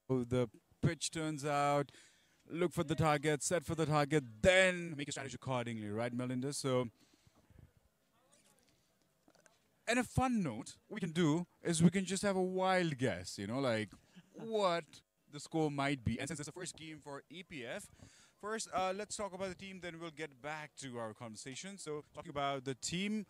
the pitch turns out. Look for the target, set for the target, then make a strategy accordingly, right, Melinda? So, and a fun note we can do is we can just have a wild guess, like what the score might be. And since it's the first game for APF, first let's talk about the team, then we'll get back to our conversation. So, talking about the team,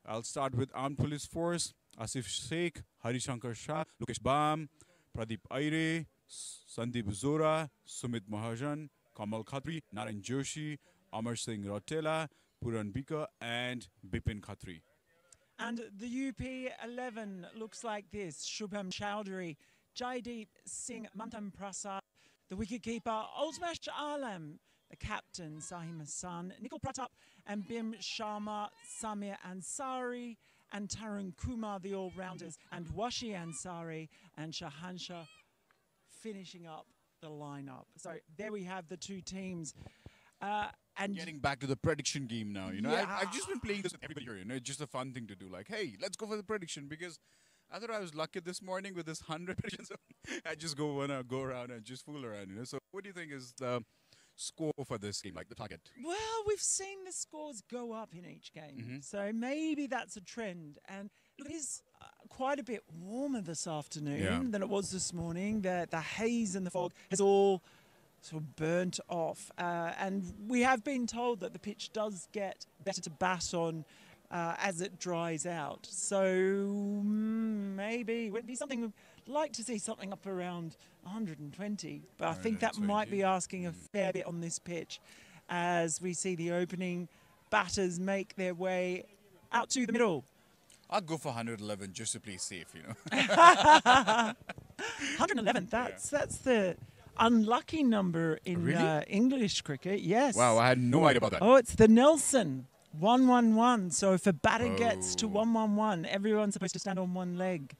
I'll start with Armed Police Force, Asif Sheikh, Harishankar Shah, Lokesh Bam, Pradeep Aire, Sandeep Zora, Sumit Mahajan, Kamal Khatri, Narayan Joshi, Amar Singh Rotela, Puran Bika, and Bipin Khatri. And the UP11 looks like this. Shubham Chowdhury, Jaideep Singh Mantam Prasad, the wicketkeeper, Ulsmash Alam, the captain, Sahim Hassan, Nikul Pratap, and Bim Sharma, Samir Ansari, and Tarun Kumar, the all-rounders, and Washi Ansari, and Shahansha finishing up the lineup. So there we have the two teams. And getting back to the prediction game now, Yeah. I've just been playing this with everybody here, it's just a fun thing to do. Like, hey, let's go for the prediction because I thought I was lucky this morning with this 100 predictions. So I just go around and just fool around, So what do you think is the score for this game, like the target? well, we've seen the scores go up in each game, so maybe that's a trend. And look, it is quite a bit warmer this afternoon than it was this morning. The haze and the fog has all sort of burnt off, and we have been told that the pitch does get better to bat on as it dries out. So maybe it would be something we'd like to see something up around 120, but I think that might be asking a fair bit on this pitch as we see the opening batters make their way out to the middle. I'll go for 111 just to play safe, 111, that's the unlucky number in Really? English cricket, yes. Wow, I had no idea about that. Oh, it's the Nelson, 111. So if a batter gets to 111, everyone's supposed to stand on one leg.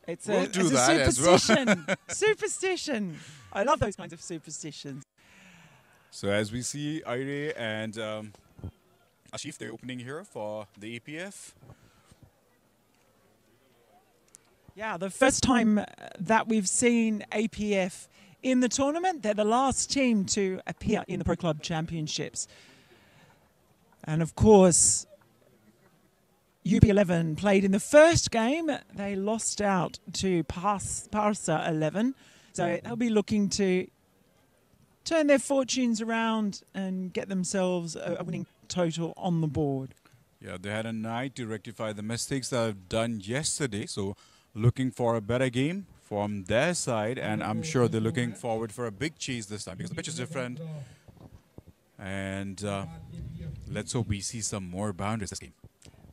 It's We'll a, do it's a that as well. superstition. Superstition. I love those kinds of superstitions. So as we see, Aire and Ashif, they're opening here for the APF. Yeah, the first time that we've seen APF in the tournament. They're the last team to appear in the Pro Club Championships. And of course, UP11 played in the first game. They lost out to Parsa 11. So they'll be looking to turn their fortunes around and get themselves a winning total on the board. Yeah, they had a night to rectify the mistakes that I've done yesterday. So looking for a better game from their side. And I'm sure they're looking forward for a big chase this time because the pitch is different. And let's hope we see some more boundaries this game.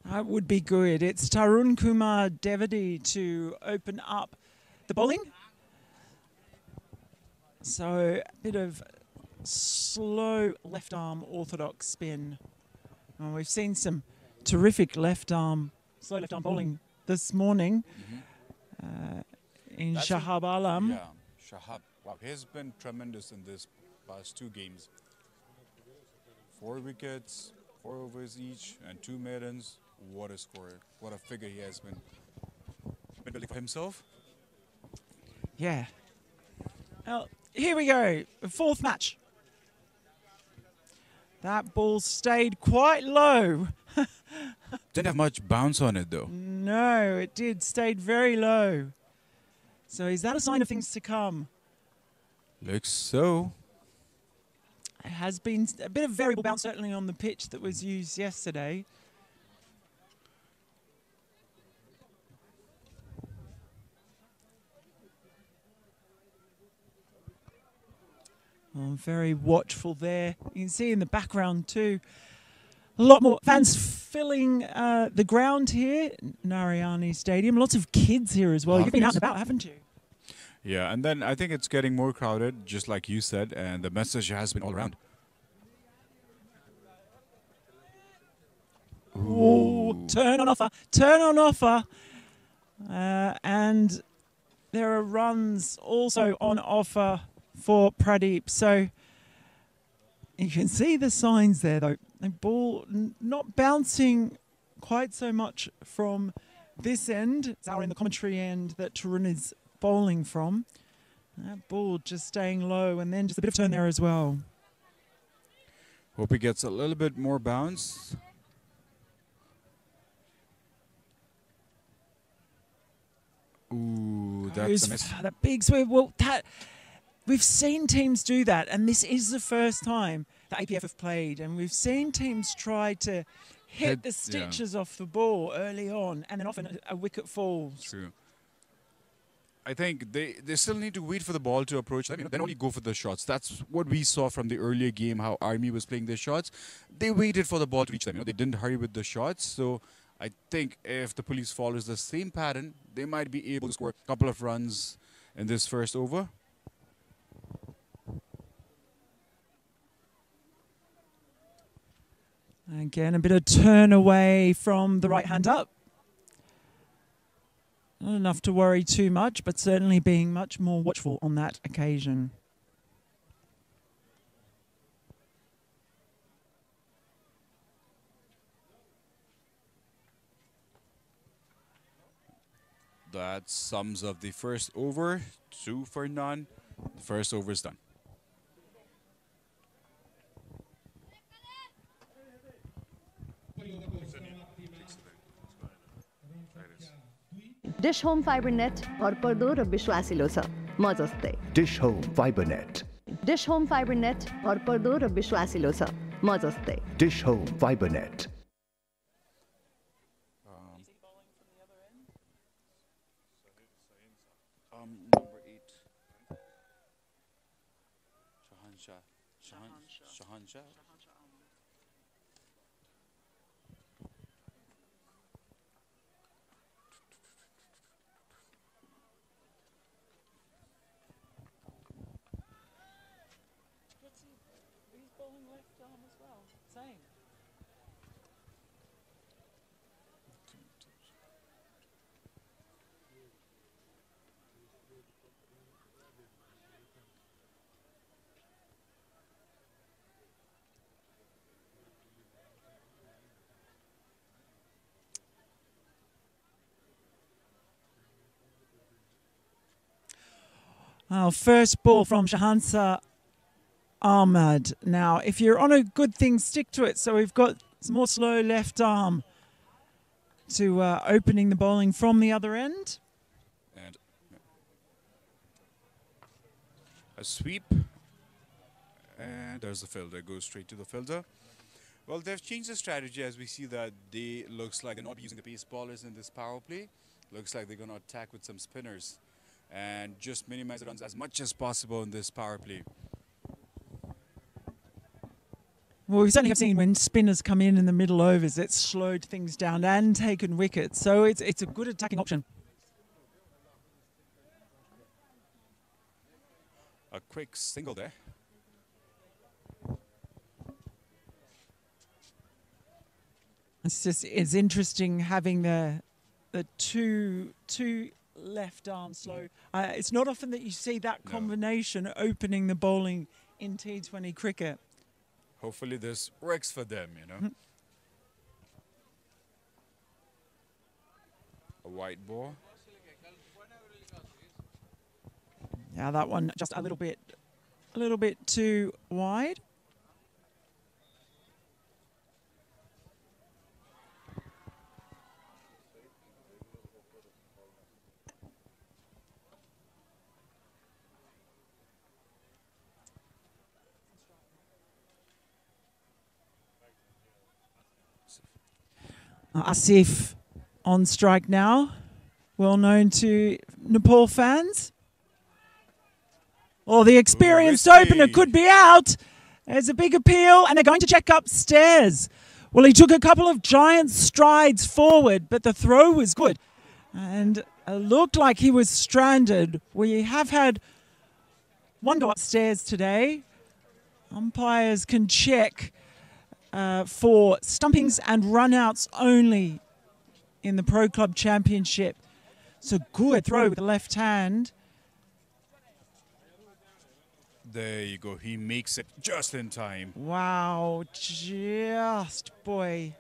That would be good. It's Tarun Kumar Devadi to open up the bowling. So a bit of slow left arm orthodox spin. And we've seen some terrific slow left arm bowling this morning in Shahab Alam. Yeah, Shahab. Wow, he has been tremendous in this past two games. 4 wickets, 4 overs each, and 2 maidens. What a score. What a figure he has been building for himself. Yeah. Well, here we go. The fourth match. That ball stayed quite low. Didn't have much bounce on it though. No, it did. Stayed very low. So is that a sign of things to come? Looks so. It has been a bit of variable bounce certainly on the pitch that was used yesterday. Oh, very watchful there. You can see in the background too. A lot more fans filling the ground here, Narayani Stadium. Lots of kids here as well. You've been out and about, haven't you? Yeah, and then I think it's getting more crowded, just like you said, and the message has been all around. Ooh, turn on offer, turn on offer. And there are runs also on offer for Pradeep. So you can see the signs there though. The ball not bouncing quite so much from this end. It's our in the commentary end that Tarun is bowling from. That ball just staying low, and then just a bit of turn there as well. Hope he gets a little bit more bounce. Ooh, that's a miss. That big sweep. Well, we've seen teams do that, and this is the first time that APF have played, and we've seen teams try to hit the stitches off the ball early on, and then often a wicket falls. True. I think they still need to wait for the ball to approach them. Then only go for the shots. That's what we saw from the earlier game, how Army was playing their shots. They waited for the ball to reach them. They didn't hurry with the shots. So I think if the police follows the same pattern, they might be able to score a couple of runs in this first over. Again, a bit of turn away from the right hand up. Not enough to worry too much, but certainly being much more watchful on that occasion. That sums up the first over. 2 for none. The first over is done. Dish home fibre net भरपर्दो र विश्वासिलो छ म जस्तै dish home fibre net dish home fibre net भरपर्दो र विश्वासिलो छ म जस्तै dish home fibre net Number 8. Shahanshah. Our first ball from Shahanshah Ahmad. Now, if you're on a good thing, stick to it. So we've got some more slow left arm to opening the bowling from the other end. And a sweep. And there's the fielder. Goes straight to the fielder. Well, they've changed the strategy as we see that they looks like they're not using the pace bowlers in this power play. Looks like they're going to attack with some spinners and just minimize the runs as much as possible in this power play. Well, we certainly have seen when spinners come in the middle overs, it's slowed things down and taken wickets. So it's a good attacking option. A quick single there. It's interesting having the two left arm slow. It's not often that you see that combination opening the bowling in T20 cricket. Hopefully this works for them, you know. A white ball. Yeah, that one just a little bit too wide. Asif on strike now, well known to Nepal fans. Or the experienced opener could be out. There's a big appeal and they're going to check upstairs. Well, he took a couple of giant strides forward, but the throw was good. And it looked like he was stranded. We have had one go upstairs today. Umpires can check for stumpings and runouts only in the Pro Club Championship. So good throw with the left hand. There you go. He makes it just in time. Wow, boy,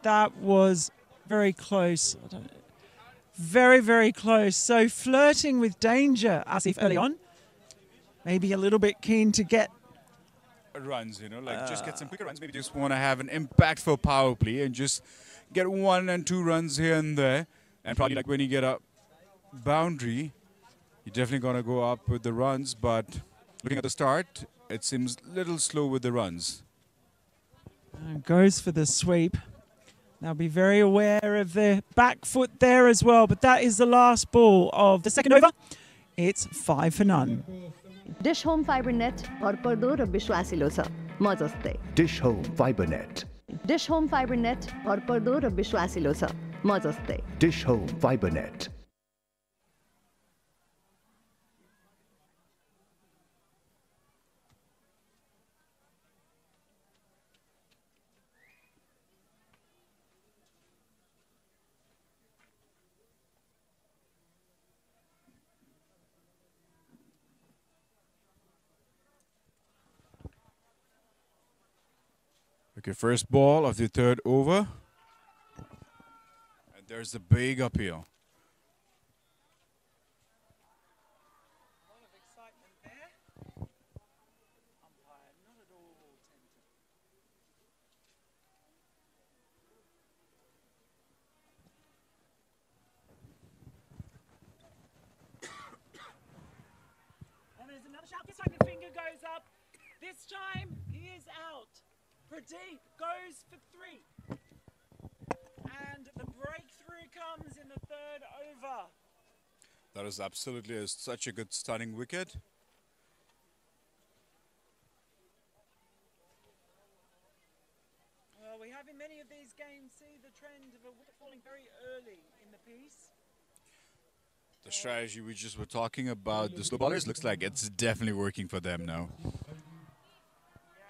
that was very close. Very, very close. So flirting with danger, Asif, early on. maybe a little bit keen to get runs, like just get some quicker runs. Maybe just want to have an impactful power play and just get 1 and 2 runs here and there. And probably like when you get a boundary, you're definitely going to go up with the runs. But looking at the start, it seems a little slow with the runs. Goes for the sweep. Now be very aware of the back foot there as well. But that is the last ball of the second over. It's 5 for none. Dish home fibre net भरपर्दो र विश्वासिलो छ म जस्तै Dish Home Fiber Net. Dish home fibre net भरपर्दो र विश्वासिलो छ म जस्तै Dish Home Fiber Net. Okay, first ball of the third over. And there's the big appeal. And there's another shot. This time the finger goes up. This time he is out. Pradeep goes for 3. And the breakthrough comes in the third over. That is absolutely such a good stunning wicket. Well, we have in many of these games see the trend of a wicket falling very early in the piece. The strategy we just were talking about, the slow bowlers, looks like it's definitely working for them now. Yeah,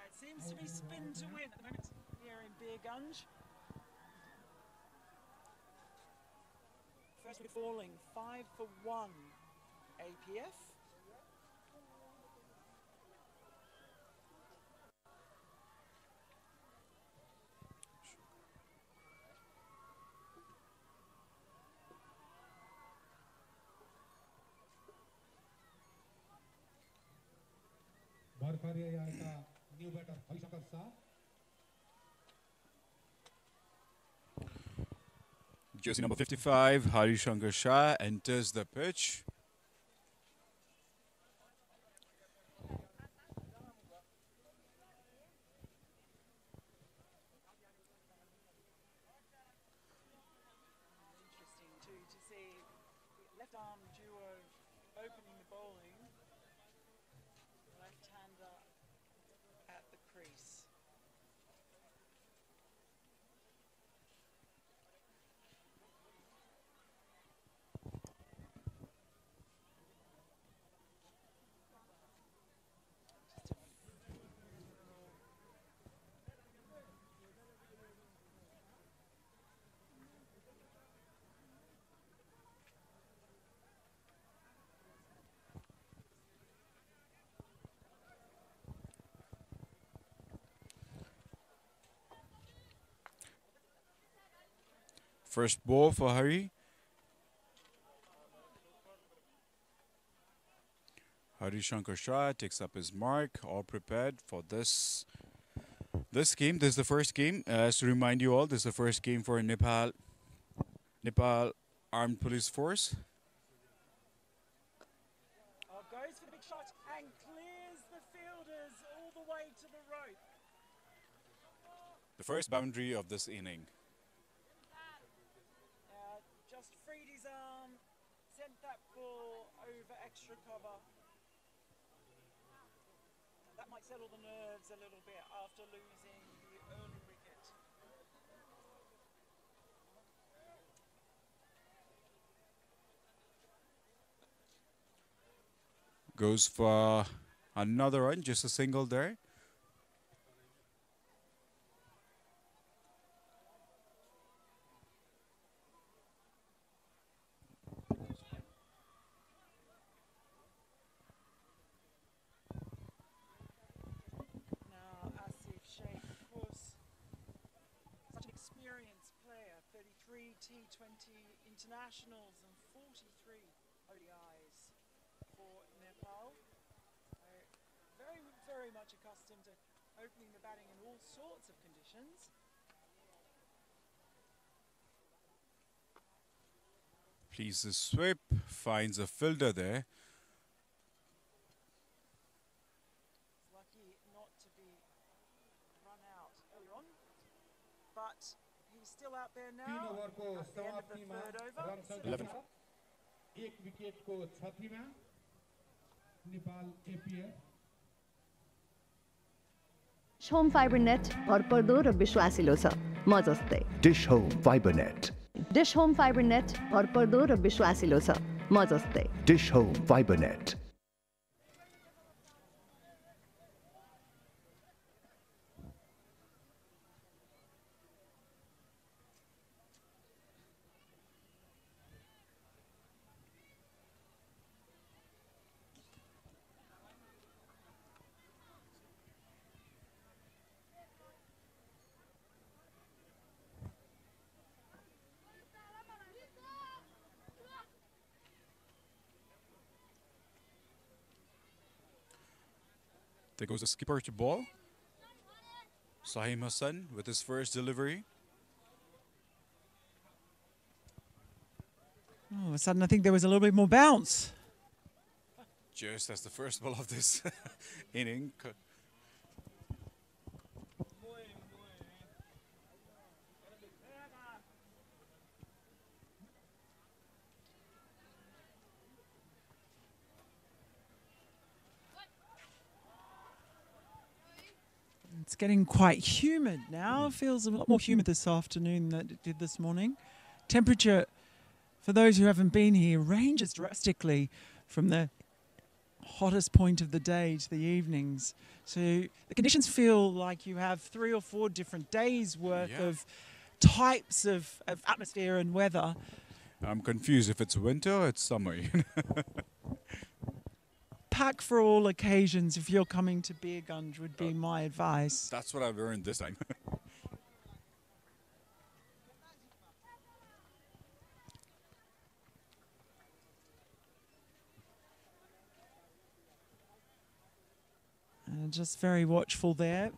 it seems to be spin to win at the moment here in Birgunj. First wicket falling, 5 for 1 APF. Jersey number 55, Hari Shankar Shah enters the pitch. Interesting too to see the left arm duo opening the bowling. Left-hander at the crease. First ball for Hari. Hari Shankar Shah takes up his mark, all prepared for this game. This is the first game. As to remind you all, this is the first game for Nepal Armed Police Force. Oh, goes for the big shot and clears the fielders all the way to the rope. The first boundary of this inning. Just freed his arm, sent that ball over extra cover. That might settle the nerves a little bit after losing the early wicket. Goes for another run, just a single there. T20 internationals and 43 ODIs for Nepal. very much accustomed to opening the batting in all sorts of conditions. Please, the sweep finds a fielder there. Lucky not to be run out early on, but he's still out there now at the end of the third over. 11. एक wicket को छठीमा Nepal APF home fibre net भरपर्दो र विश्वासिलो छ म जस्तै Dish Home Fiber Net. Dish home fibre net भरपर्दो र विश्वासिलो छ म जस्तै Dish Home Fiber Net. There goes the skipper to ball. Sahim Hassan with his first delivery. All of a sudden, I think there was a little bit more bounce. Just as the first ball of this inning. It's getting quite humid now. Feels a lot more humid this afternoon than it did this morning. Temperature, for those who haven't been here, ranges drastically from the hottest point of the day to the evenings. So the conditions feel like you have 3 or 4 different days worth of types of atmosphere and weather. I'm confused if it's winter or it's summer. Pack for all occasions if you're coming to Birgunj would be my advice. That's what I've learned this time. Just very watchful there.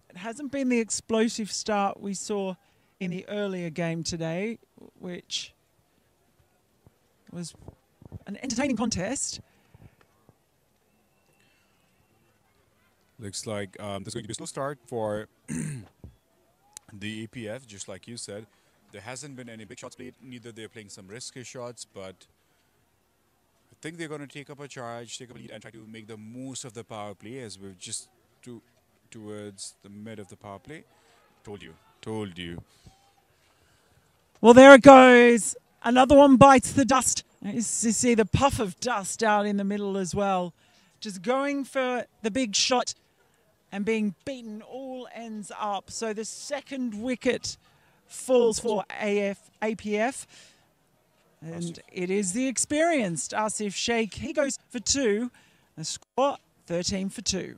It hasn't been the explosive start we saw in the earlier game today, which was an entertaining contest. Looks like there's going to be a slow start for the APF, just like you said. There hasn't been any big shots played, neither they're playing some risky shots, but I think they're going to take up a charge, take up a lead, and try to make the most of the power play as we're just towards the mid of the power play. Told you. Well, there it goes. Another one bites the dust. You see the puff of dust out in the middle as well. Just going for the big shot and being beaten all ends up. So the second wicket falls for APF. And it is the experienced Asif Sheikh. He goes for 2. The score 13 for 2.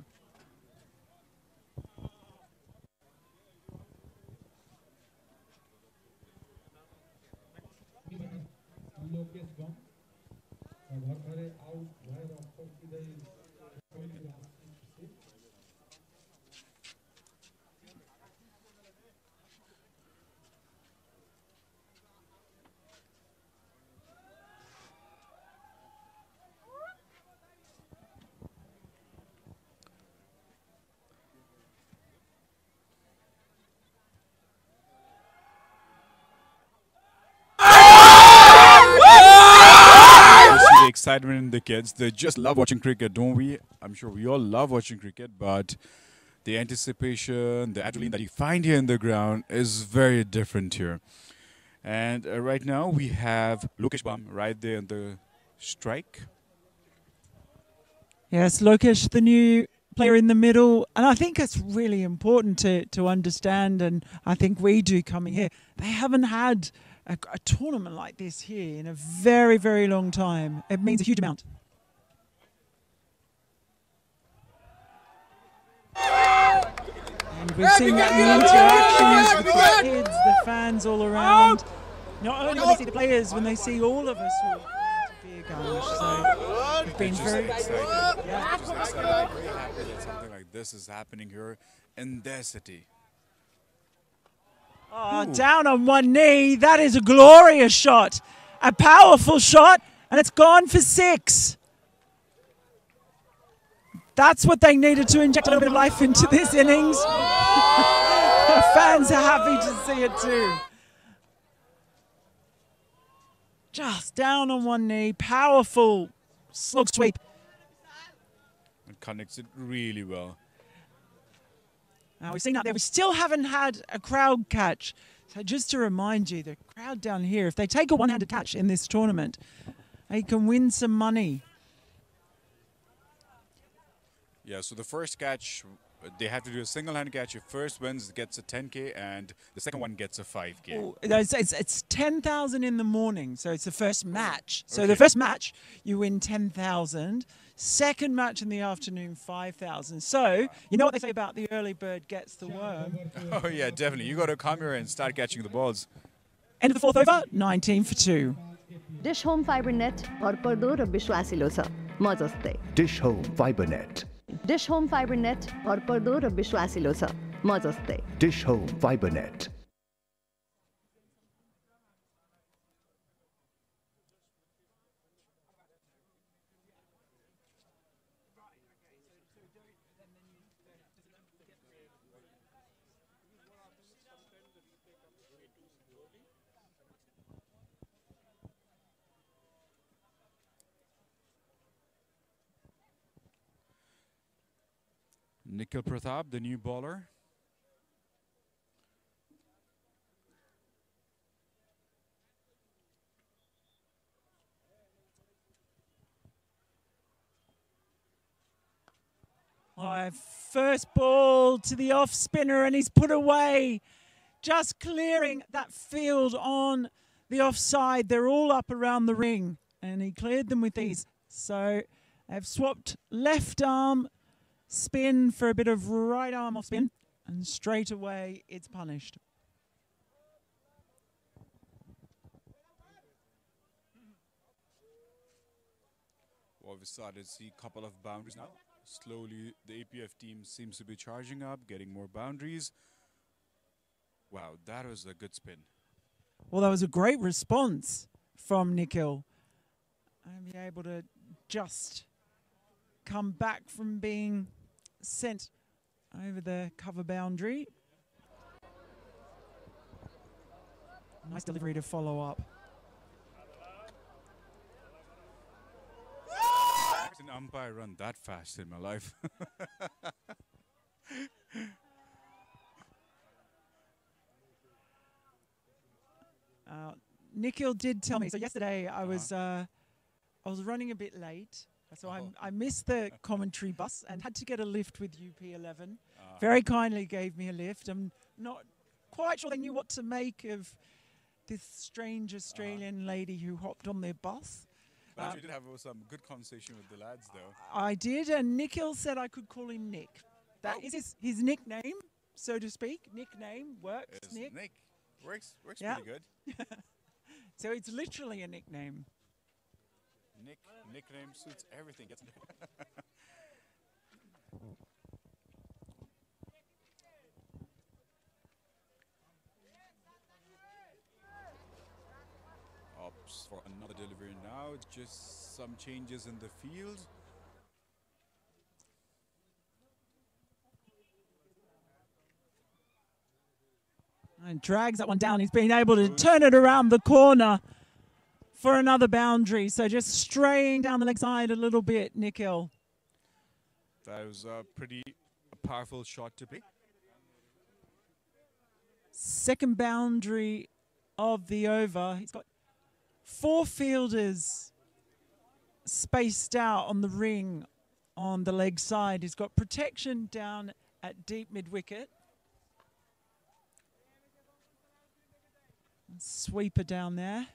Excitement in the kids. They just love watching cricket, don't we? I'm sure we all love watching cricket, but the anticipation, the adrenaline that you find here in the ground is very different here. And right now we have Lokesh Bam right there in the strike. Yes, Lokesh, the new player in the middle. And I think it's really important to understand, and I think we do coming here. They haven't had a tournament like this here in a very, very long time. It means a huge amount. And we've seen that the interactions with the kids, the fans all around. Not only when they see the players, when they see all of us walk into Birgunj. So we've been very excited. Just excited, very happy that something like this is happening here in their city. down on one knee. That is a glorious shot, a powerful shot, and it's gone for 6. That's what they needed to inject a little bit of life into this innings. Fans are happy to see it too. Just down on one knee, powerful slug sweep. It connects it really well. Now we've seen that there. We still haven't had a crowd catch. So just to remind you, the crowd down here, if they take a one-handed catch in this tournament, they can win some money. Yeah, so the first catch, they have to do a single-hand catch. If first wins, gets a 10K, and the second one gets a 5K. Oh, it's 10,000 in the morning, so it's the first match. So Okay. the first match, you win 10,000. Second match in the afternoon, 5,000. So you know what they say about the early bird gets the worm. Oh, yeah, definitely. You got to come here and start catching the balls. End of the fourth over, 19 for 2. Dish home fibre net भरपर्दो र विश्वासिलो छ म जस्तै Dish Home Fiber Net. Dish home fibre net भरपर्दो र विश्वासिलो छ म जस्तै Dish Home Fiber Net. Nikhil Pratap, the new bowler. First ball to the off spinner, and he's put away. Just clearing that field on the offside. They're all up around the ring, and he cleared them with ease. So they've swapped left arm spin for a bit of right arm off spin, and straight away it's punished. Well, we started to see a couple of boundaries now. Slowly, the APF team seems to be charging up, getting more boundaries. Wow, that was a good spin. Well, that was a great response from Nikhil. And be able to just come back from being sent over the cover boundary. Nice delivery to follow up. I've seen an umpire run that fast in my life. Nikhil did tell me. So yesterday I was running a bit late, so I missed the commentary bus and had to get a lift with UP11. Very kindly gave me a lift. I'm not quite sure they knew what to make of this strange Australian lady who hopped on their bus. But you did have some good conversation with the lads, though. I did, and Nikhil said I could call him Nick. That is his nickname, so to speak. Nickname works. It's Nick. Nick. Works Yeah. pretty good. So it's literally a nickname. Nickname suits everything. Ops for another delivery now. Just some changes in the field. And drags that one down. He's been able to turn it around the corner for another boundary. So just straying down the leg side a little bit, Nikhil. That was a pretty powerful shot to play. Second boundary of the over. He's got 4 fielders spaced out on the ring on the leg side. He's got protection down at deep mid-wicket. Sweeper down there.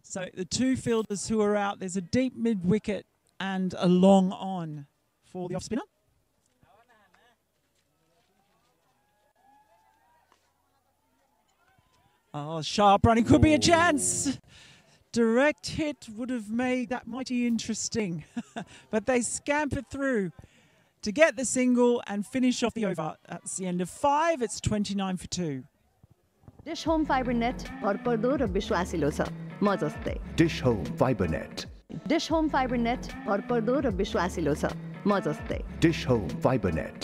So the 2 fielders who are out, there's a deep mid-wicket and a long on for the off-spinner. Oh, sharp running could be a chance direct hit would have made that mighty interesting. But they scamper through to get the single and finish off the over. That's the end of 5. It's 29 for 2. Dish home fibre net भरपर्दो र विश्वासिलो छ म जस्तै Dish Home Fiber Net. Dish home fibre net भरपर्दो र विश्वासिलो छ म जस्तै Dish Home Fiber Net.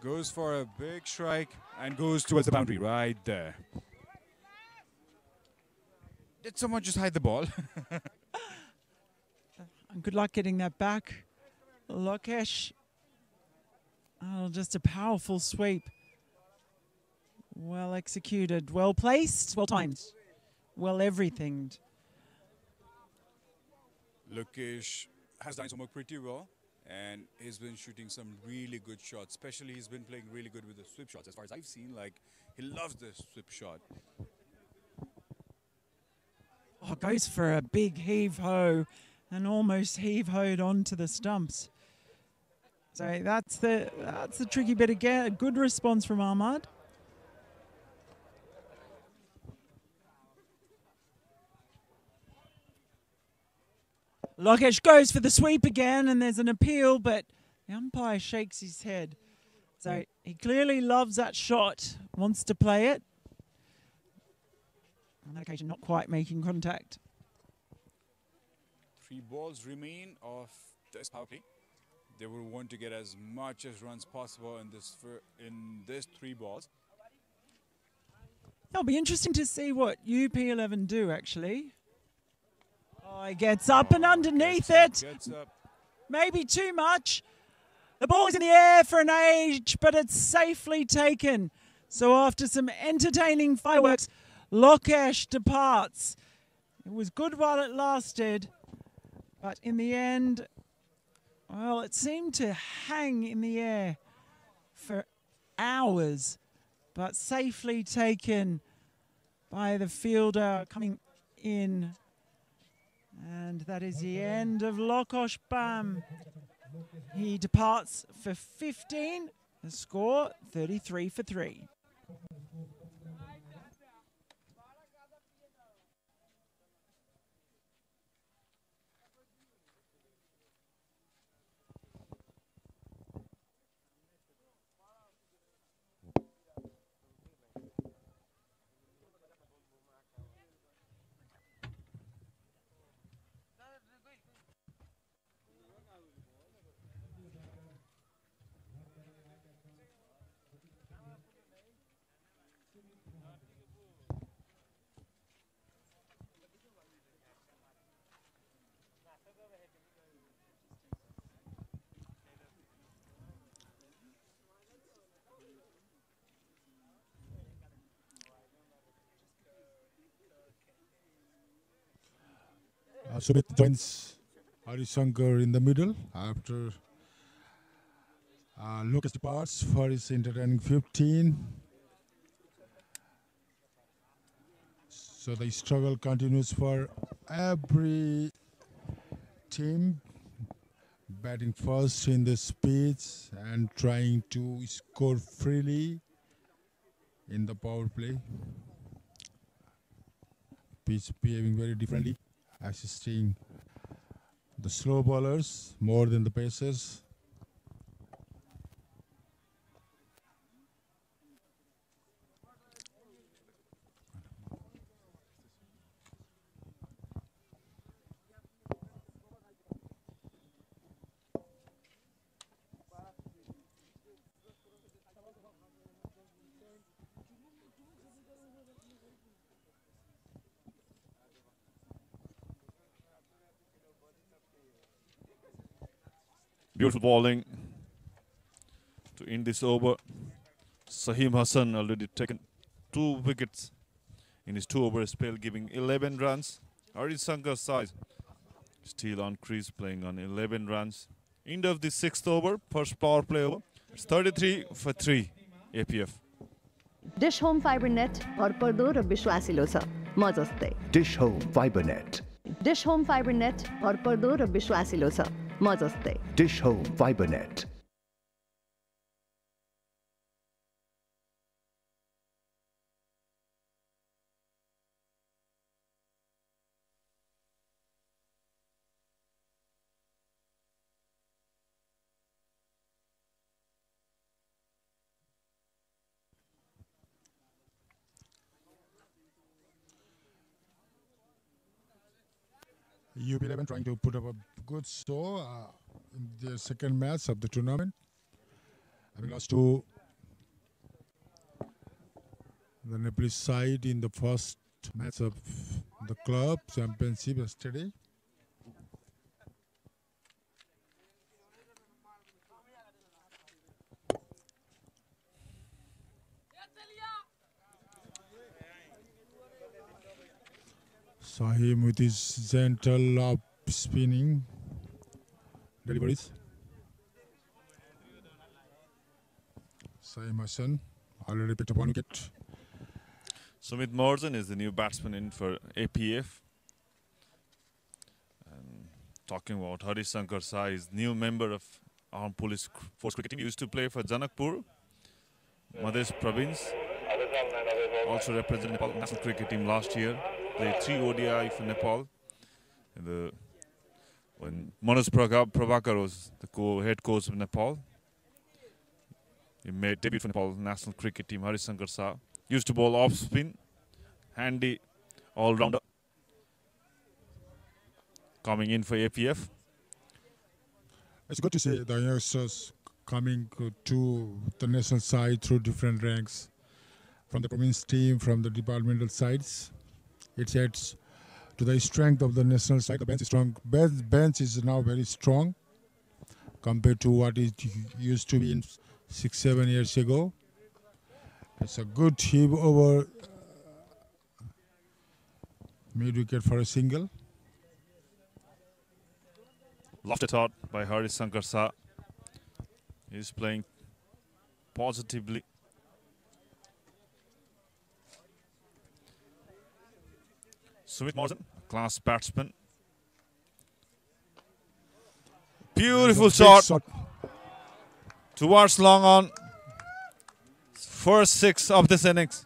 Goes for a big strike and goes towards the boundary right there. Did someone just hide the ball? And good luck getting that back. Lokesh. Oh, just a powerful sweep. Well executed. Well placed. Well timed. Well everythinged. Lokesh has done his homework pretty well, and he's been shooting some really good shots. Especially, he's been playing really good with the sweep shots. As far as I've seen, like, he loves the sweep shot. Oh, goes for a big heave-ho and almost heave-hoed onto the stumps. So that's the tricky bit again. A good response from Ahmad. Lokesh goes for the sweep again, and there's an appeal, but the umpire shakes his head. So he clearly loves that shot, wants to play it. On that occasion, not quite making contact. 3 balls remain of this power play. They will want to get as much as runs possible in this 3 balls. It'll be interesting to see what UP11 do, actually. Oh, he gets up and underneath it. Gets up. Maybe too much. The ball is in the air for an age, but it's safely taken. So after some entertaining fireworks, Lokesh departs. It was good while it lasted, but in the end, well, it seemed to hang in the air for hours, but safely taken by the fielder coming in. And that is the end of Lokesh Bam. He departs for 15. The score 33 for 3. Sumit joins Harishankar in the middle after Lucas departs for his entertaining 15. So the struggle continues for every team, batting first in the speeds and trying to score freely in the power play. Pitch behaving very differently, assisting the slow bowlers more than the pacers. Beautiful bowling to end this over. Saheem Hassan already taken 2 wickets in his 2-over spell, giving 11 runs. Harisankar Sai still on crease, playing on 11 runs. End of the 6th over, first power play over. It's 33 for 3 APF. Dish home fibre net भरपर्दो र विश्वासिलो छ म जस्तै Dish Home Fiber Net. Dish home fibre net भरपर्दो र विश्वासिलो छ म जस्तै Dish Home Fiber Net. UP11 trying to put up a good show in the second match of the tournament. Having lost to the Nepalese side in the first match of the club championship yesterday. Saheem with his gentle up spinning deliveries. Saheem Hassan already picked up 1 wicket. Sumit Maharjan is the new batsman in for APF. And talking about Harisankar Sai, is new member of Armed Police Force cricket team. Used to play for Janakpur, Madhya province. Also represented Nepal national cricket team last year. Played 3 ODI for Nepal. And when Manoj Prabhakar was the head coach of Nepal, he made debut for Nepal national cricket team. Harisankar Sai used to bowl off spin, handy all-rounder. Coming in for APF. It's good to see the youngsters coming to the national side through different ranks, from the province team, from the departmental sides. It adds to the strength of the national side. The bench is strong. Bench is now very strong compared to what it used to be in 6-7 years ago. It's a good heave over mid-wicket for a single. Lofted out by Harisankar Sai. He's playing positively. Sumit Maharjan, class batsman. Beautiful shot towards long on. First 6 of this innings.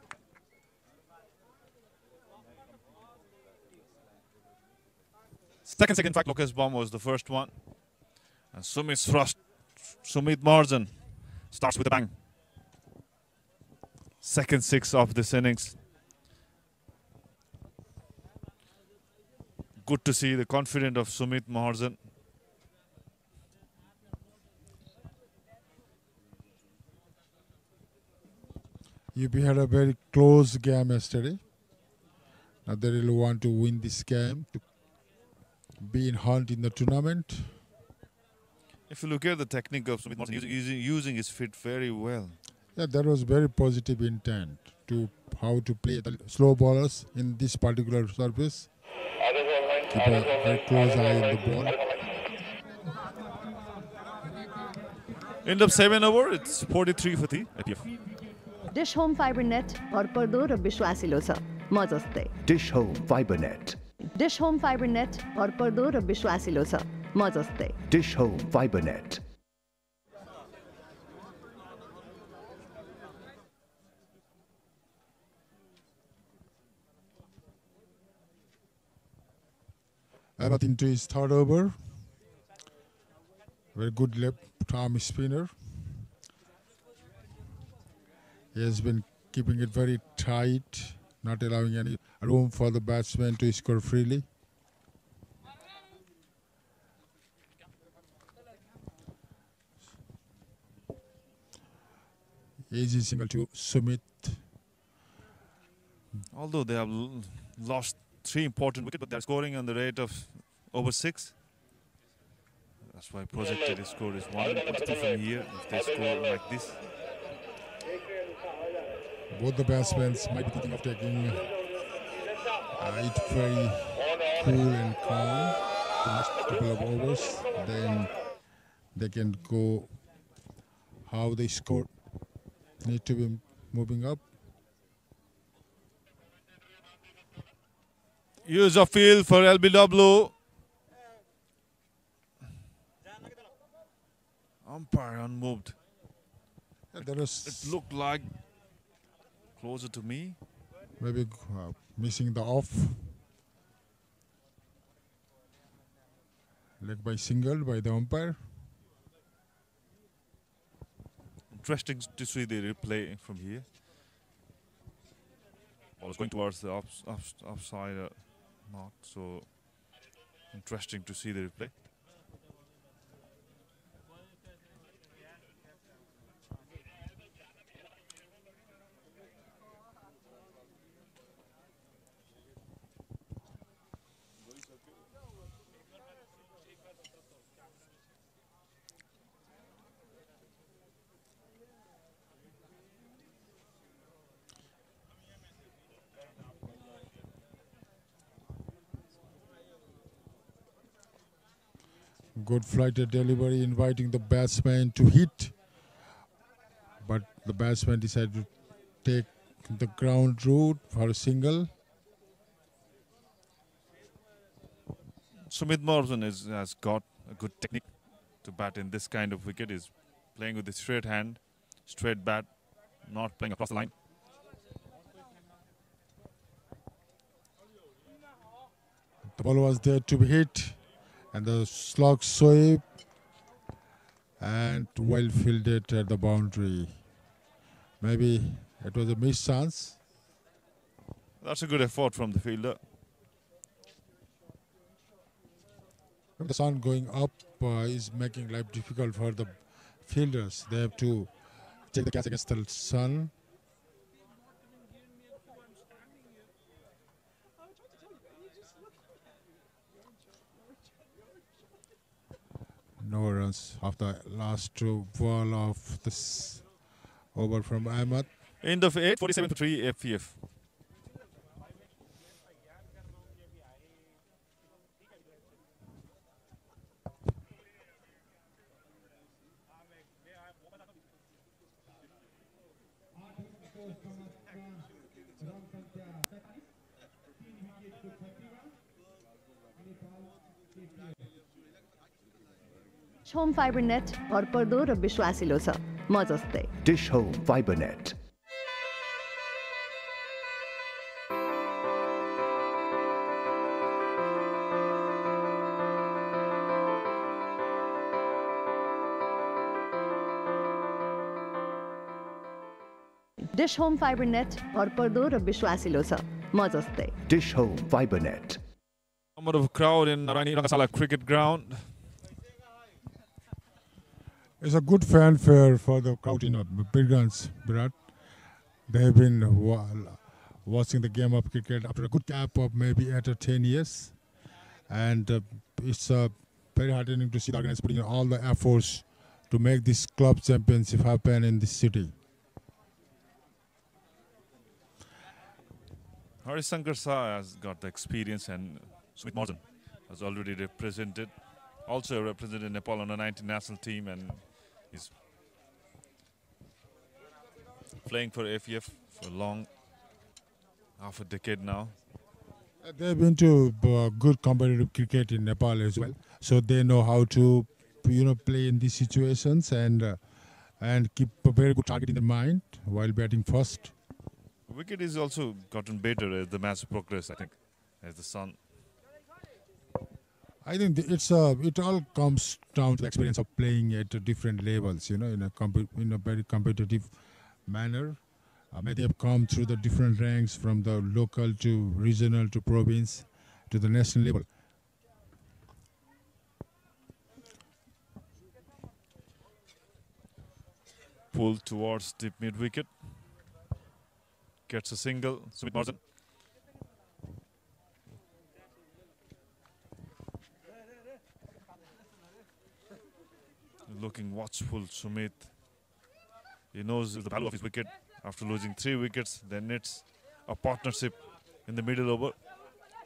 Second, in fact, Lucas bomb was the first one. And Sumit Maharjan starts with a bang. Second 6 of this innings. Good to see the confidence of Sumit Maharjan. UP had a very close game yesterday. Now they really want to win this game to be in hunt in the tournament. If you look at the technique of Sumit Maharjan, using his feet very well. Yeah, that was very positive intent to how to play the slow bowlers in this particular surface. Keep a very close eye on the ball. End of 7 over, it's 43 for the APF. Dish home fibre net भरपर्दो र विश्वासिलो छ म जस्तै Dish Home Fiber Net. Dish home fibre net भरपर्दो र विश्वासिलो छ म जस्तै Dish Home Fiber Net. Ahmed into his 3rd over. Very good left arm spinner. He has been keeping it very tight, not allowing any room for the batsman to score freely. Easy single to Sumit. Although they have lost 3 important wickets, but they're scoring on the rate of over 6. That's why projected score is 1.2 from here if they score like this. Both the batsmen might be thinking of taking it very cool and calm the next couple of overs. Then they can go how they score. Need to be moving up. Use of field for LBW. Umpire unmoved. There is It looked like closer to me. maybe missing the off. Leg by single by the umpire. Interesting to see the replay from here. Ball is going towards the offside mark, so interesting to see the replay. Good flighted delivery, inviting the batsman to hit. But the batsman decided to take the ground route for a single. Sumit Morrison has got a good technique to bat in this kind of wicket. He's playing with the straight hand, straight bat, not playing across the line. The ball was there to be hit, and the slog sweep and well fielded at the boundary. Maybe it was a missed chance. That's a good effort from the fielder. The sun going up is making life difficult for the fielders. They have to take the catch against the sun. No runs after last two ball of this over from Ahmed. End of 8, 47-3 APF. Home fibre net भरपर्दो र विश्वासिलो छ म जस्तै Dish Home Fiber Net. Dish home fibre net भरपर्दो र विश्वासिलो छ म जस्तै Dish Home Fiber Net. Number of crowd in Narayani Rangasala cricket ground. It's a good fanfare for the crowd in Birgunj, Virat. They have been watching the game of cricket after a good gap of maybe 8 or 10 years. And it's very heartening to see the organizers putting in all the efforts to make this club championship happen in this city. Harisankar Shah has got the experience, and Sumit Morrison has already represented, also represented Nepal on the 19 national team, and he's playing for APF for long, half a decade now. They've been to good competitive cricket in Nepal as well, so they know how to, play in these situations and keep a very good target in their mind while batting first. Wicket is also gotten better as the match progress, I think, as the sun. I think it all comes down to the experience of playing at different levels, in a very competitive manner. They have come through the different ranks from the local to regional to province to the national level. Pull towards the mid wicket. Gets a single. Sumit Morrison. Looking watchful, Sumit. He knows the value of his wicket. After losing 3 wickets, then it's a partnership in the middle over.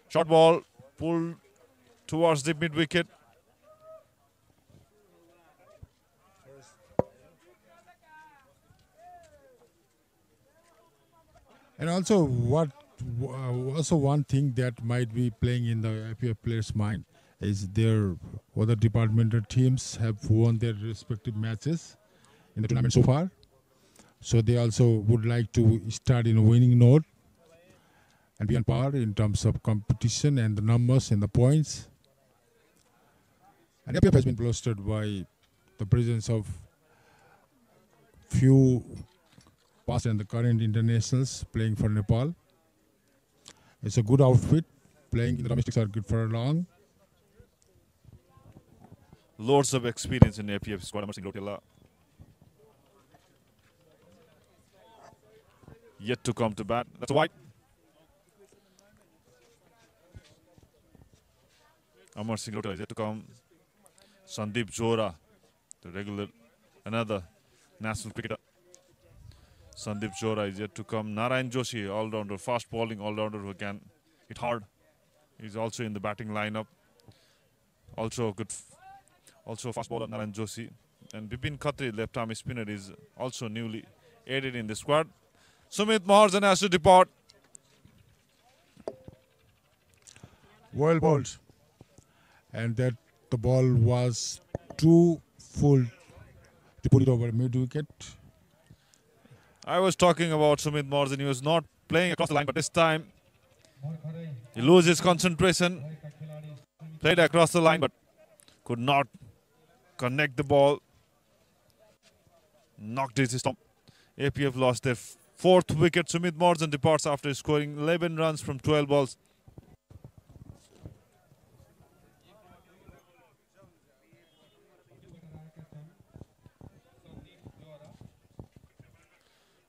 Short ball pulled towards the mid wicket. And also, also one thing that might be playing in the APF players' mind is their other departmental teams have won their respective matches in the tournament so far. So they also would like to start in a winning note and be on par in terms of competition and the numbers and the points. And APF has been bolstered by the presence of few past and the current internationals playing for Nepal. It's a good outfit, playing in the domestic circuit for long. Loads of experience in APF squad. Amar Singh Rotela. Yet to come to bat. That's a wide. Amar Singh Rotela is yet to come. Sandeep Jora, the regular, another national cricketer. Sandeep Jora is yet to come. Narayani Joshi, all-rounder, fast bowling all-rounder who can hit hard. He's also in the batting lineup. Also good, also fast bowler Narayani Joshi. And Bipin Khatri, left-arm spinner, is also newly added in the squad. Sumit Maharjan has to depart. Well bowled. And that the ball was too full to put it over mid-wicket. I was talking about Sumit Maharjan. He was not playing across the line, but this time he loses concentration. Played across the line, but could not connect the ball. Knocked his stump. APF lost their 4th wicket. Sumit Maharjan departs after scoring 11 runs from 12 balls.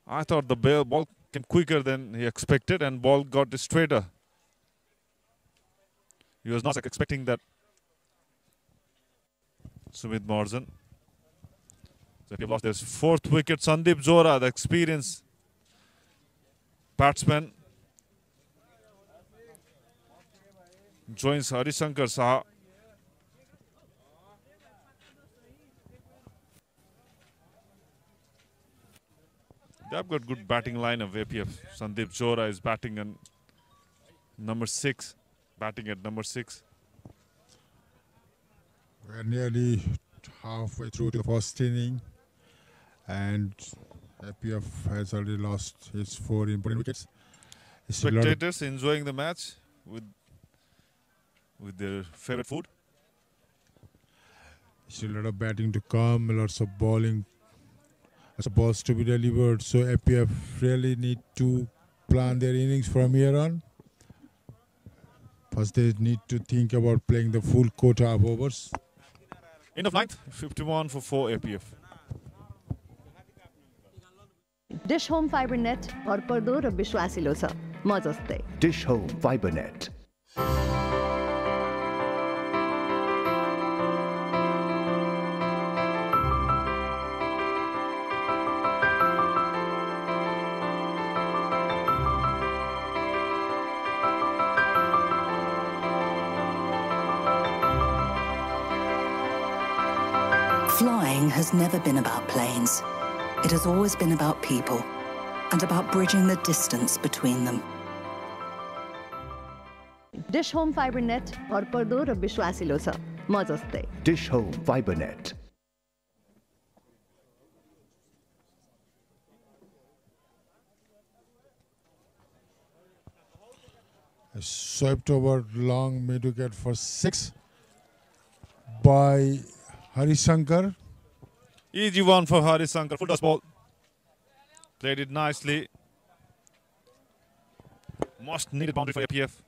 I thought the ball came quicker than he expected and ball got straighter. He was not expecting that. Sumit Maharjan. So he lost his 4th wicket. Sandeep Jora, the experienced batsman, joins Harishankar Saha. They've got good batting line of APF. Sandeep Jora is batting on number 6. Batting at number 6. We're nearly halfway through to the first inning. And APF has already lost his 4 important wickets. Spectators enjoying the match with their favorite food. Still a lot of batting to come, lots of bowling. Lots of balls to be delivered. So APF really need to plan their innings from here on. First they need to think about playing the full quota of overs. End of 9th, 51 for 4 APF. Dish home fibre net भरपर्दो र विश्वासिलो छ म जस्तै Dish Home Fiber Net. Flying has never been about planes. It has always been about people and about bridging the distance between them. Dish home fibre net भरपर्दो र विश्वासिलो छ म जस्तै Dish Home Fiber Net. Swept over long mid-wicket for 6 by Harishankar. Easy one for Harishankar. Full toss ball. Played it nicely. Most needed boundary for APF.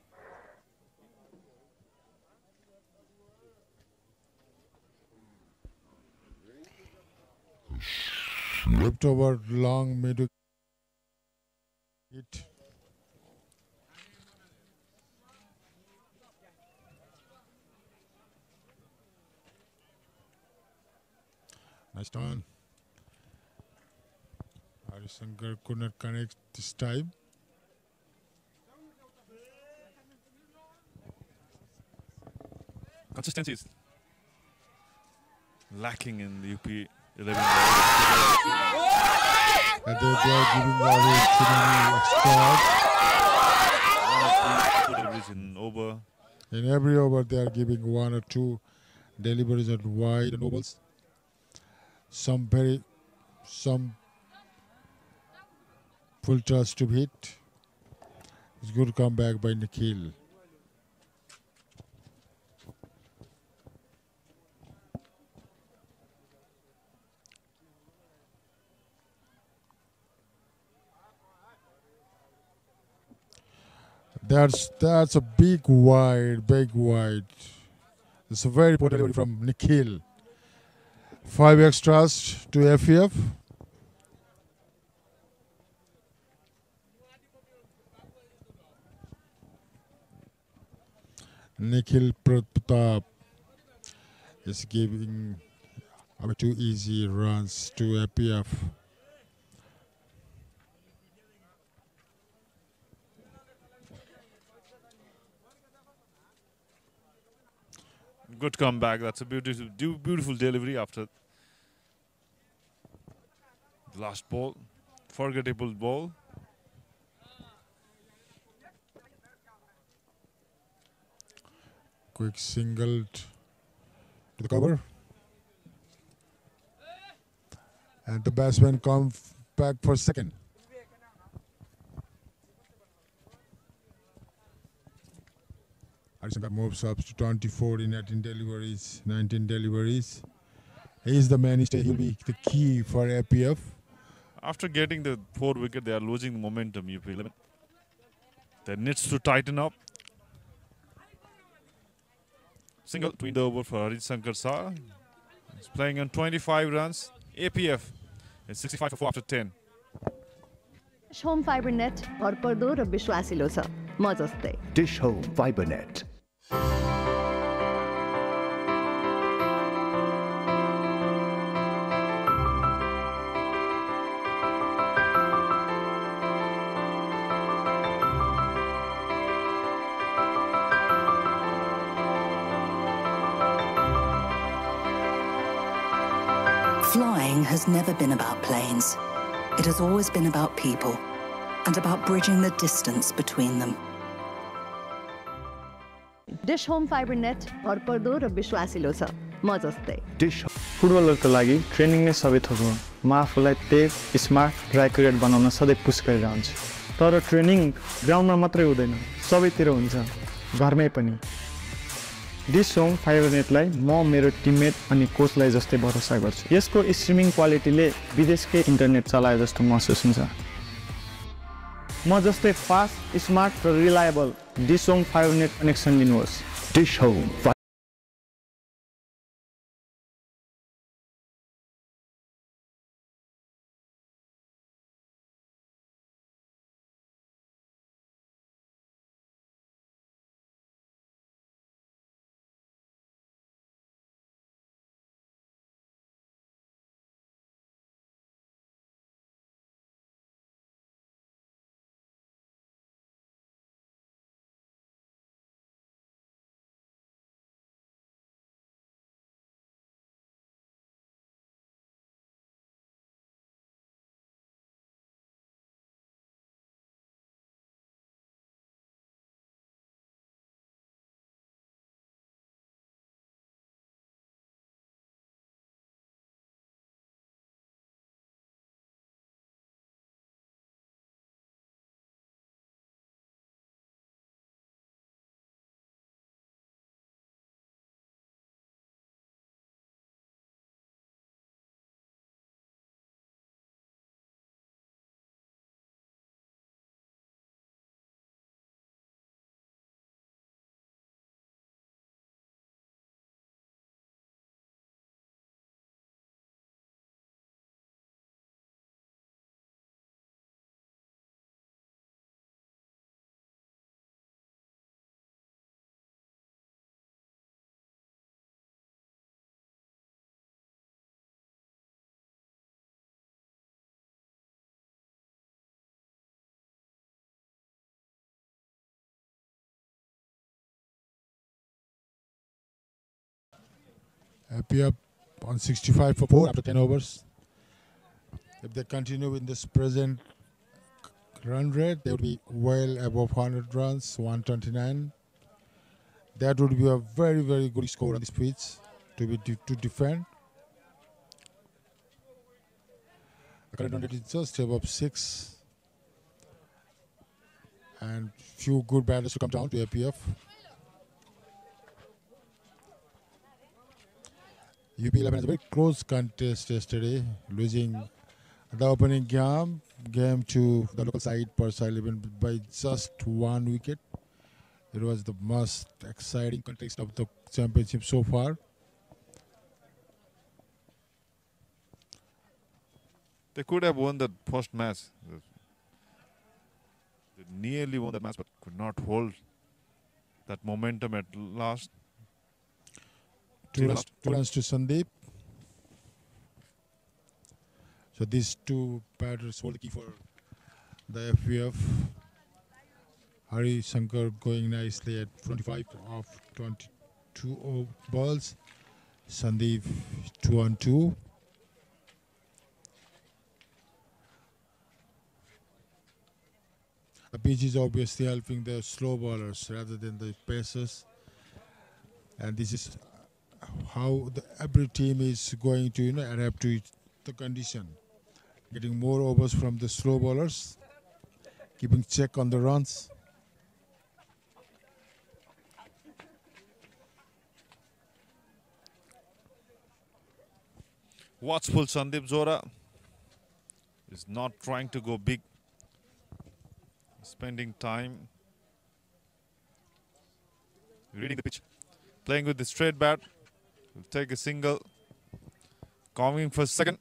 Swept over long mid-wicket. Nice turn. Harisankar could not connect this time. Consistency is lacking in the UP 11. And they are giving away too many extras. Deliveries in over. In every over, they are giving 1 or 2 deliveries at wide and ovals. Some full toss to hit. It's good comeback by Nikhil. That's a big wide. It's a very important delivery from Nikhil. 5 extras to APF. Nikhil Pratap is giving away 2 easy runs to APF. Good comeback. That's a beautiful delivery after the last ball. Forgettable ball. Quick single to the cover. And the batsman comes back for second. Harisankar moves up to 24 in 19 deliveries. He is the man. He will be the key for APF. After getting the 4 wicket, they are losing the momentum. UP 11. They needs to tighten up. Single to the over for Harisankar Shah. He's playing on 25 runs. APF is 65 for 4 after 10. Home fibre net भरपर्दो र विश्वासिलो छ म जस्तै Dish Home Fiber Net. Flying has never been about planes. It has always been about people and about bridging the distance between them. Dish home fibre net भरपर्दो र विश्वासिलो छ म जस्तै Dish फुटबलरको लागि ट्रेनिङ नै सबै थोक हो। म आफूलाई तेज स्मार्ट र एक्युरेट बनाउन सधैँ पुस गरिरहन्छु। तर ट्रेनिङ ग्राउन्डमा मात्रै हुँदैन, सबैतिर हुन्छ, घरमै पनि। डिश होम फाइबर नेटलाई म मेरो टिममेट अनि कोचलाई जस्तै भरोसा गर्छु। यसको स्ट्रिमिङ क्वालिटीले विदेशकै इन्टरनेट चलाए जस्तो महसुस हुन्छ। म जस्तै फास्ट, स्मार्ट र reliable dish home fibre net connection लिनुहोस्। Dish Home APF on 65 for 4 after 10 overs. If they continue in this present run rate, they would be well above 100 runs, 129. That would be a very, very good score on this pitch to defend. The current run rate is just above 6. And few good batters to come down to APF. UP11 is a very close contest yesterday, losing the opening game to the local side, Persa 11, by just 1 wicket. It was the most exciting contest of the championship so far. They could have won that first match. They nearly won that match, but could not hold that momentum at last. Two runs to Sandeep. So these two batters hold the key for the FPF. Hari Shankar going nicely at 25 of 22 balls. Sandeep 2 on 2. The pitch is obviously helping the slow bowlers rather than the pacers. And this is how every team is going to adapt to the condition. Getting more overs from the slow bowlers, keeping check on the runs. Watchful Sandeep Zora is not trying to go big, spending time reading the pitch, playing with the straight bat. Will take a single, coming for second,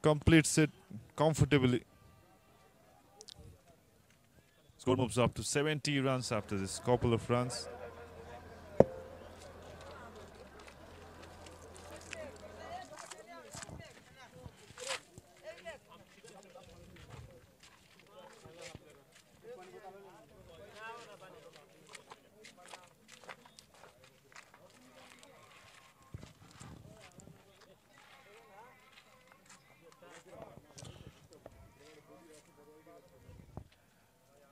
completes it comfortably. Score moves up to 70 runs after this couple of runs.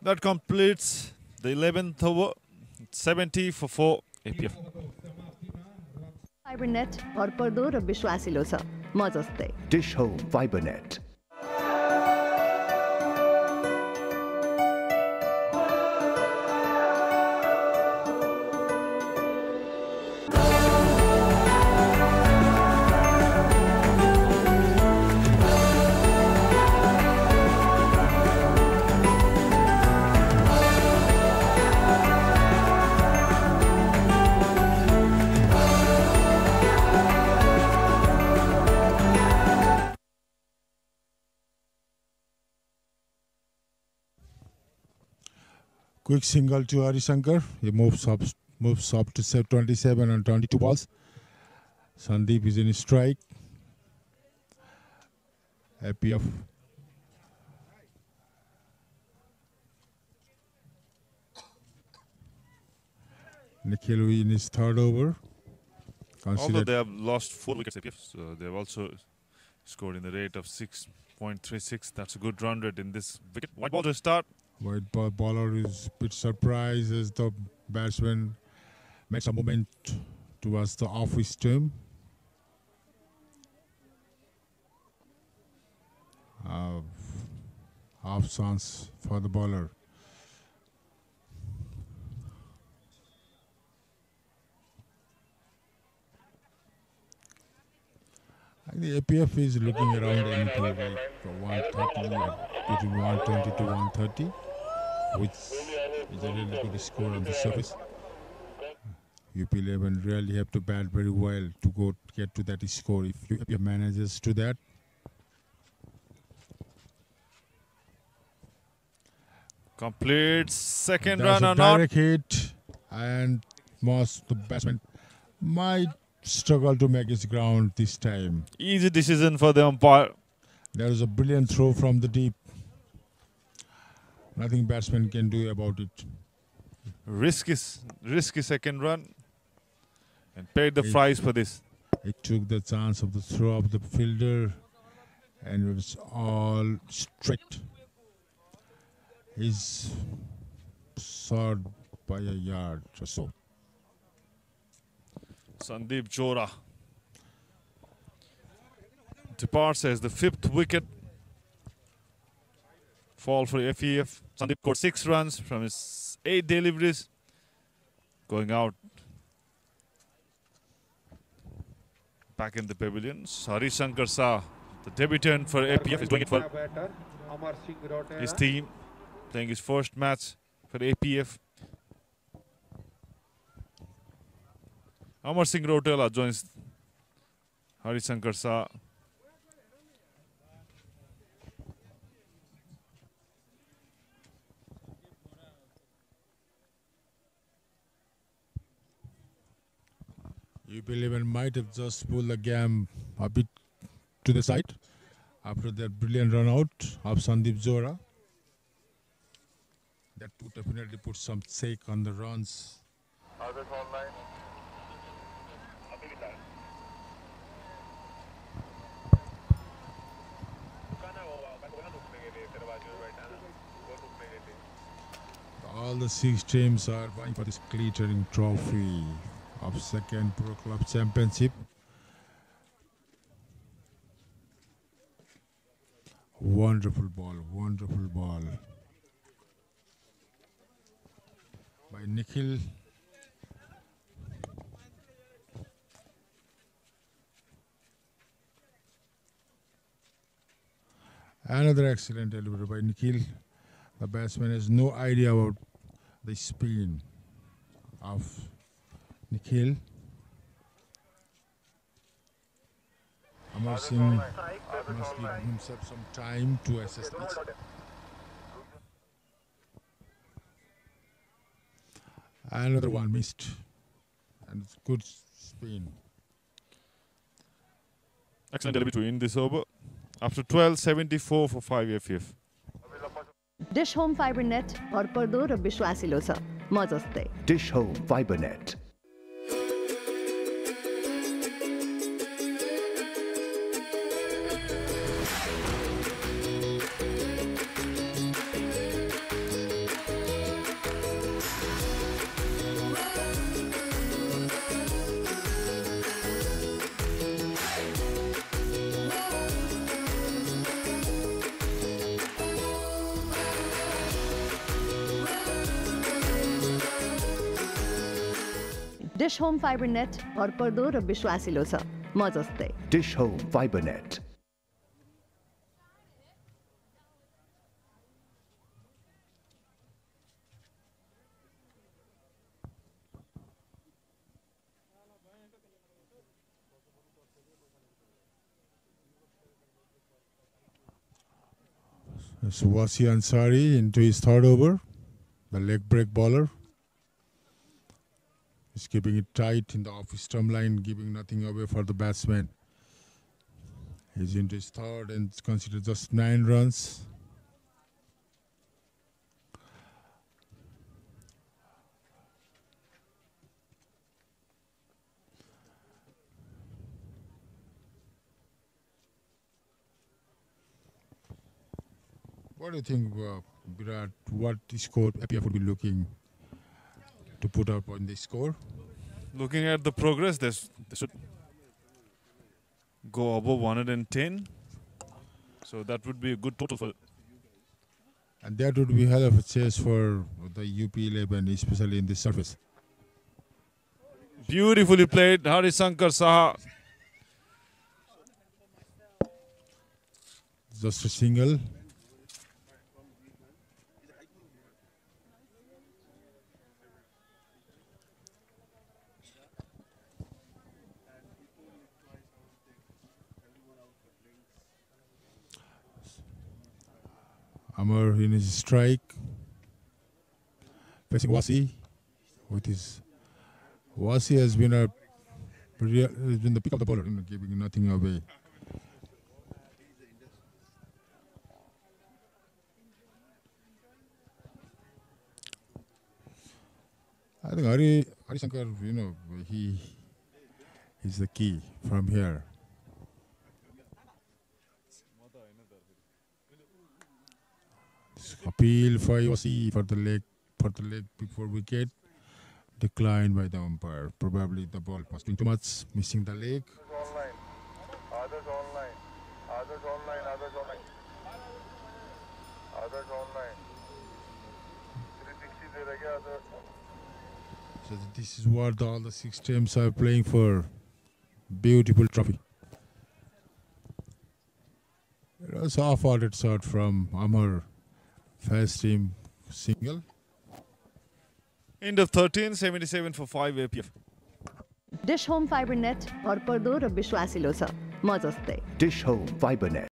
That completes the 11th over. 70 for 4 APF. Fibernet भरपर्दो र विश्वासिलो छ म जस्तै Dish Home FiberNet. Quick single to Hari Shankar. He moves up to 27 on 22 balls. Sandeep is in strike. APF. Nikhil in his third over. Although they have lost 4 wickets, APF, so they have also scored in the rate of 6.36. That's a good run rate in this wicket. White ball to start. White bowler is a bit surprised as the batsman makes a movement towards the off stump. Half chance for the bowler. The APF is looking around anything like 130, between 120 to 130, which is a really good score on the surface. UP11 really have to bat very well to get to that score. If UP manages to that, complete second that's run a or not. direct hit, and most the batsman might struggle to make his ground this time. Easy decision for the umpire. There is a brilliant throw from the deep. Nothing batsman can do about it. Risky second run, and paid the price for this. He took the chance of the throw of the fielder, and it was all straight. He's short by a yard or so. Sandeep Chora departs as the 5th wicket fall for APF. Sandeep scored 6 runs from his 8 deliveries, going out back in the pavilion. Harishankar Shah, the debutant for APF, is doing it for his team, playing his first match for APF. Amar Singh Rotela joins Harishankar Shah. UP11 might have just pulled the game a bit to the side after that brilliant run out of Sandeep Chora. That would definitely put some stake on the runs. All the 6 teams are vying for this glittering trophy of second Pro Club Championship. Wonderful ball by Nikhil. Another excellent delivery by Nikhil. The batsman has no idea about the spin of Nikhil. Amar Singh must give himself some time to assess this. Another one missed, and it's good spin. Excellent delivery in this over. After 12, 74 for 5 APF. Dish home fibre net भरपर्दो र विश्वासिलो छ म जस्तै Dish Home Fiber Net. Dish home fibre net भरपर्दो र विश्वासिलो छ म जस्तै Dish Home Fiber Net. It's Wasi Ansari into his third over, the leg break bowler. He's keeping it tight in the off stump line, giving nothing away for the batsman. He's into his third and it's considered just 9 runs. What do you think, Virat? What score APF would be looking to put up on this score? Looking at the progress, they should go above 110. So that would be a good total for. And that would be hell of a chase for the UP11, especially in this surface. Beautifully played, Harishankar Saha. Just a single. Amar in his strike, facing Wasi. With his Wasi has been the pick of the bowler, giving nothing away. I think Harishankar, is the key from here. Appeal for UC for the leg before wicket. Declined by the umpire. Probably the ball was too much, missing the leg. Others online. Others online. Others online. Others online. 360 दे रहे others. So this is what all the 6 teams are playing for. Beautiful trophy. It was half-hearted shot from Amar. First team single. End of 13, 77 for 5 APF. Dish home fibre net भरपर्दो र विश्वासिलो छ म जस्तै Dish Home Fiber Net.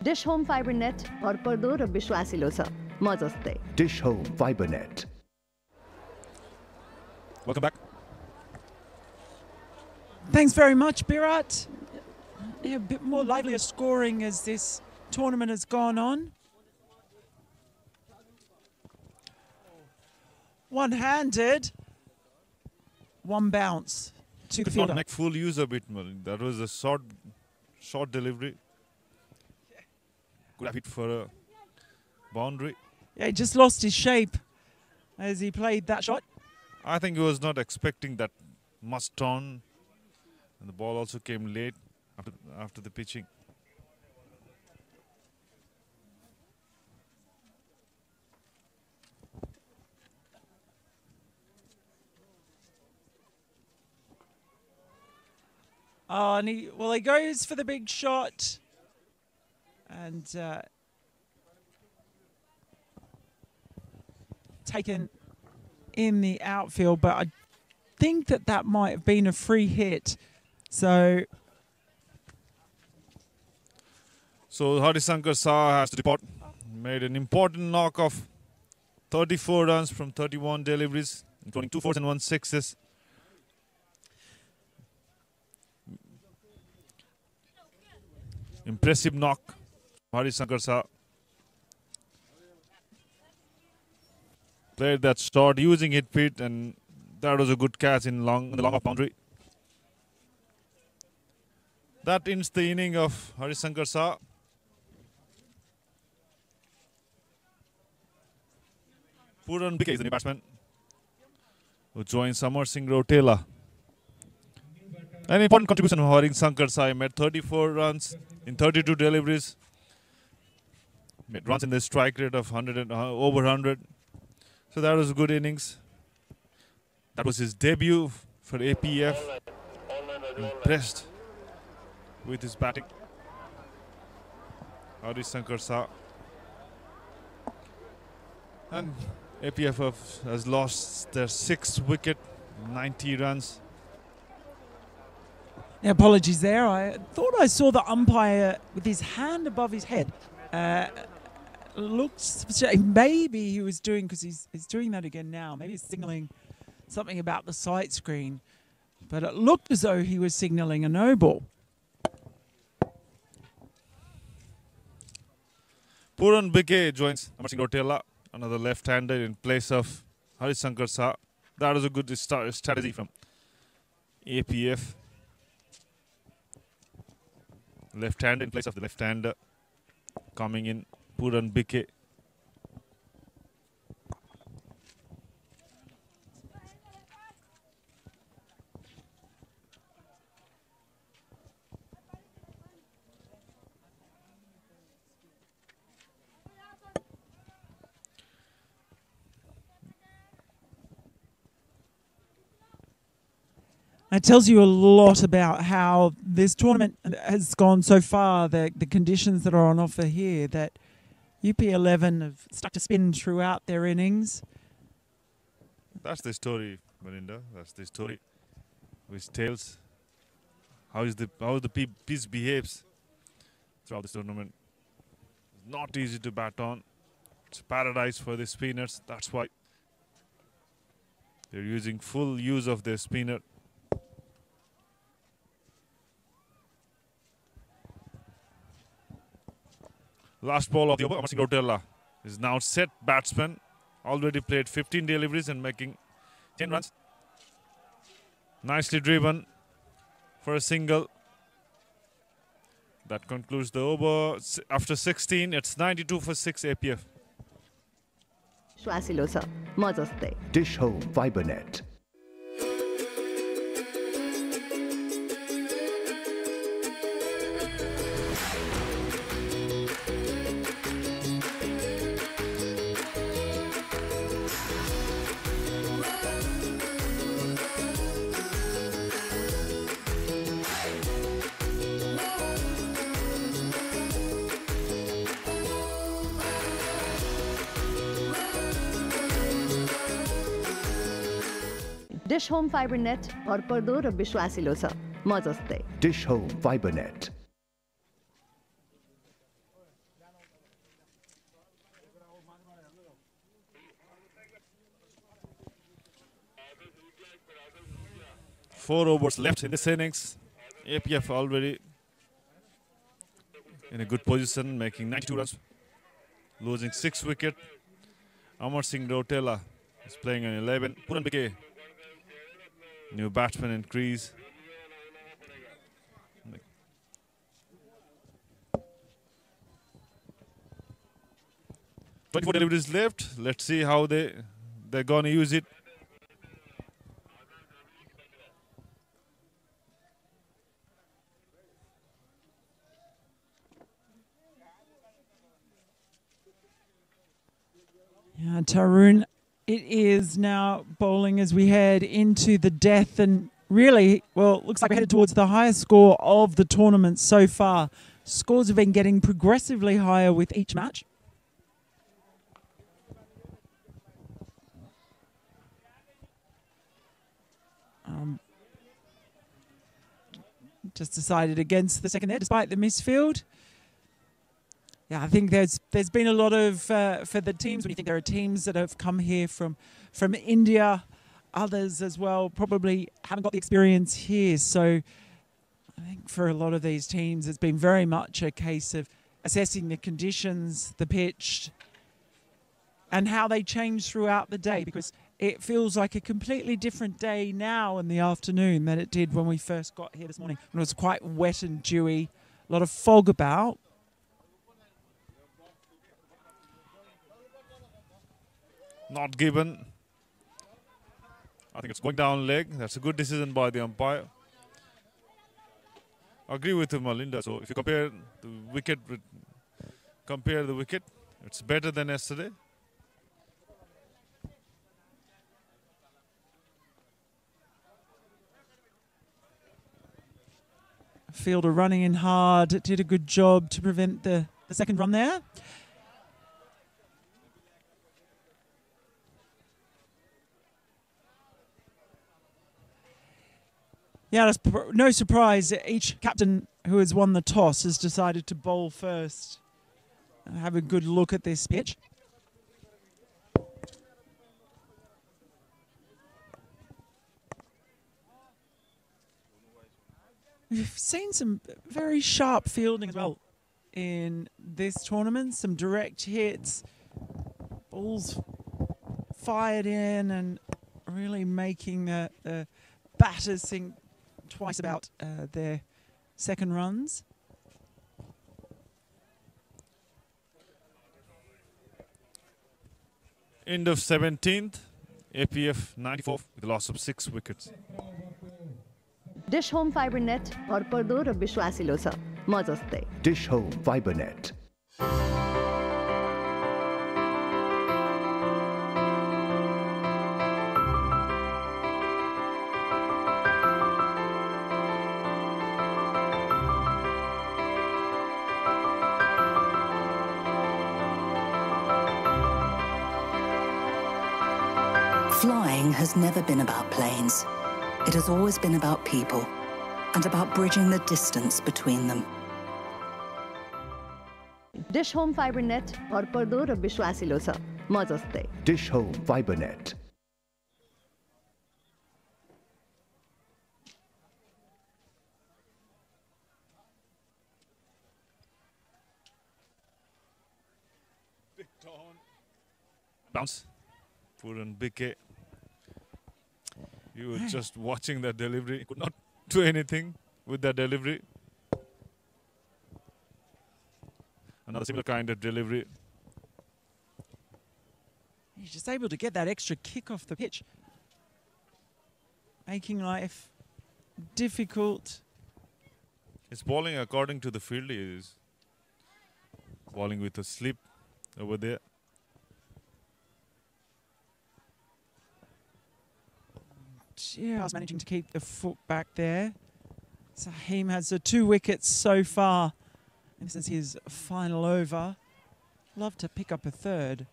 Dish home fibre net भरपर्दो र विश्वासिलो छ म जस्तै Dish Home Fiber Net. Welcome back. Thanks very much, Birat. Yeah, a bit more livelier scoring as this tournament has gone on. One-handed, one bounce to the Could not fielder. make full use of it, man. That was a short delivery. Could have hit for a boundary. Yeah, he just lost his shape as he played that shot. I think he was not expecting that much turn, and the ball also came late after the pitching. And he goes for the big shot, and taken in the outfield, but I think that might have been a free hit. So Harisankar Saha has to depart. Made an important knock of 34 runs from 31 deliveries, including 2 fours and 1 sixes. Impressive knock, Harisankar Saha. Played that shot using hit feet, and that was a good catch in the long off boundary. That ends the inning of Harisankar Saha. Puran Bike is the new batsman who joins Samar Singh Rotela. An important contribution of Harisankar Saha. Made 34 runs in 32 deliveries. Made runs in the strike rate of over 100. So that was a good innings. That was his debut for APF. Impressed with his batting. Harisankar Saha. And APF has lost their 6th wicket, 90 runs. Yeah, apologies there. I thought I saw the umpire with his hand above his head. Looks maybe he was doing, because he's doing that again now. Maybe he's signaling something about the sight screen, but it looked as though he was signaling a no ball. Puran Bike joins Samar Singh Rotela, another left-hander in place of Harisankar Saha. That was a good strategy from APF. Left-hander in place of the left-hander. Coming in, Puran Bike. It tells you a lot about how this tournament has gone so far, the conditions that are on offer here, that UP11 have stuck to spin throughout their innings. That's the story, Melinda. That's the story. With tails, how the pitch behaves throughout this tournament. Not easy to bat on. It's paradise for the spinners. That's why they're using full use of their spinner. Last ball of the over, Samar Singh Rotela is now set batsman. Already played 15 deliveries and making 10 runs. Nicely driven for a single. That concludes the over. After 16, it's 92 for 6 APF. विश्वासिलो छ म जस्तै Dish Home Fiber Net. Dish home fibre net भरपर्दो र विश्वासिलो छ म जस्तै Dish Home Fiber Net. 4 overs left in this innings. APF already in a good position, making 92 runs, losing 6 wickets. Amar Singh Rotela is playing on 11. Puran Bike, new batsman in crease. 24 deliveries left. Let's see how they're going to use it. Yeah, Tarun, it is now bowling as we head into the death, and really, well, it looks like we're headed towards the highest score of the tournament so far. Scores have been getting progressively higher with each match. Just decided against the second there, despite the misfield. Yeah, I think there's been a lot of for the teams. When you think there are teams that have come here from India, others as well probably haven't got the experience here. So I think for a lot of these teams, it's been very much a case of assessing the conditions, the pitch, and how they change throughout the day, because it feels like a completely different day now in the afternoon than it did when we first got here this morning, when it was quite wet and dewy, a lot of fog about. Not given. I think it's going down leg. That's a good decision by the umpire. I agree with him, Malinda. So if you compare the wicket, it's better than yesterday. Fielder running in hard, did a good job to prevent the second run there. Yeah, that's no surprise. Each captain who has won the toss has decided to bowl first. Have a good look at this pitch. We've seen some very sharp fielding as well in this tournament. Some direct hits, balls fired in, and really making the batters think twice about their second runs. End of 17th, APF 94 with a loss of 6 wickets. Dish home fibre net भरपर्दो र विश्वासिलो छ म जस्तै Dish Home Fiber Net. Flying has never been about planes. It has always been about people and about bridging the distance between them. Dish home fibre net भरपर्दो र विश्वासिलो छ म जस्तै Dish Home Fiber Net. Bounce. Puran Bike. You were just watching that delivery. Could not do anything with that delivery. Another similar kind of delivery. He's just able to get that extra kick off the pitch, making life difficult. His bowling, according to the field, is bowling with a slip over there. Just managing to keep the foot back there. Saheem has 2 wickets so far. This is his final over. Love to pick up a third.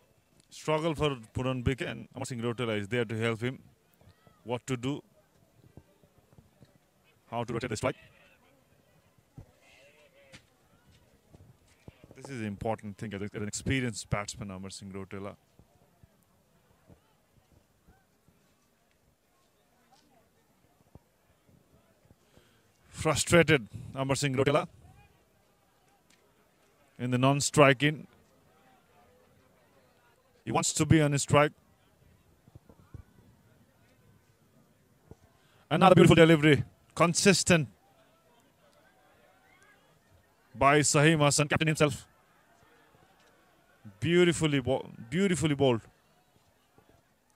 Struggle for Puran Bike, and Amar Singh Rotela is there to help him. What to do, how to rotate the strike. This is an important thing as an experienced batsman, Amar Singh Rotela. Frustrated Amar Singh Rotela in the non-striking. He wants to be on his strike. Another beautiful delivery. Consistent by Sahim Hassan, captain himself. Beautifully bowled.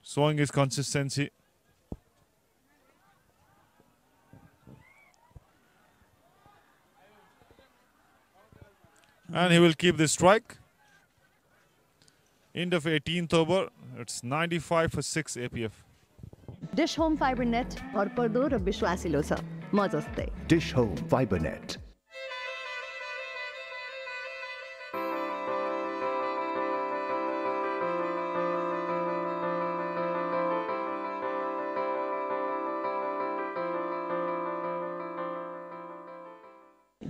Showing his consistency. And he will keep the strike. End of 18th over. It's 95 for 6 APF. Dish home fibre net भरपर्दो र विश्वासिलो छ म जस्तै Dish Home Fiber Net.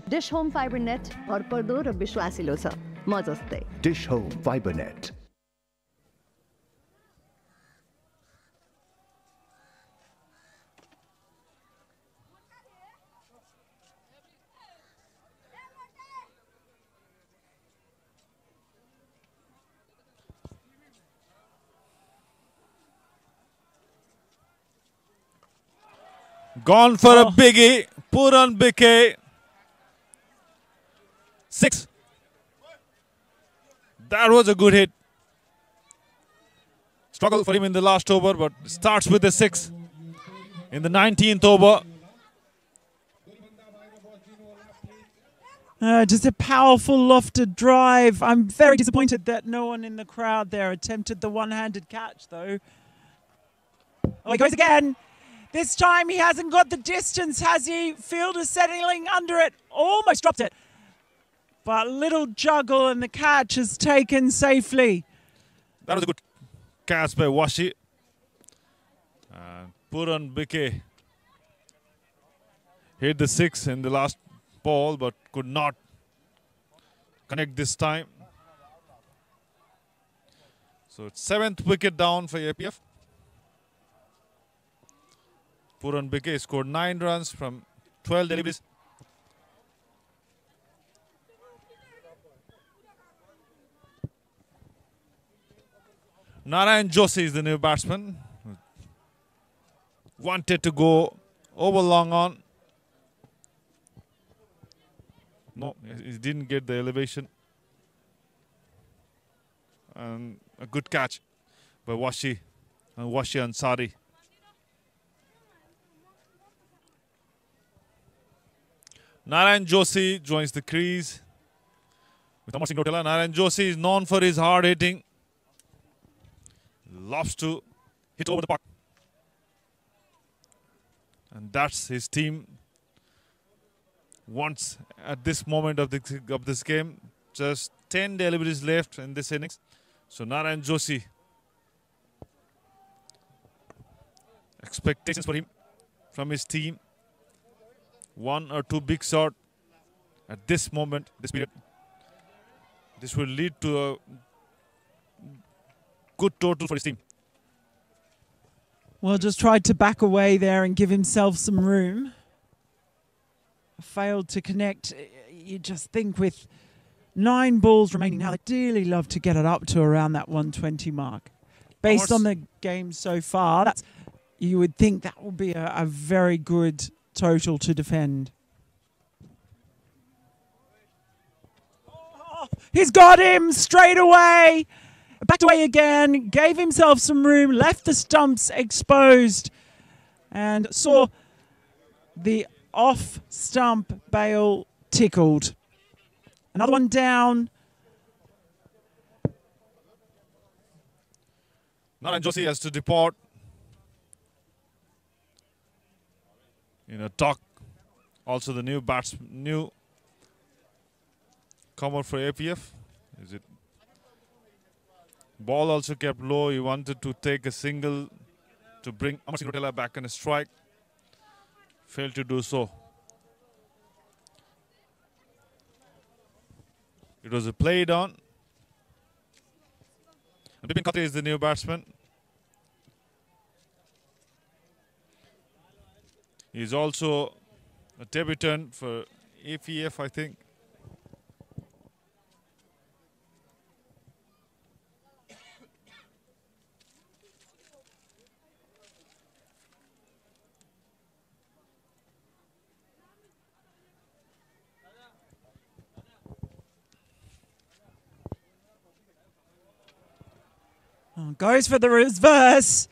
Dish home fibre net भरपर्दो र विश्वासिलो छ म जस्तै Dish Home Fiber Net. Gone for a biggie. Puran BK. 6. That was a good hit. Struggle for him in the last over, but starts with the 6. In the 19th over. Just a powerful lofted drive. I'm very disappointed that no one in the crowd there attempted the one-handed catch, though. Oh, he goes again. This time he hasn't got the distance, has he? Fielder settling under it. Almost dropped it. But little juggle and the catch is taken safely. That was a good catch by Washi. Puran BK hit the 6 in the last ball, but could not connect this time. So it's 7th wicket down for APF. Puran BK scored 9 runs from 12 deliveries. Narayani Joshi is the new batsman. Wanted to go over long on. No, he didn't get the elevation. And a good catch by Washi Ansari. Narayani Joshi joins the crease with Amar Singh Rotela. Narayani Joshi is known for his hard hitting. Loves to hit over the park. And that's his team wants at this moment of this game. Just 10 deliveries left in this innings. So Narayani Joshi, expectations for him from his team. 1 or 2 big shot at this moment, this period. This will lead to a good total for his team. Well, just tried to back away there and give himself some room. Failed to connect. You just think with 9 balls remaining now, they'd dearly love to get it up to around that 120 mark. Based on the game so far, you would think that will be a very good total to defend. Oh, he's got him straight away. Backed away again, gave himself some room, left the stumps exposed, and saw the off-stump bail tickled. Another one down. Narayani Joshi has to depart. Talk. Also the new comer for APF. Is it? Ball also kept low. He wanted to take a single to bring Amar Singh Rotela back on a strike. Failed to do so. It was a played on. And Bipin Khatri is the new batsman. He's also A debutant for APF, I think. Goes for the reverse.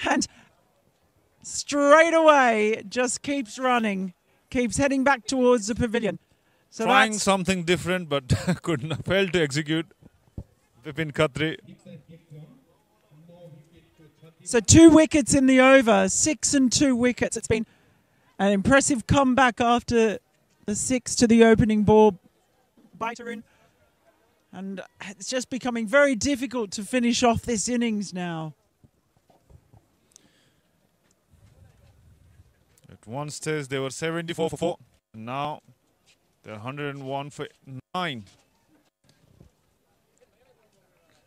And straight away just keeps running. Keeps heading back towards the pavilion. So Trying that's something different, but failed to execute. Vipin Khatri. So 2 wickets in the over, 6 and 2 wickets. It's been an impressive comeback after the 6 to the opening ball by Tarun. And it's just becoming very difficult to finish off this innings now. At one stage they were 74 for 4. And now they're 101 for 9.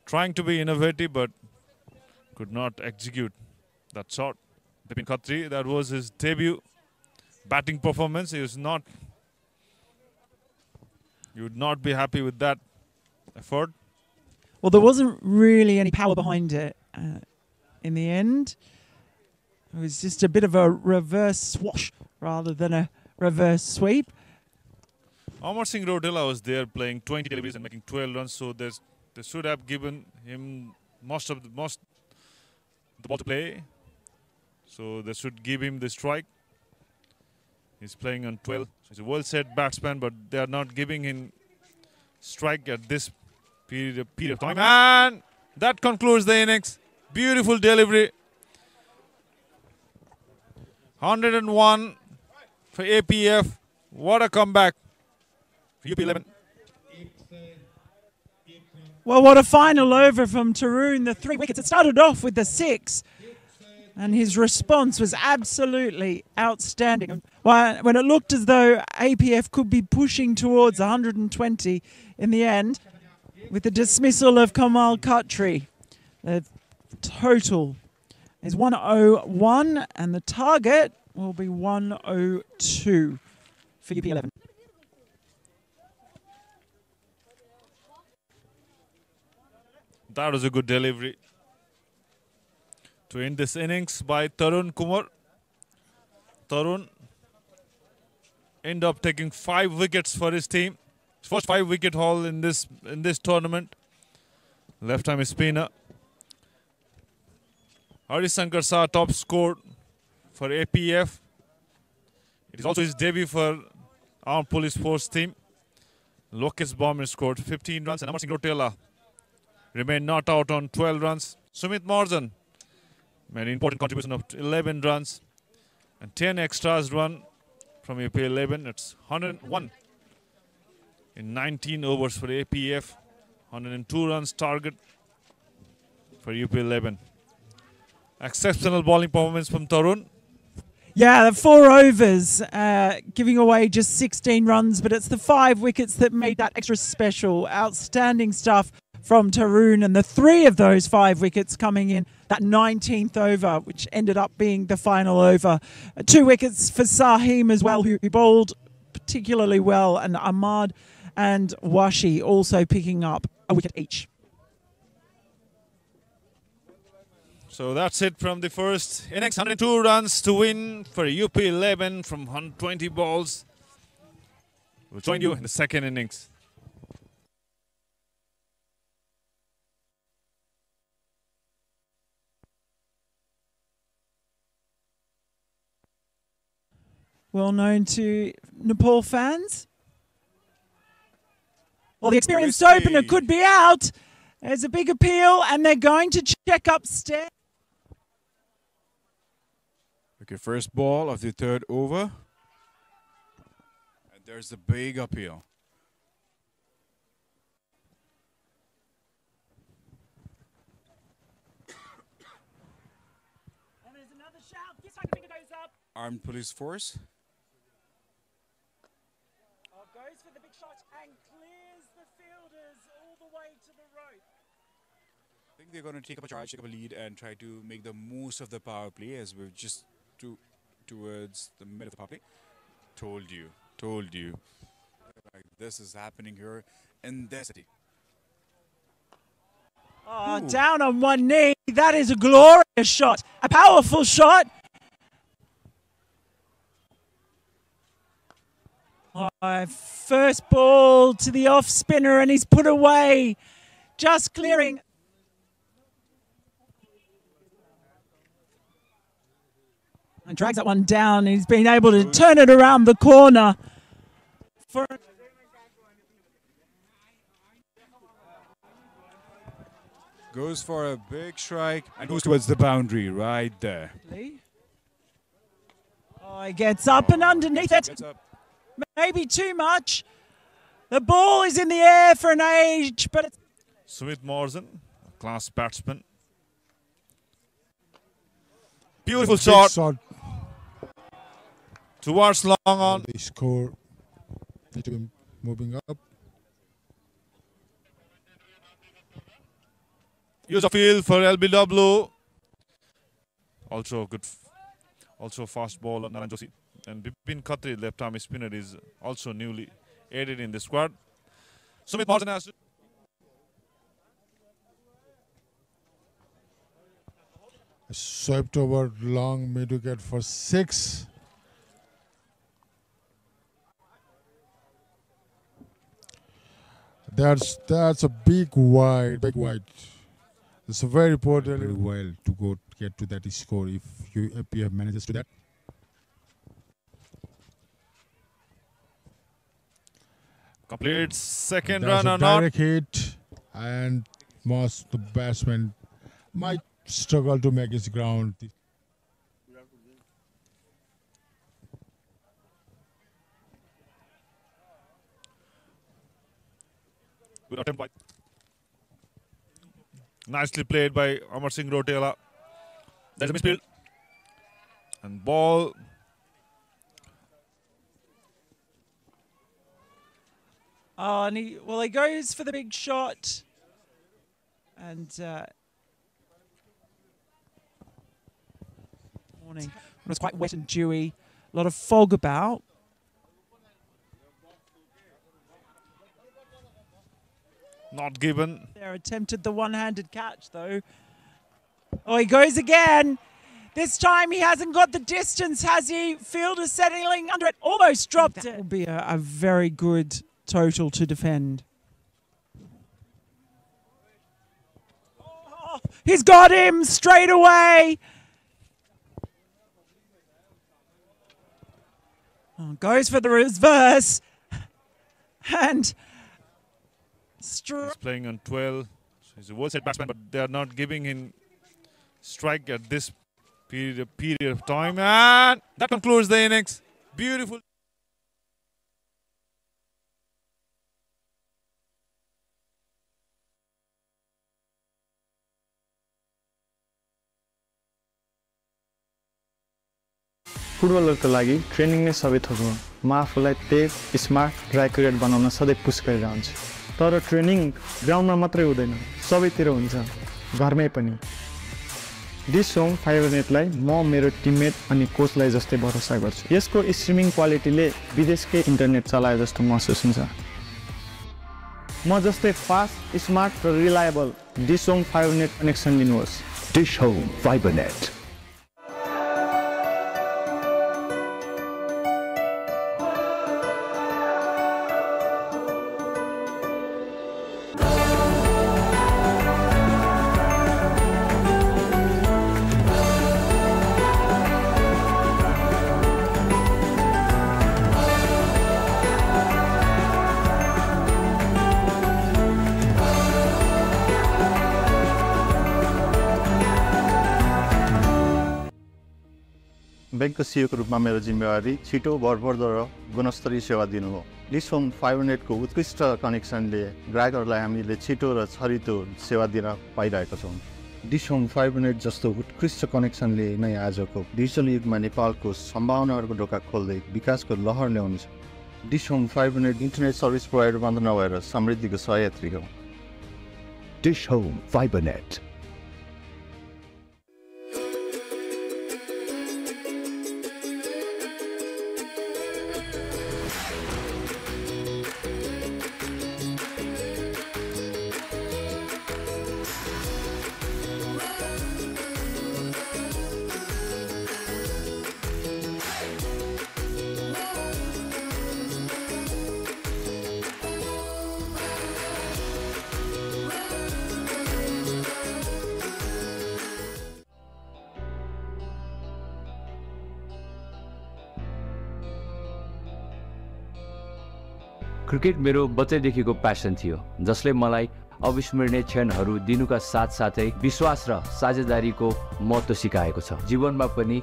Trying to be innovative, but could not execute that shot. Vipin Khatri, that was his debut batting performance. He was not. You would not be happy with that effort. Well, there wasn't really any power behind it in the end. It was just a bit of a reverse swash rather than a reverse sweep. Amar Singh Rotela was there playing 20 deliveries and making 12 runs, so they should have given him most of the ball to play. So they should give him the strike. He's playing on 12. He's a well-set batsman, but they are not giving him strike at this period of time. And that concludes the innings. Beautiful delivery. 101 for APF. What a comeback for UP11. Well, what a final over from Tarun, the 3 wickets. It started off with the 6, and his response was absolutely outstanding. When it looked as though APF could be pushing towards 120 in the end, with the dismissal of Kamal Khatri, the total is 101, and the target will be 102 for UP11. That was a good delivery to end this innings by Tarun Kumar. Tarun ended up taking 5 wickets for his team. His first 5-wicket haul in this tournament. Left-arm spinner. Harisankar Shah top scored for APF. It is also his debut for Armed Police Force team. Lokesh Bomber scored 15 runs and Amar Singh Rotela remained not out on 12 runs. Sumit Morjan made an important contribution of 11 runs and 10 extras run from AP11. It's 101 in 19 overs for APF. 102 runs target for UP11. Exceptional bowling performance from Tarun. Yeah, the 4 overs, giving away just 16 runs, but it's the 5 wickets that made that extra special. Outstanding stuff from Tarun, and the 3 of those 5 wickets coming in that 19th over, which ended up being the final over. 2 wickets for Saheem as well, who bowled particularly well, and Ahmad and Washi also picking up a wicket each. So that's it from the first innings. 102 runs to win for UP11 from 120 balls. We'll join you in the second innings. Well known to Nepal fans. Well, the experienced opener could be out. There's a big appeal, and they're going to check upstairs. Okay, first ball of the 3rd over. And there's the big appeal. And there's another shout. Yes, my finger goes up. Armed Police Force. Goes for the big shot and clears the fielders all the way to the rope. I think they're going to take up a charge, take up a lead, and try to make the most of the power play, as we're just to towards the mid of the poppy. Told you. Told you. Like, this is happening here in their city. Oh, down on one knee. That is a glorious shot. A powerful shot. Oh, first ball to the off spinner and he's put away. Just clearing. And drags that one down. He's been able to turn it around the corner. Goes for a big strike and goes towards the boundary right there. Oh, he gets up and underneath it. Gets up. Maybe too much. The ball is in the air for an age, but it's... Sumit Morrison, a class batsman. Beautiful shot. Towards long on. The score need to be moving up. Use of field for LBW. Also good, also fast ball on Narayani. And Bipin Khatri, left-arm spinner, is also newly added in the squad. Sumit Morrison has to... Swept over long mid wicket for 6. That's a big wide. It's a very important very well to go get to that score if APF manages to that. Complete second That's run a or not. direct hit, and the batsman might struggle to make his ground. Good attempt by. Nicely played by Amar Singh Rotela. There's a misfield. And ball. Oh, and he goes for the big shot. And morning. It was quite wet and dewy. A lot of fog about. Not given. There attempted the one-handed catch, though. Oh, he goes again. This time he hasn't got the distance, has he? Fielder settling under it. Almost dropped it. That will be a very good total to defend. Oh, he's got him straight away. Oh, goes for the reverse. And... He's playing on 12. So he's a world-set batsman, but they are not giving him strike at this period of time. And that concludes the innings. Beautiful. फुटबलरको लागि training नै सबै थोक हो। म आफूलाई तेज, smart र accurate बनाउन सधैँ पुस गरिरहन्छु। तर ट्रेनिङ ग्राउन्डमा मात्रै हुँदैन, सबैतिर हुन्छ, घरमै पनि। दिस होम फाइबरनेटलाई म मेरो टिममेट अनि कोचलाई जस्तै भरोसा गर्छु। यसको स्ट्रिमिङ क्वालिटीले विदेशकै इन्टरनेट चलाए जस्तो महसुस हुन्छ। म जस्तै फास्ट, स्मार्ट र reliable Dish home Fibernet connection लिनुहोस्। Dish Home Fibernet. ब्याङ्कको सिइओको रूपमा मेरो जिम्मेवारी छिटो भरपर्दो र गुणस्तरीय सेवा दिनु हो। दिस होम फाइबरनेटको उत्कृष्ट कनेक्सनले ग्राहकहरूलाई हामीले छिटो र छरितो सेवा दिन पाइरहेका छौँ। दिस होम फाइबरनेट जस्तो उत्कृष्ट कनेक्सनले नै आजको डिजिटल युगमा नेपालको सम्भावनाहरूको ढोका खोल्दै विकासको लहर ल्याउनेछ। Dish home fibre net internet service provider मात्र नभएर समृद्धिको सहयात्री हो। Dish Home Fibernet. क्रिकेट मेरो बच्चैदेखिको प्यासन थियो, जसले मलाई अविस्मरणीय क्षणहरू दिनुका साथसाथै विश्वास र साझेदारीको महत्त्व सिकाएको छ। जीवनमा पनि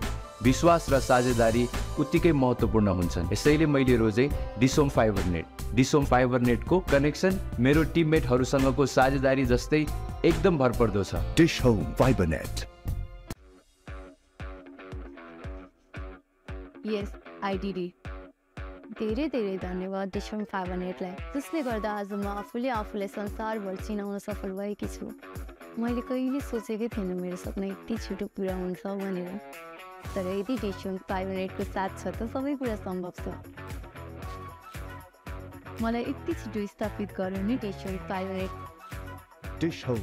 विश्वास र साझेदारी उत्तिकै महत्त्वपूर्ण हुन्छन्। यसैले मैले रोजे डिसोम फाइबर नेट। डिसोम फाइबर नेटको कनेक्सन मेरो टिममेटहरूसँगको साझेदारी जस्तै एकदम भरपर्दो छ। Dish home fibre net. Yes I did it. धेरै धेरै धन्यवाद डिश होम फाइबर नेटलाई, जसले गर्दा आज म आफूलाई संसारभर चिनाउन सफल भएकी छु। मैले कहिले सोचेकै थिएन मेरो सपना यति छिटो पुरा हुन्छ भनेर, तर यदि डिश होम फाइबर नेटको साथ छ त सबै कुरा सम्भव छ। मलाई यति छिटो स्थापित गर्नु नि dish home fibre net. Dish home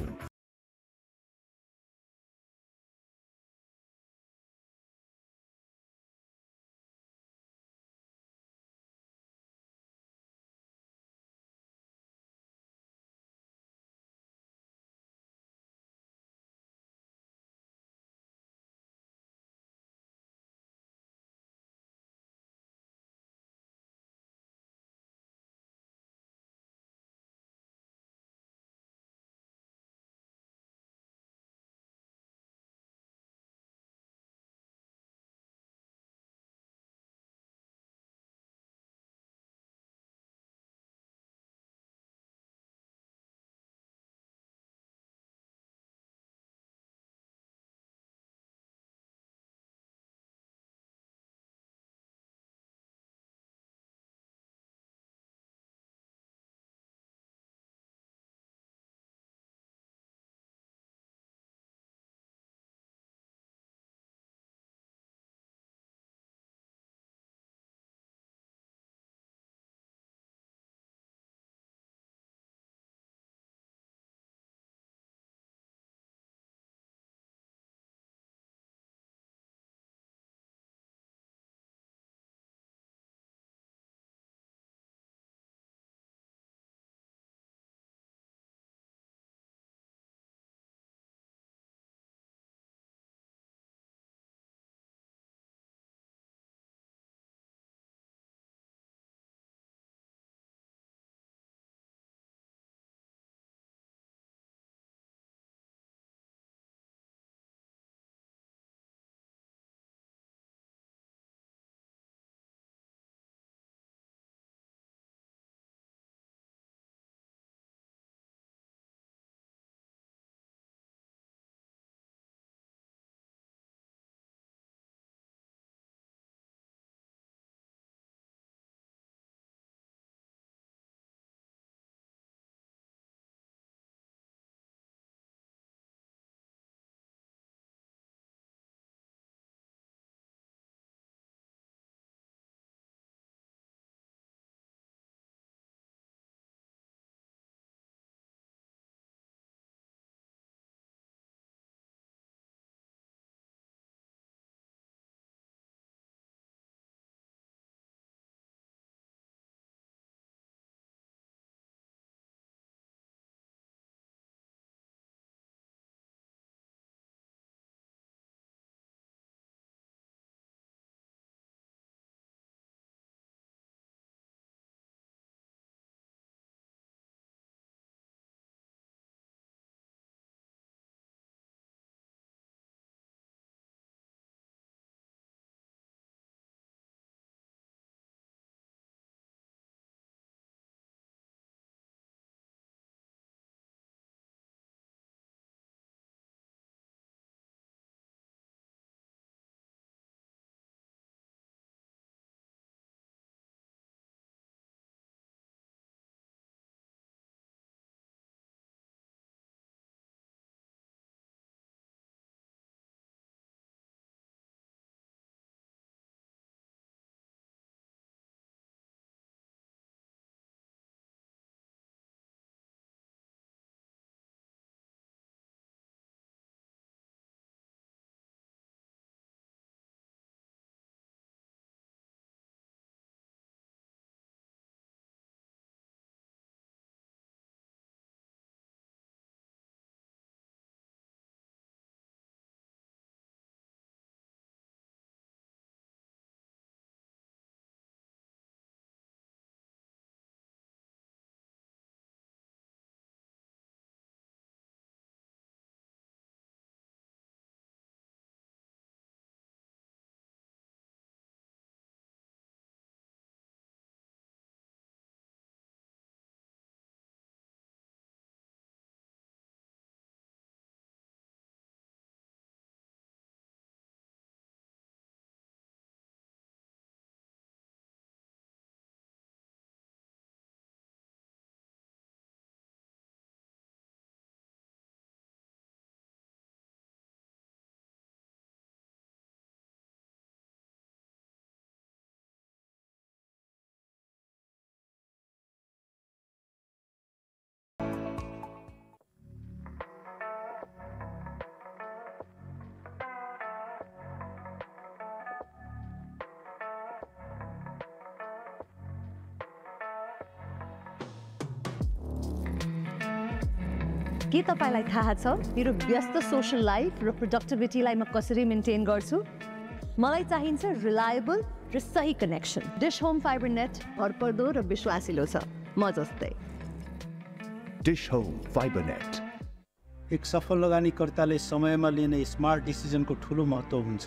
के तपाईलाई थाहा छ मेरो व्यस्त सोशल लाइफ र प्रोडक्टिभिटीलाई म कसरी मेन्टेन गर्छु? मलाई चाहिन्छ रिलायबल र सही connection. Dish home fibre net भरपर्दो र विश्वासिलो छ, म जस्तै। Dish home fibre net. एक सफल लगानीकर्ताले समयमा लिने स्मार्ट डिसिजनको ठुलो महत्त्व हुन्छ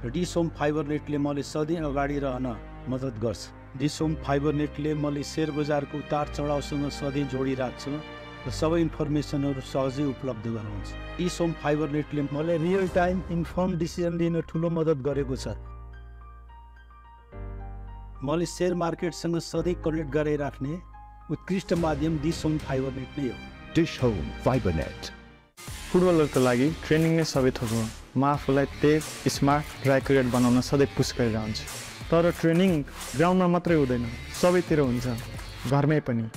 र डिश होम फाइबर नेटले मलाई सधैँ अगाडि रहन मद्दत गर्छ। डिश होम फाइबर नेटले मलाई शेयर बजारको उतार चढावसँग सधैँ जोडिराख्छ र सबै इन्फर्मेसनहरू सहजै उपलब्ध गराउँछ। डिश होम फाइबर नेटले मलाई रियल टाइम इन्फर्म डिसिजन लिन ठुलो मद्दत गरेको छ। मलाई शेयर मार्केटसँग सधैँ कनेक्ट गराइराख्ने उत्कृष्ट माध्यम डिश होम फाइबर नेट नै हो। Dish home fibre net. फुटबलरको लागि ट्रेनिङ नै सबै थोक हो। म आफूलाई तेज, स्मार्ट र एक्युरेट बनाउन सधैँ पुस गरिरहन्छु। तर ट्रेनिङ ग्राउन्डमा मात्रै हुँदैन, सबैतिर हुन्छ, घरमै पनि।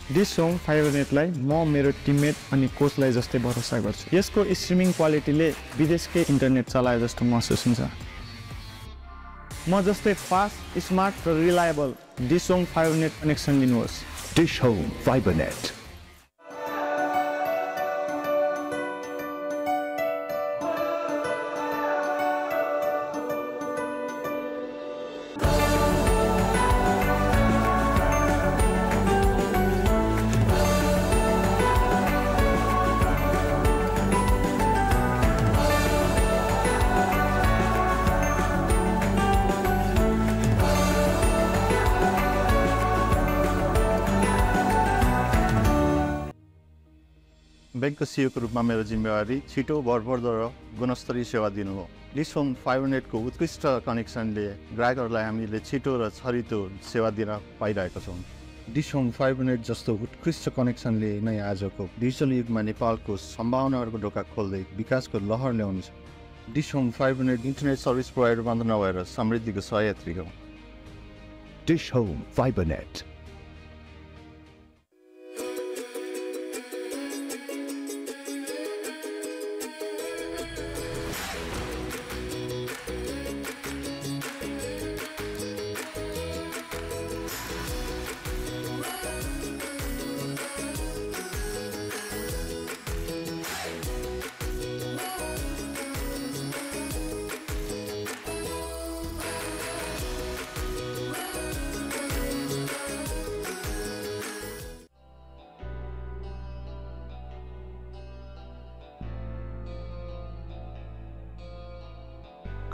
डिश होम फाइबर नेटलाई म मेरो टिममेट अनि कोचलाई जस्तै भरोसा गर्छु। यसको स्ट्रिमिङ क्वालिटीले विदेशकै इन्टरनेट चलाए जस्तो महसुस हुन्छ। म जस्तै फास्ट, स्मार्ट र reliable dish home fibre net connection लिनुहोस्। Dish home fibre net. ब्याङ्कको सिइओको रूपमा मेरो जिम्मेवारी छिटो, भरपर्दो र गुणस्तरीय सेवा दिनु हो। डिश होम फाइबर नेटको उत्कृष्ट कनेक्सनले ग्राहकहरूलाई हामीले छिटो र छरितो सेवा दिन पाइरहेका छौँ। डिश होम फाइबर नेट जस्तो उत्कृष्ट कनेक्सनले नै आजको डिजिटल युगमा नेपालको सम्भावनाहरूको ढोका खोल्दै विकासको लहर ल्याउनेछ। Dish home fibre net internet service provider मात्र नभएर समृद्धिको सहयात्री हो। Dish home fibre net.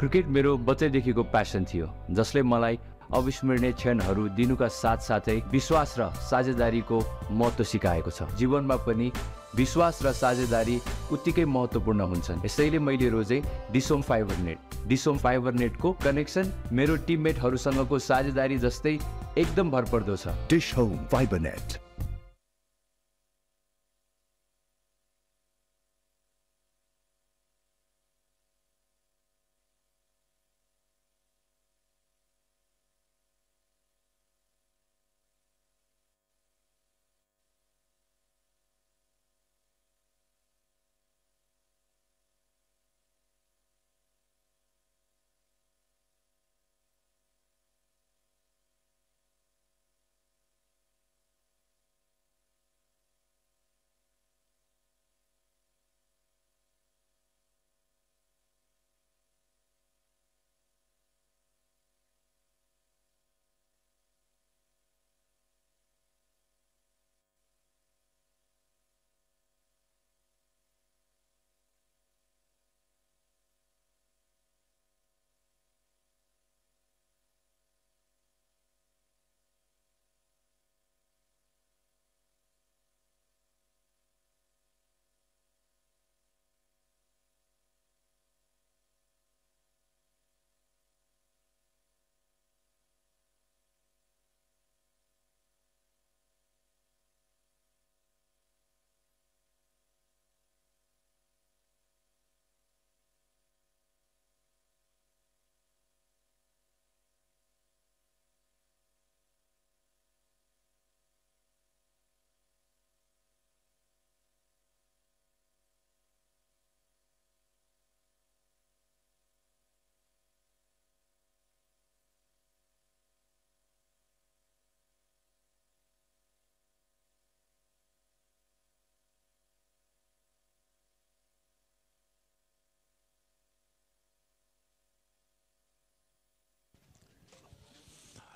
Cricket मेरो बच्चैदेखिको प्यासन थियो, जसले मलाई अविस्मरणीय क्षणहरू दिनुका साथसाथै विश्वास र साझेदारीको महत्त्व सिकाएको छ। जीवनमा पनि विश्वास र साझेदारी उत्तिकै महत्त्वपूर्ण हुन्छन्। यसैले मैले रोजे dish home fibre net. Dish home fibre नेटको कनेक्सन मेरो टिममेटहरूसँगको साझेदारी जस्तै एकदम भरपर्दो छ। Dish home fibre net.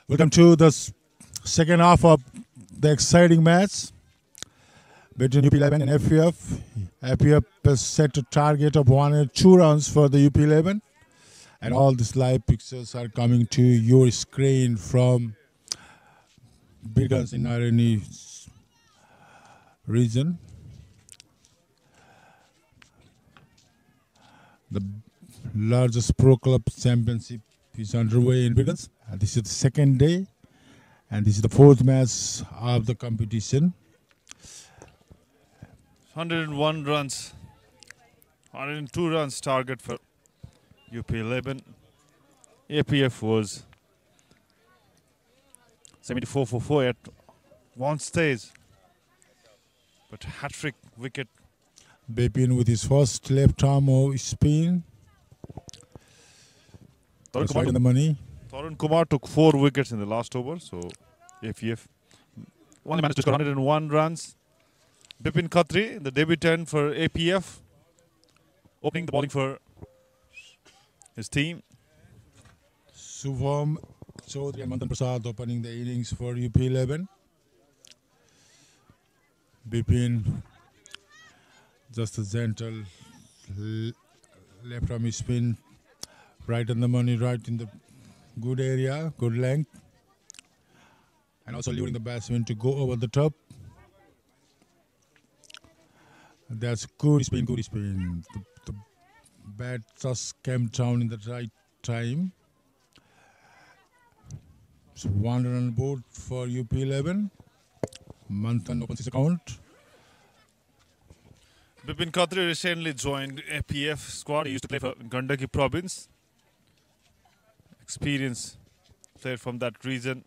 Welcome to the second half of the exciting match between UP11 and APF. APF has set a target of 102 runs for the UP11, and all these live pictures are coming to your screen from Birgunj in Narayani region. The largest pro club championship is underway in Birgunj. This is the second day, and this is the fourth match of the competition. 101 runs, 102 runs target for UP11. APF was 74 for 4 at one stage, but hat-trick wicket. Bipin with his first left arm spin. That's right in the money. Tarun Kumar took 4 wickets in the last over, so APF only managed to score 101 runs. Bipin Khatri, the debutant for APF, opening the bowling for his team. Subham Chaudhary and Manthan Prasad opening the innings for UP11. Bipin, just a gentle left arm spin, right on the money, right in the good area, good length, and also luring the batsman to go over the top. That's good spin, good spin. The bat just came down in the right time. So 1 run on board for UP11. Manthan opens his account. Bipin Khatri recently joined APF squad. He used to play for Gandaki province. Experienced player from that region.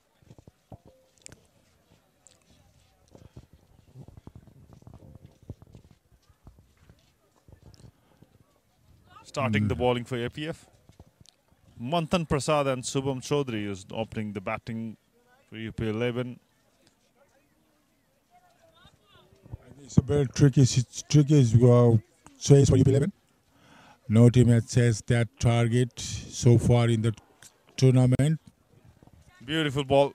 Starting the bowling for APF. Manthan Prasad and Subham Chaudhary is opening the batting for UP11. It's a very tricky choice for UP11. No team has chased that target so far in the tournament. Beautiful ball.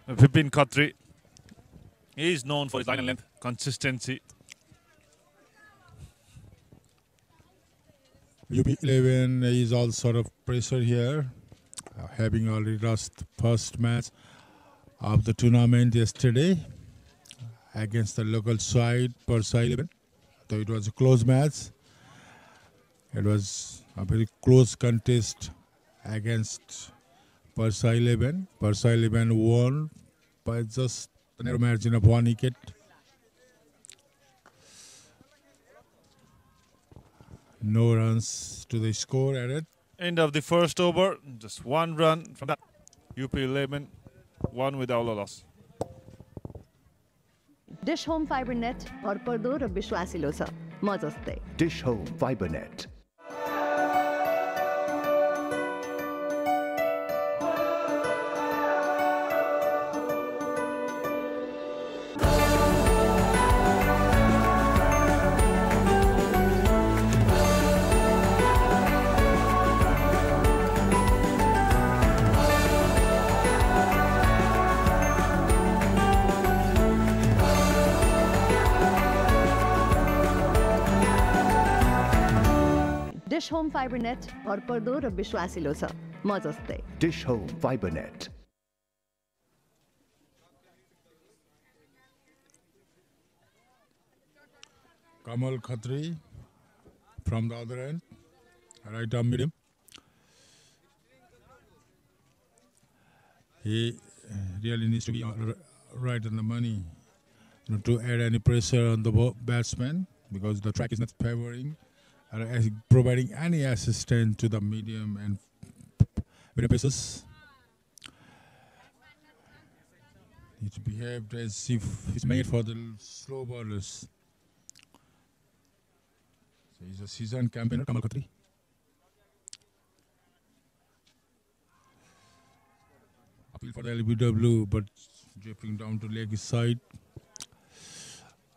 Bipin Khatri. He is known for his line and length consistency. UP11 is all sort of pressure here, having already lost the first match of the tournament yesterday against the local side, Persa 11. Though it was a close match, it was a very close contest against Persa 11. Persa 11 won by just a narrow margin of 1 wicket. No runs to the score added. End of the first over, just 1 run from that. UP11 won without a loss. Dish Home Fiber Net भरपर्दो र विश्वासिलो छ म जस्तै. Dish Home Fiber Net. Dish Home Fiber Net भरपर्दो र विश्वासिलो छ म जस्तै. Dish Home Fiber Net. Kamal Khatri from the other end, right arm medium. He really needs to be right on the money, to add any pressure on the batsman, because the track is not favoring providing any assistance to the medium and medium pacers. He behaved as if he's made for the slow bowlers. So he's a seasoned campaigner, Kamal Khatri. Appeal for the LBW, but drifting down to leg side.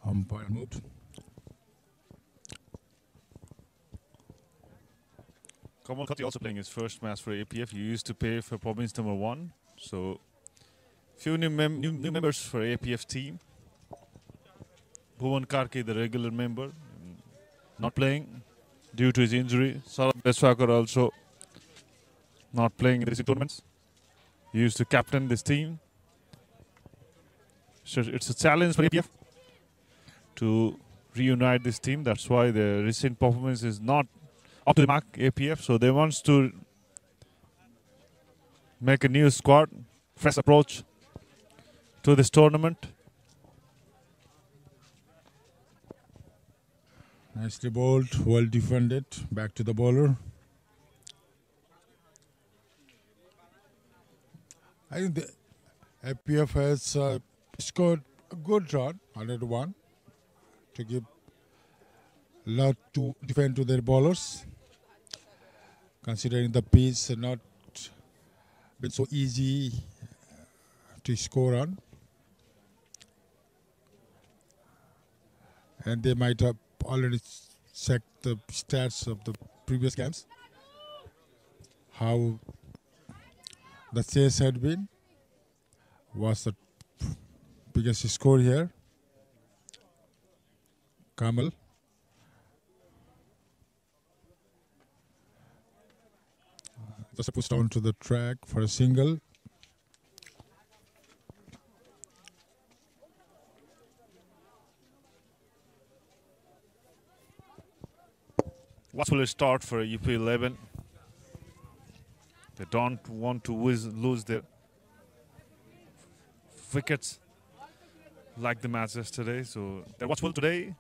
Umpire moved. Kamal Khatri also playing his first match for APF. He used to play for province number 1. So few new members for APF team. Bhuvan Karki, the regular member, not playing due to his injury. Saurabh Deswakar also not playing in these tournaments. He used to captain this team. So it's a challenge for APF to reunite this team. That's why the recent performance is not up to the mark, APF. So they want to make a new squad, fresh approach to this tournament. Nicely bowled, well defended. Back to the bowler. I think the APF has scored a good run, 101, to give a lot to defend to their bowlers. Considering the pitch not been so easy to score on. And they might have already checked the stats of the previous games. How the chase had been. Was the biggest score here. Kamal. Just pushed on to the track for a single. Watchful start for UP11. They don't want to lose their wickets like the match yesterday. So they're watchful today.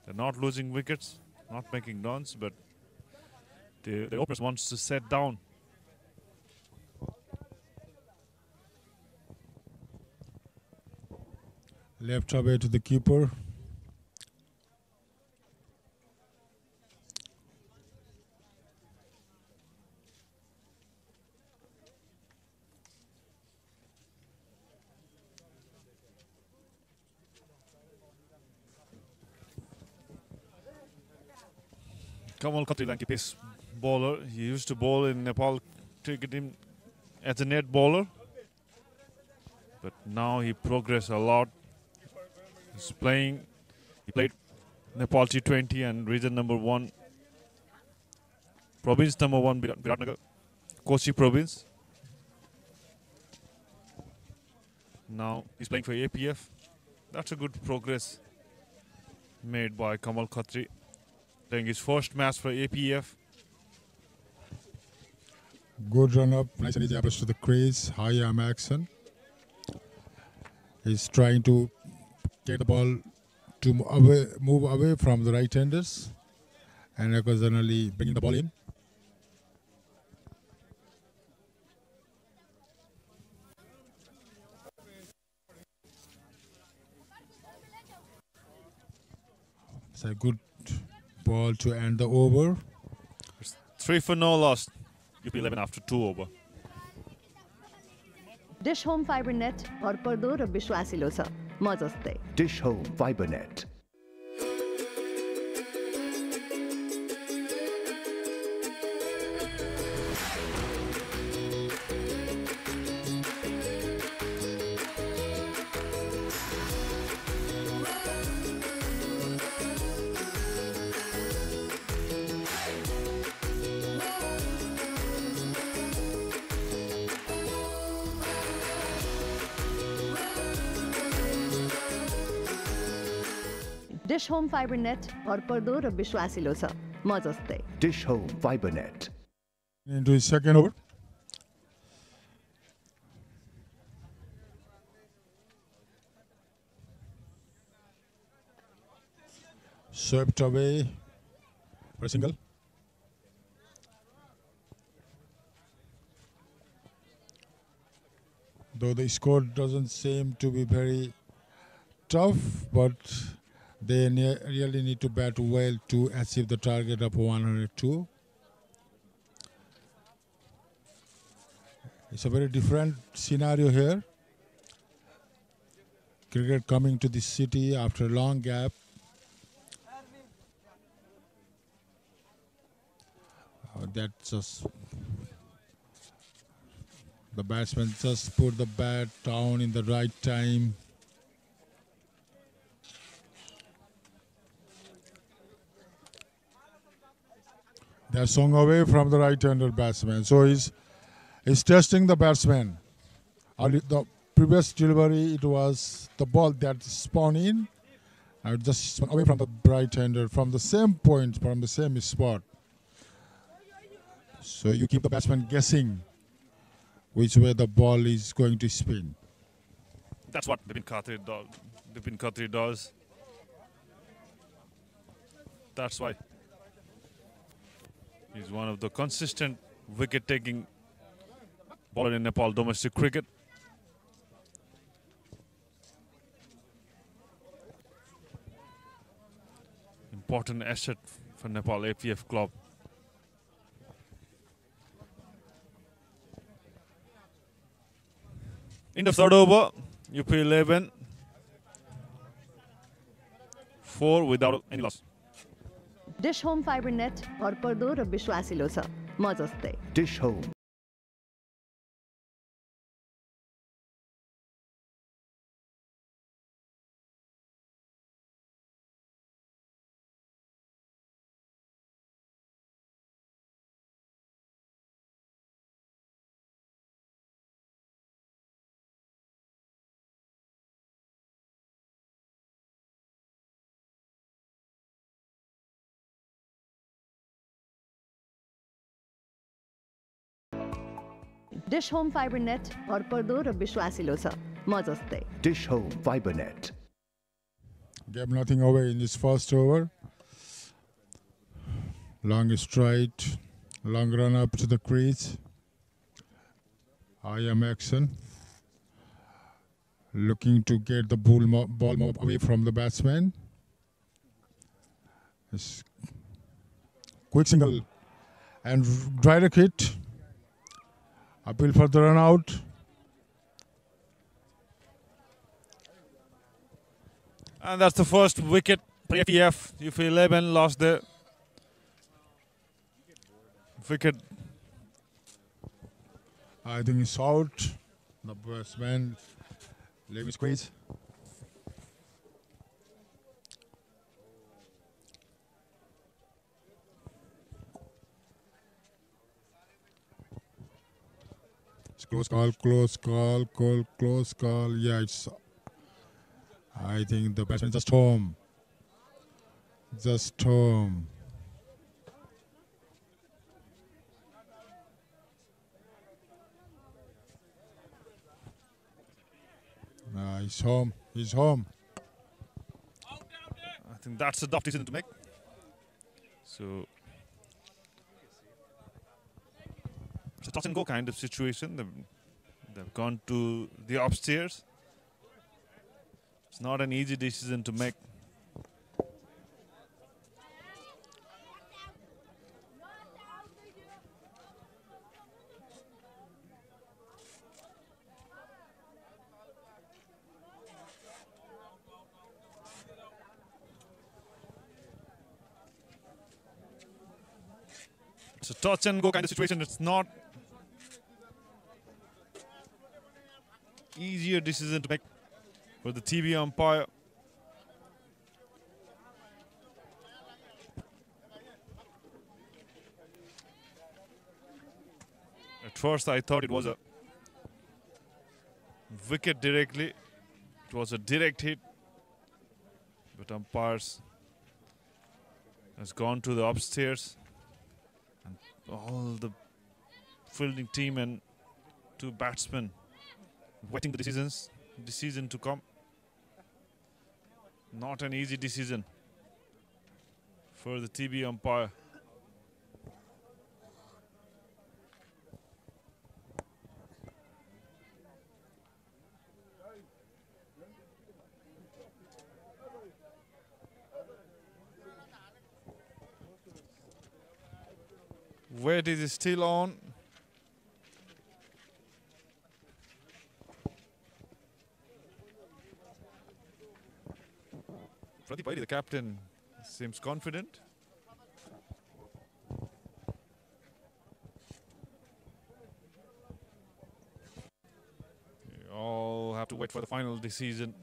They're not losing wickets, not making runs, but the openers wants to set down. Left away to the keeper. Kamal Khatri, like a pace bowler. He used to bowl in Nepal cricket team as a net bowler. But now he progressed a lot. He's playing. He played Nepal T20 and region number 1. Province number 1, Viratnagar. Kochi province. Now he's playing for APF. That's a good progress made by Kamal Khatri. Playing his first match for APF. Good run up, nice and easy approach to the crease, high arm action. He's trying to get the ball to move away from the right-handers and occasionally bringing the ball in. It's a good ball to end the over. It's 3 for no loss. UP11 after 2 over. Dish Home Fiber Net भरपर्दो र विश्वासिलो छ म जस्तै. Dish Home Fiber Net. Dish Home Fiber Net भरपर्दो र विश्वासिलो छ म जस्तै. Dish Home Fiber Net. Into his second over. Swept away for a single. Though the score doesn't seem to be very tough, but they really need to bat well to achieve the target of 102. It's a very different scenario here. Cricket coming to the city after a long gap. That's just The batsman just put the bat down in the right time. They're swung away from the right-hander batsman. So he's testing the batsman. The previous delivery, it was the ball that spun in and just spun away from the right-hander from the same point, from the same spot. So you keep the batsman guessing which way the ball is going to spin. That's what Bipin Khatri does. That's why he's one of the consistent wicket-taking bowler in Nepal domestic cricket. Important asset for Nepal APF club. In the third over, UP 11, 4 without any loss. Dish home fibre net भरपर्दो र विश्वासिलो छ म जस्तै Dish Home. Dish home fibre net भरपर्दो र विश्वासिलो छ म जस्तै Dish Home Fiber Net. Gave nothing away in this first over. Long stride, long run up to the crease. I am action. Looking to get the ball more away from the batsman. Quick single and direct hit. Appeal for the run out. And that's the first wicket for APF. UP 11 lost the wicket. I think it's out. The batsman leg squeeze. Close call, close call, close call. Yeah, it's. I think the batsman just home. Just home. He's home. He's home. I think that's a tough decision to make. So it's a touch and go kind of situation. They've gone to the upstairs. It's not an easy decision to make. It's a touch and go kind of situation. It's not easier decision to make for the TV umpire. At first I thought it was a wicket directly. It was a direct hit. But umpires has gone to the upstairs. And all the fielding team and two batsmen waiting the decision to come. Not an easy decision for the TV umpire. Weight is still on. Pradeep Vaidya, the captain, seems confident. wait for the final decision.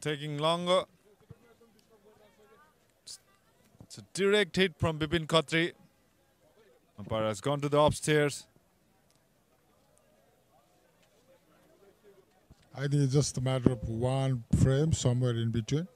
Taking longer. It's a direct hit from Bipin Khatri. Umpire has gone to the upstairs. I think it's just a matter of one frame somewhere in between.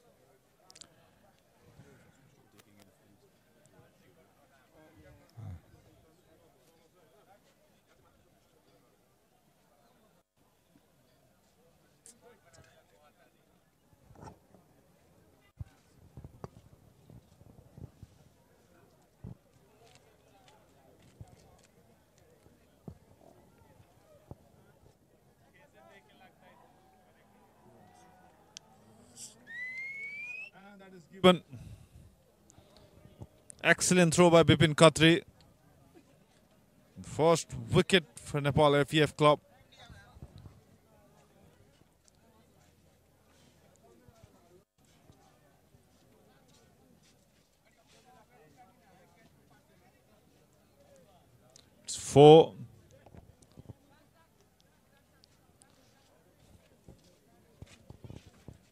Given. Excellent throw by Bipin Khatri. First wicket for Nepal APF club. It's 4.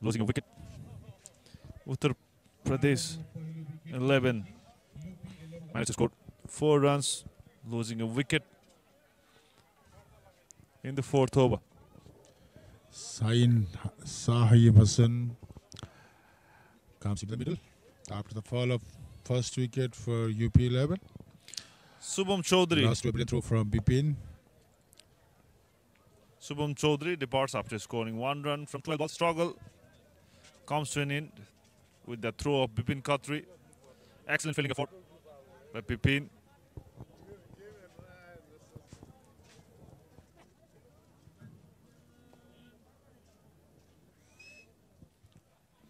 Losing a wicket. Uttar Pradesh 11 managed to score 4 runs, losing a wicket in the 4th over. Sahib Hassan comes in the middle after the fall of first wicket for UP11. Subham Chaudhary. Last wicket throw from Bipin. Subham Chaudhary departs after scoring 1 run from 12 balls. Struggle comes to an end with the throw of Bipin Khatri. Excellent fielding effort by Bipin.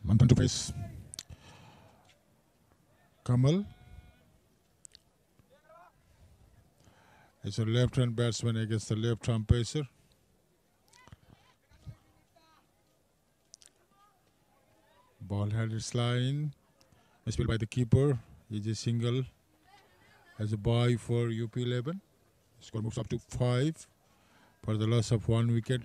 Manthan to face Kamal. It's a left-hand batsman against the left-arm pacer. Ball had its line. Spilled by the keeper. It's a single as a bye for UP11. Score moves up to 5 for the loss of 1 wicket.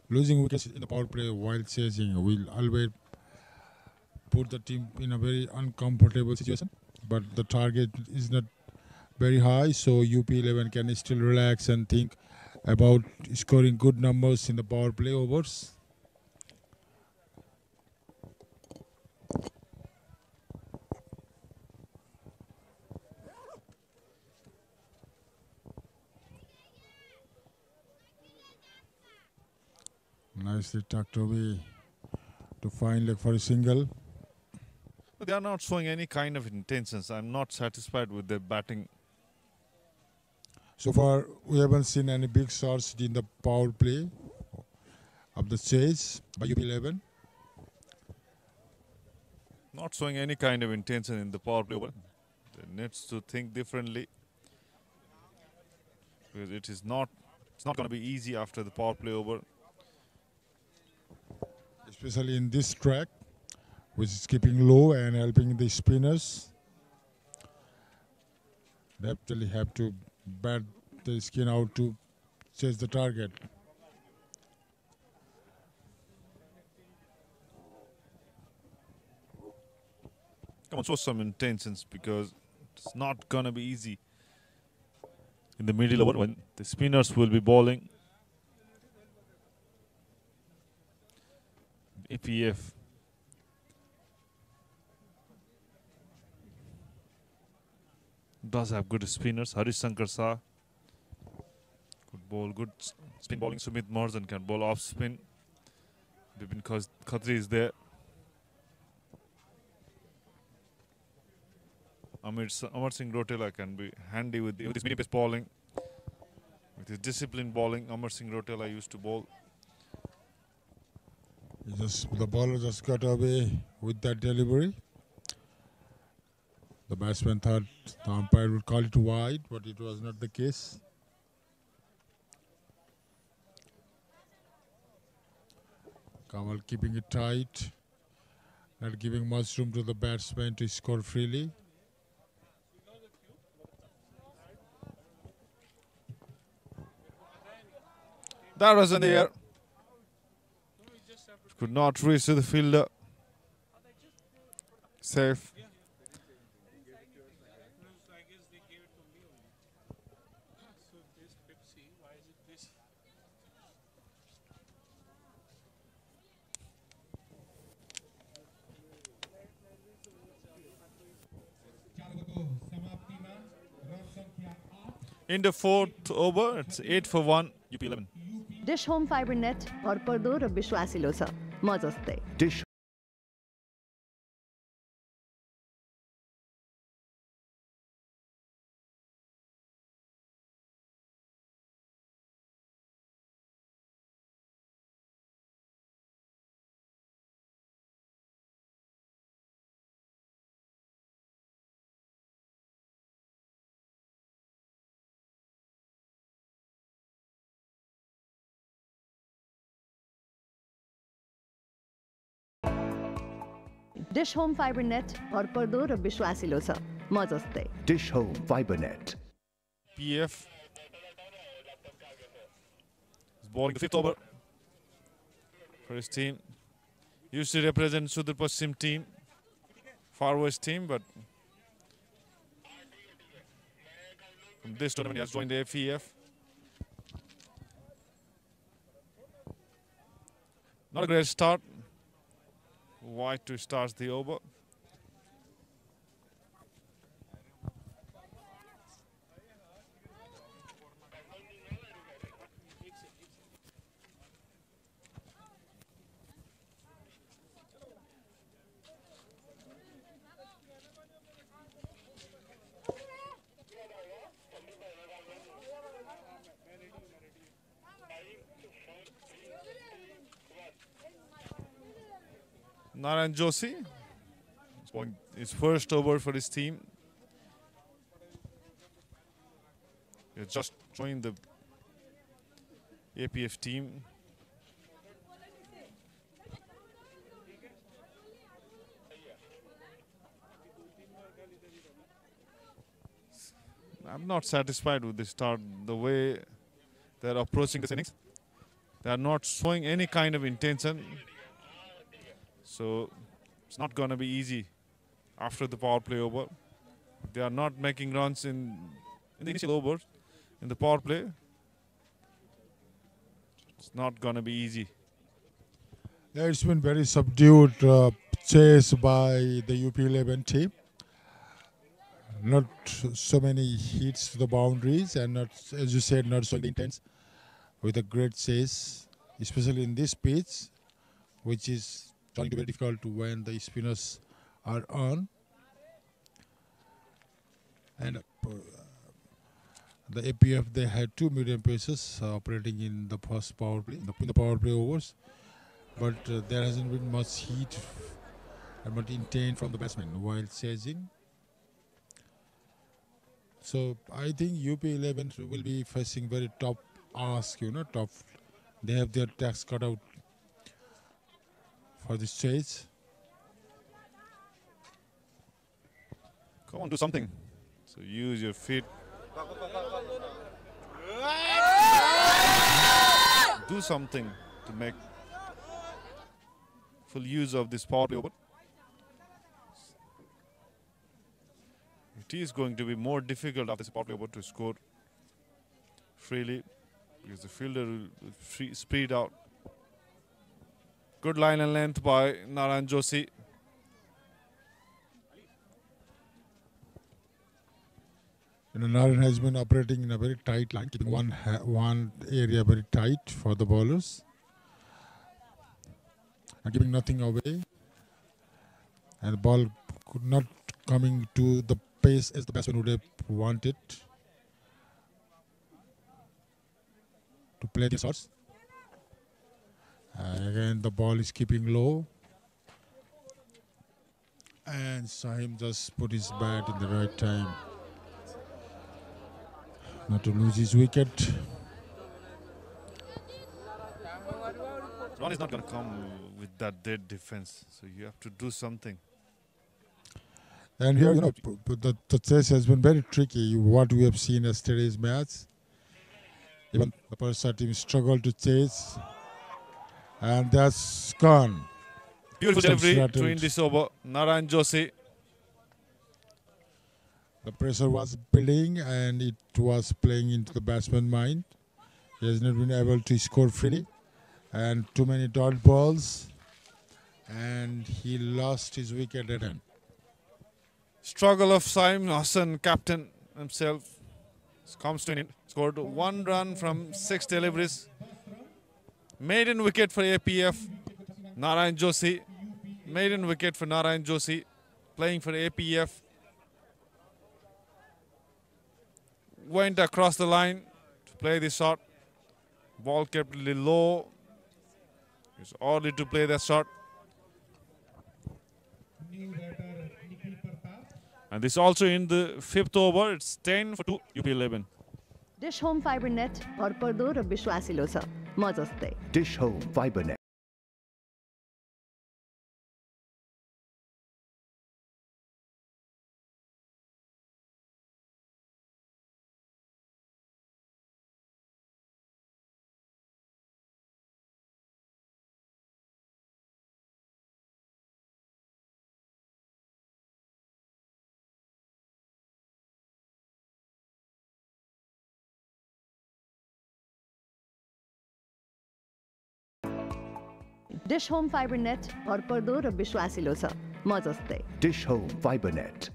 Losing wickets in the power play while chasing will always put the team in a very uncomfortable situation. But the target is not very high, so UP11 can still relax and think about scoring good numbers in the power play overs. Nicely tucked away to find leg for a single. They are not showing any kind of intentions. I'm not satisfied with their batting. So far, we haven't seen any big shots in the power play of the chase by UP11. Not showing any kind of intention in the power play. They need to think differently, because it's not going to be easy after the power play over. Especially in this track, which is keeping low and helping the spinners. They actually have to bat the skin out to chase the target. Come on, show some intentions, because it's not going to be easy in the middle over when the spinners will be bowling. APF does have good spinners. Harish Shankar Shah could bowl good spin bowling. Sumit Marzan can bowl off spin. Bipin Khatri is there. Amar Singh Rotela can be handy with his medium pace bowling. With his disciplined bowling, Amar Singh Rotela used to bowl. The bowler just got away with that delivery. The batsman thought the umpire would call it wide, but it was not the case. Kamal keeping it tight, not giving much room to the batsman to score freely. That was in the air. Could not reach to the fielder. Safe. In the fourth over, it's 8 for 1, UP 11. Dish home fibre net भरपर्दो र विश्वासिलो छ म जस्तै dish dish home fibre net भरपर्दो र विश्वासिलो छ म जस्तै dish home fibre net PF is bowling the fifth over for his team. Used to represent Sudur Paschim team, Far West team, but from this tournament he has joined the APF. Not a great start. White to start the over. Narayani Joshi is bowling his first over for his team. He has just joined the APF team. I'm not satisfied with the start, the way they're approaching this innings. They are not showing any kind of intention. So it's not going to be easy after the power play over. They are not making runs in the initial overs. In the power play, it's not going to be easy. Yeah, it's been very subdued chase by the UP11 team. Not so many hits to the boundaries and not, as you said, not so intense with a great chase, especially in this pitch, which is going to be very difficult when the spinners are on. And the APF, they had two medium pacers operating in the first power play, in the power play overs. But there hasn't been much heat and much intent from the batsmen while chasing. So I think UP11 will be facing very tough ask, tough. They have their tax cut out for this chase. Come on, do something. So use your feet. Do something to make full use of this power play over. It is going to be more difficult after this power play over to score freely because the fielder will spread out. Good line and length by Narayani Joshi. Narayani has been operating in a very tight line, keeping one area very tight for the bowlers and giving nothing away. And the ball could not coming to the pace as the batsman would have wanted to play the shots. And again, the ball is keeping low. And Sahim just put his bat in the right time. Not to lose his wicket. Ron is not going to come with that dead defense, so you have to do something. And here, the chase has been very tricky. What we have seen yesterday's match, even the Persa team struggled to chase, and that's gone. Beautiful delivery to end this over. Narayani Joshi. The pressure was building, and it was playing into the batsman's mind. He has not been able to score freely, and too many dot balls, and he lost his wicket at end. Struggle of Saim Hassan, captain himself, comes to an end. Scored 1 run from 6 deliveries. Maiden wicket for APF. Narayani Joshi. Maiden wicket for Narayani Joshi, playing for APF. Went across the line to play the shot. Ball kept a little low. It's ordered to play that shot. And this also in the 5th over. It's 10 for 2, UP11. Dish Home Fiber Net भरपर्दो र विश्वासिलो छ म जस्तै. Dish Home Fiber Net. Dish Home Fiber Net भरपर्दो र विश्वासिलो छ म जस्तै. Dish Home Fiber Net.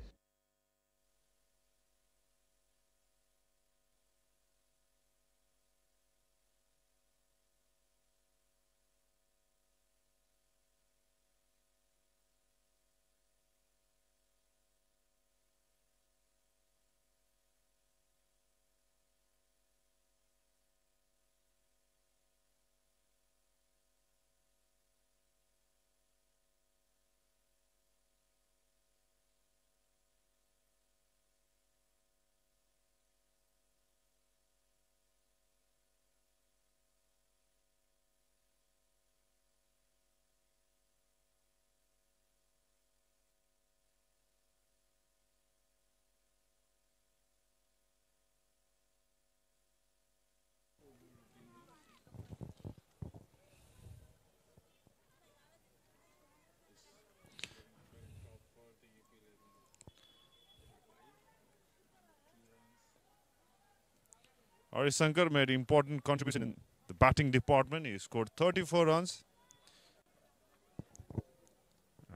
Shankar made important contribution in the batting department. He scored 34 runs.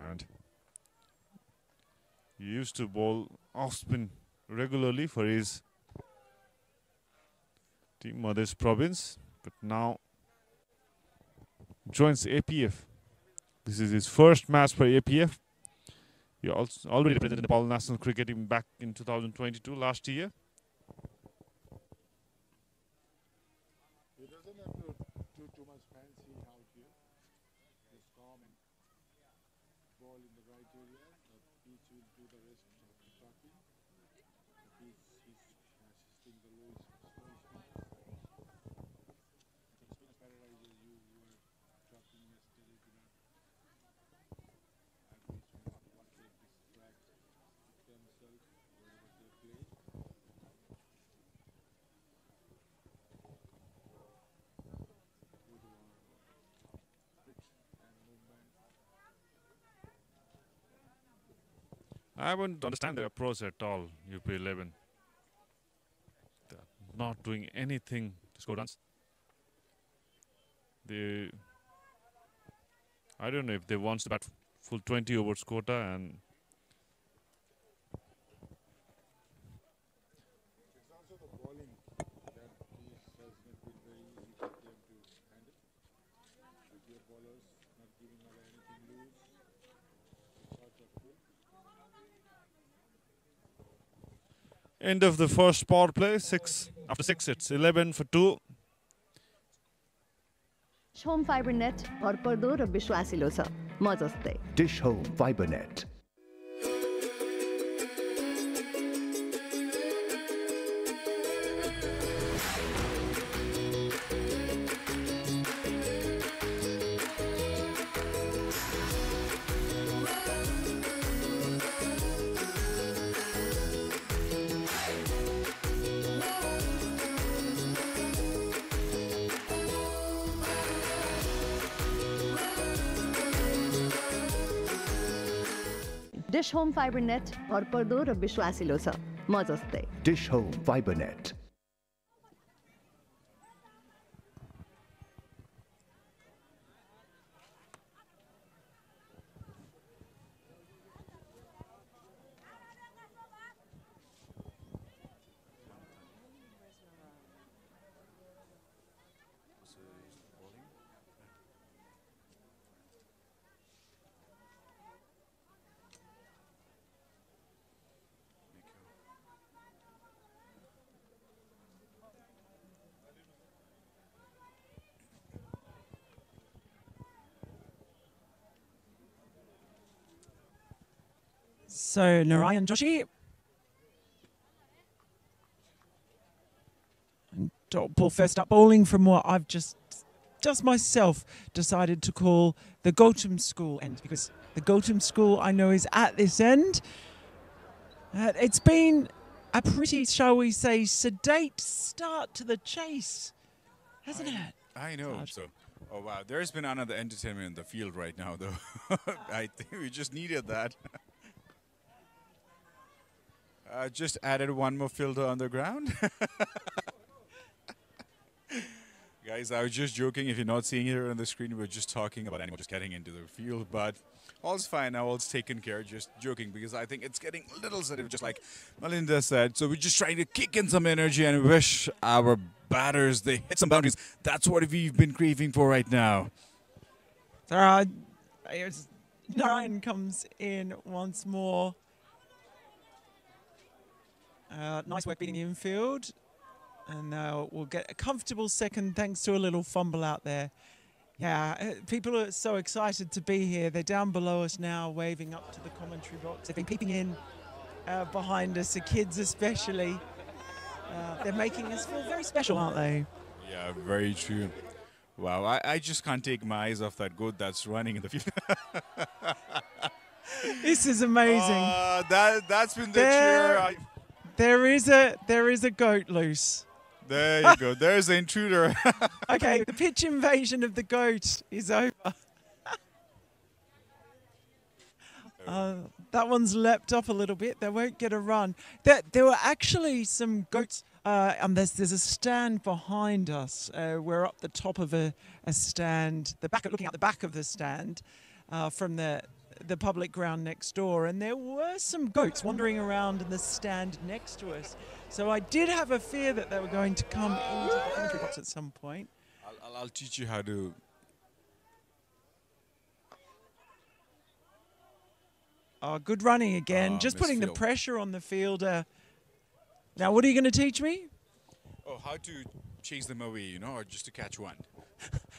And he used to bowl off spin regularly for his team Madhya province, but now joins APF. This is his first match for APF. He also already represented Nepal national cricket team back in 2022, last year. He doesn't have to do too much fancy out here. Just calm and ball in the right area. The pitch will do the rest of the talking. The pitch is assisting the low slow speed. The spinner paralyzes you were talking yesterday to that. What they distract themselves wherever they play. I wouldn't understand their approach at all, UP11. They're not doing anything to score runs. I don't know if they want to bat full 20 overs quota, and It's also the bowling that has not been very easy for them to handle. With your bowlers not giving away anything loose, the shots are full. End of the first power play. After 6, it's 11 for 2. Home fibre net भरपर्दो र विश्वासिलो छ म जस्तै Dish Home Fiber Net. Dish home fibre net भरपर्दो र विश्वासिलो छ म जस्तै Dish Home Fiber Net. So Narayani, Joshi. And Paul first up bowling from what I've just myself decided to call the Gautam School end, because the Gautam School I know is at this end. It's been a pretty, shall we say, sedate start to the chase, hasn't it? I know. So, oh wow, there's been another entertainment in the field right now, though. I think we just needed that. Just added one more fielder on the ground. Guys, I was just joking. If you're not seeing it on the screen, we're just talking about anyone just getting into the field. But all's fine now, all's taken care. Just joking, because I think it's getting a little sedate, just like Melinda said. So we're just trying to kick in some energy and wish our batters they hit some boundaries. That's what we've been craving for right now. Narayan comes in once more. Nice work beating the infield. And now we'll get a comfortable second thanks to a little fumble out there. Yeah, people are so excited to be here. They're down below us now, waving up to the commentary box. They've been peeping in behind us, the kids especially. They're making us feel very special, aren't they? Yeah, very true. Wow, I just can't take my eyes off that goat that's running in the field. This is amazing. That's been the cheer. There is a goat loose. There you go. There's the intruder. Okay, the pitch invasion of the goat is over. That one's leapt up a little bit. They won't get a run. There were actually some goats. There's a stand behind us. We're up the top of a stand, looking at the back of the stand from the public ground next door, and there were some goats wandering around in the stand next to us. So I did have a fear that they were going to come into the commentary box at some point. I'll teach you how to. Oh, good running again. Just putting the pressure on the fielder. Now, what are you going to teach me? Oh, how to chase them away, or just to catch one.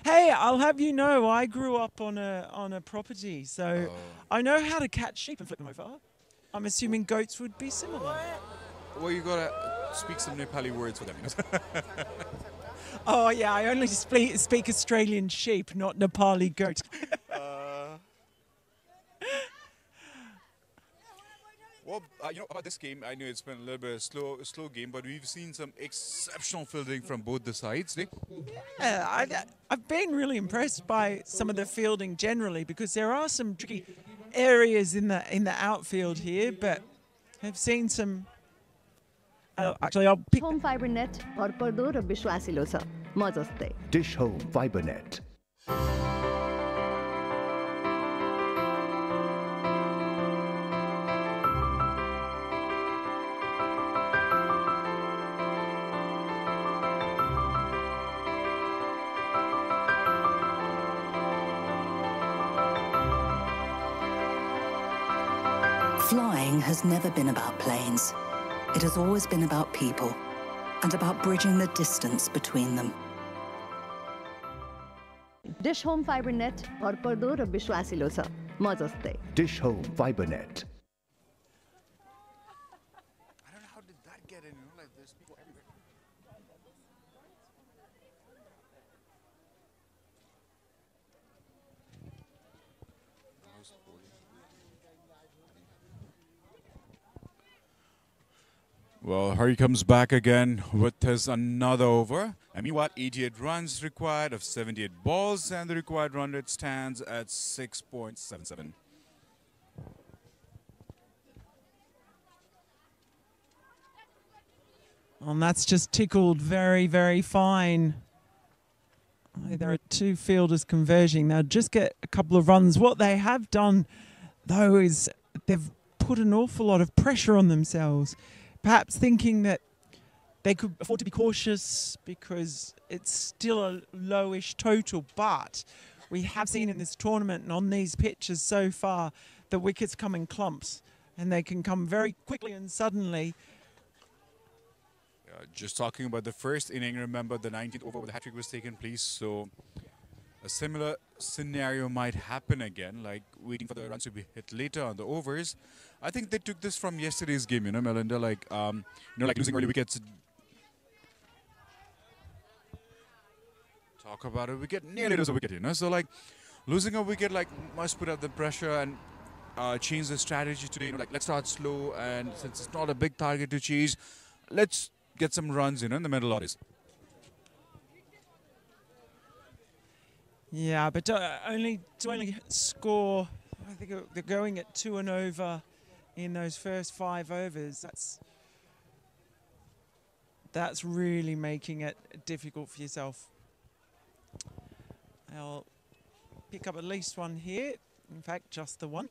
Hey, I'll have you know, I grew up on a property, so I know how to catch sheep and flip them over. I'm assuming goats would be similar. Well, you gotta speak some Nepali words for them. Oh yeah, I only speak Australian sheep, not Nepali goat. Well, about this game, I know it's been a little bit a slow game, but we've seen some exceptional fielding from both the sides. Yeah, I've been really impressed by some of the fielding generally, because there are some tricky areas in the outfield here, but I've seen some. Actually, I'll pick. Home Fiber Net भरपर्दो र विश्वासिलो छ म जस्तै Dish Home Fiber Net. Flying has never been about planes. It has always been about people and about bridging the distance between them. Dish home fibre net भरपर्दो र विश्वासिलो छ म जस्तै Dish Home Fiber Net. I don't know how did that get in, like there's people everywhere. Well, Hari comes back again with his another over. And meanwhile, 88 runs required of 78 balls, and the required run rate stands at 6.77. And that's just tickled very, very fine. There are two fielders converging. They'll just get a couple of runs. What they have done, though, is they've put an awful lot of pressure on themselves, perhaps thinking that they could afford to be cautious because it's still a lowish total. But we have seen in this tournament and on these pitches so far, the wickets come in clumps and they can come very quickly and suddenly. Just talking about the first inning, remember the 19th over where the hat-trick was taken place, so a similar scenario might happen again, like waiting for the runs to be hit later on the overs. I think they took this from yesterday's game, you know, Melinda, like, like losing early wickets. Talk about a wicket, nearly lose a wicket, you know, so like losing a wicket, like must put up the pressure and change the strategy today, you know, like let's start slow, and since it's not a big target to chase, let's get some runs, you know, in the middle orders. Yeah, but only score, I think they're going at 2 and over in those first 5 overs. That's really making it difficult for yourself. I'll pick up at least one here. In fact, just the one.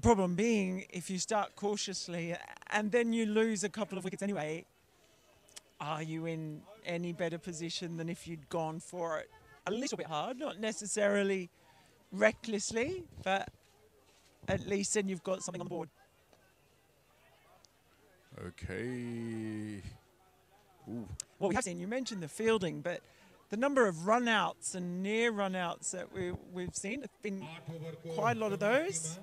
Problem being, if you start cautiously and then you lose a couple of wickets anyway, are you in any better position than if you'd gone for it a little bit hard? Not necessarily recklessly, but at least then you've got something on the board. Okay. Ooh. What we have seen, you mentioned the fielding, but the number of run-outs and near run-outs that we've seen, it's been quite a lot of those.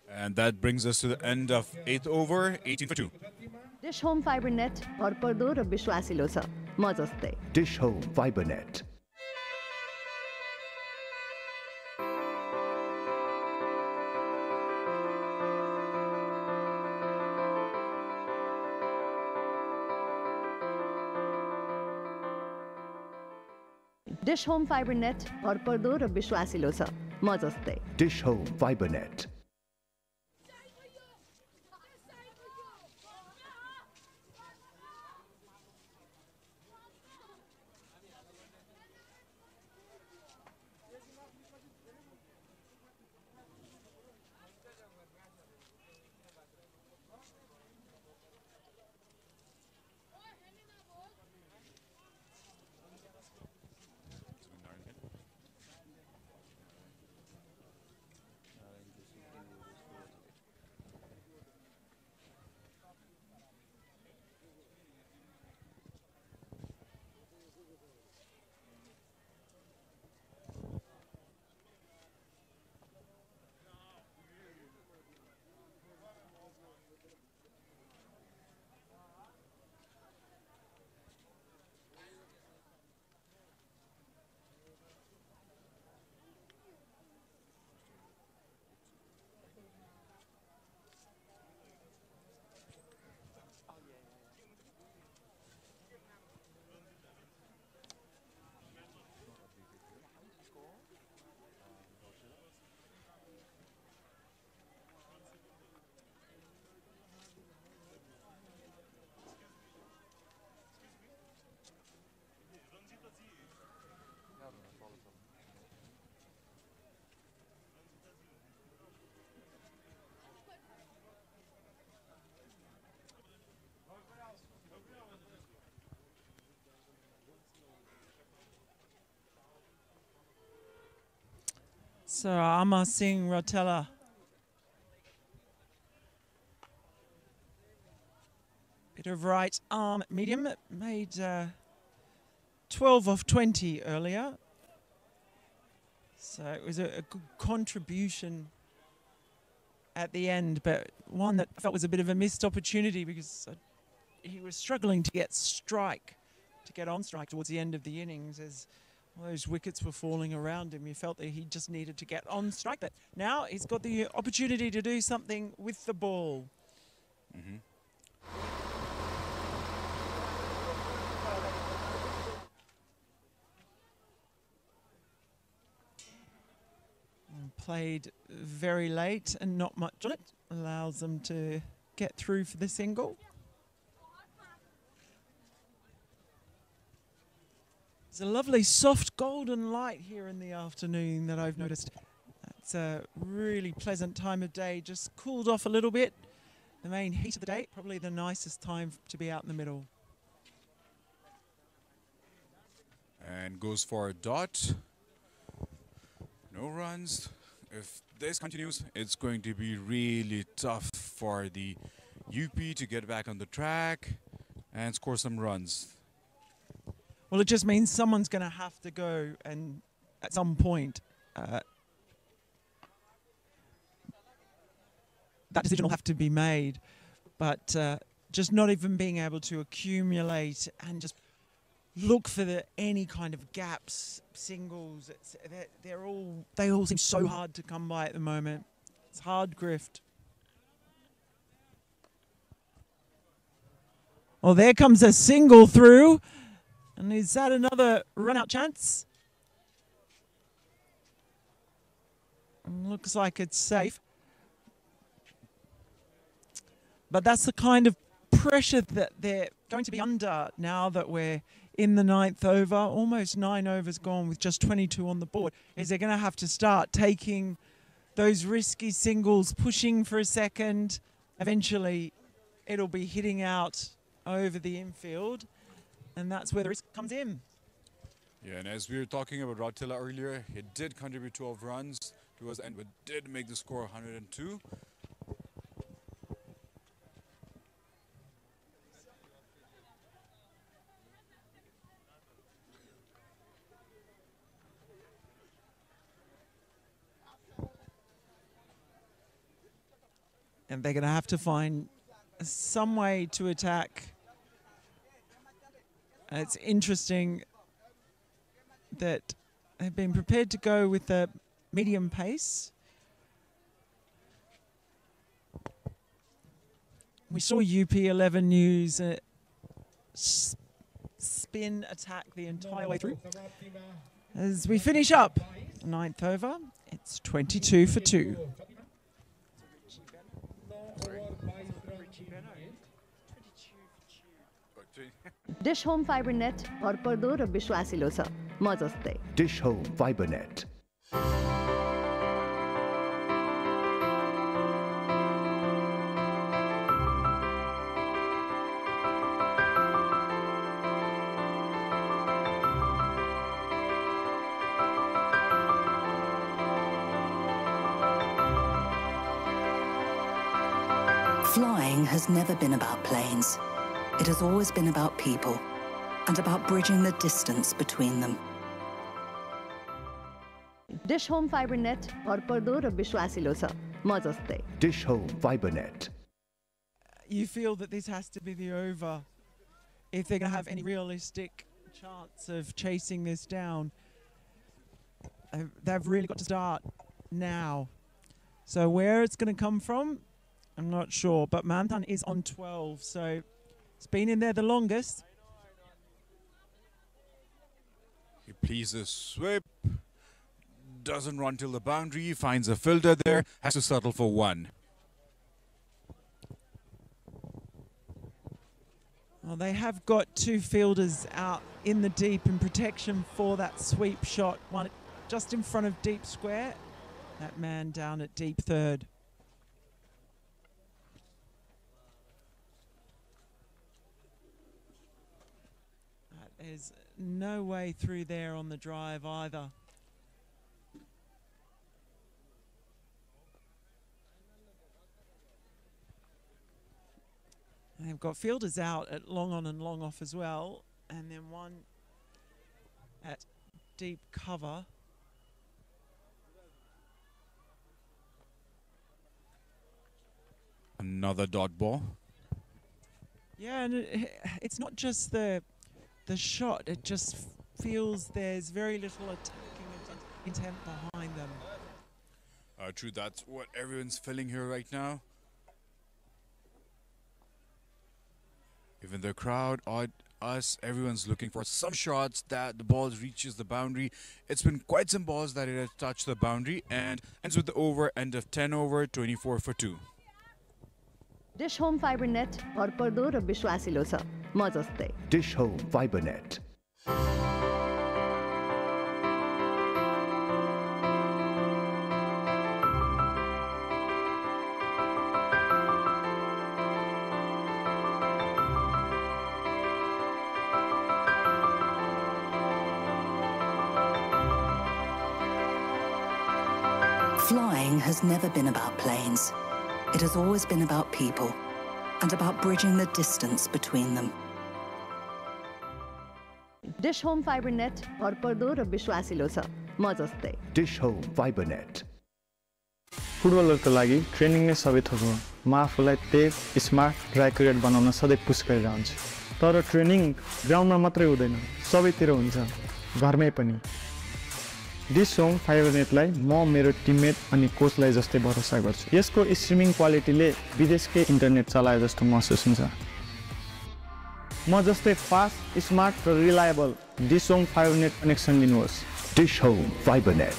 And that brings us to the end of 8th over, 18 for 2. Dish home fibre net भरपर्दो र विश्वासिलो छ म जस्तै Dish Home Fiber Net. Dish home fibre net भरपर्दो र विश्वासिलो छ म जस्तै Dish Home Fiber Net. So Amar Singh Rotella Bit of right arm medium. Made 12 off 20 earlier. So it was a good contribution at the end, but one that I felt was a bit of a missed opportunity because he was struggling to get on strike towards the end of the innings as all those wickets were falling around him. He felt that he just needed to get on strike, but now he's got the opportunity to do something with the ball. Mm-hmm. Played very late and not much on it. Allows them to get through for the single. There's a lovely soft golden light here in the afternoon that I've noticed. It's a really pleasant time of day, just cooled off a little bit. The main heat of the day, probably the nicest time to be out in the middle. And goes for a dot. No runs. If this continues, it's going to be really tough for the UP to get back on the track and score some runs. Well, it just means someone's going to have to go, and at some point, that decision will have to be made. But just not even being able to accumulate and just look for any kind of gaps, singles. They all seem so hard to come by at the moment. It's hard grift. Well, there comes a single through. And is that another run-out chance? Looks like it's safe. But that's the kind of pressure that they're going to be under now that we're in the 9th over. Almost 9 overs gone with just 22 on the board. Is they're going to have to start taking those risky singles, pushing for a second. Eventually, it'll be hitting out over the infield. And that's where the risk comes in. Yeah, and as we were talking about Rautela earlier, he did contribute 12 runs towards the end, but did make the score 102. And they're going to have to find some way to attack. And it's interesting that they've been prepared to go with a medium pace. We saw UP11 use a spin attack the entire way through. As we finish up 9th over, it's 22 for 2. Dish home fibre net भरपर्दो र विश्वासिलो छ म जस्तै Dish Home Fiber Net. Flying has never been about planes. It has always been about people and about bridging the distance between them. Dish home fibre net भरपर्दो र विश्वासिलो छ म जस्तै Dish Home Fiber Net. You feel that this has to be the over if they're going to have any realistic chance of chasing this down. They've really got to start now. So where it's going to come from, I'm not sure. But Manthan is on 12, so it's been in there the longest. He pleases Swip. Doesn't run till the boundary. Finds a filter there. Has to settle for 1. Well, they have got 2 fielders out in the deep in protection for that sweep shot. One just in front of deep square. That man down at deep third. There's no way through there on the drive either. they've got fielders out at long on and long off as well, and then one at deep cover. Another dot ball. Yeah, and it's not just the shot. It just feels there's very little attacking intent behind them. True, that's what everyone's feeling here right now. Even the crowd, us, everyone's looking for some shots that the ball reaches the boundary. It's been quite some balls that it has touched the boundary, and ends with the over, end of 10 over, 24 for 2. Dish home fibre net भरपर्दो र विश्वासिलो छ म जस्तै Dish Home Fiber Net. Flying has never been about planes. It has always been about people and about bridging the distance between them. Dish home fibre net भरपर्दो र विश्वासिलो छ म जस्तै Dish Home Fiber Net. फुटबलरको लागि training नै सबै थोक हो। म आफूलाई तेज स्मार्ट र एक्युरेट बनाउन सधैँ पुस गरिरहन्छु। तर ट्रेनिङ ग्राउन्डमा मात्रै हुँदैन, सबैतिर हुन्छ, घरमै पनि। डिश होम फाइबर नेटलाई म मेरो टिममेट अनि कोचलाई जस्तै भरोसा गर्छु। यसको स्ट्रिमिङ क्वालिटीले विदेशकै इन्टरनेट चलाए जस्तो महसुस हुन्छ। म जस्तै फास्ट, स्मार्ट र reliable dish home fibre net connection लिनुहोस्। Dish Home Fiber Net.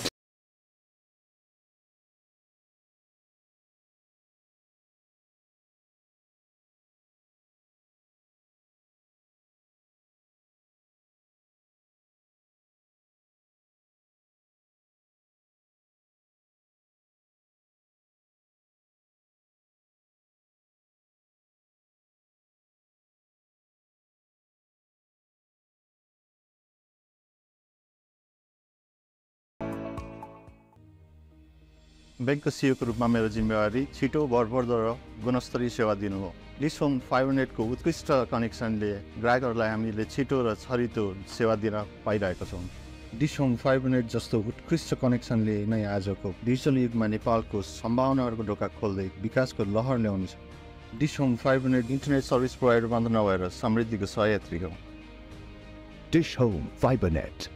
ब्याङ्कको सिओको रूपमा मेरो जिम्मेवारी छिटो भरपर्दो र गुणस्तरीय सेवा दिनु हो। डिश होम फाइबर नेटको उत्कृष्ट कनेक्सनले ग्राहकहरूलाई हामीले छिटो र छरितो सेवा दिन पाइरहेका छौँ। डिश होम फाइबर नेट जस्तो उत्कृष्ट कनेक्सनले नै आजको डिजिटल युगमा नेपालको सम्भावनाहरूको ढोका खोल्दै विकासको लहर ल्याउनेछ। Dish home fibre net internet service provider मात्र नभएर समृद्धिको सहयात्री हो। Dish Home Fiber Net.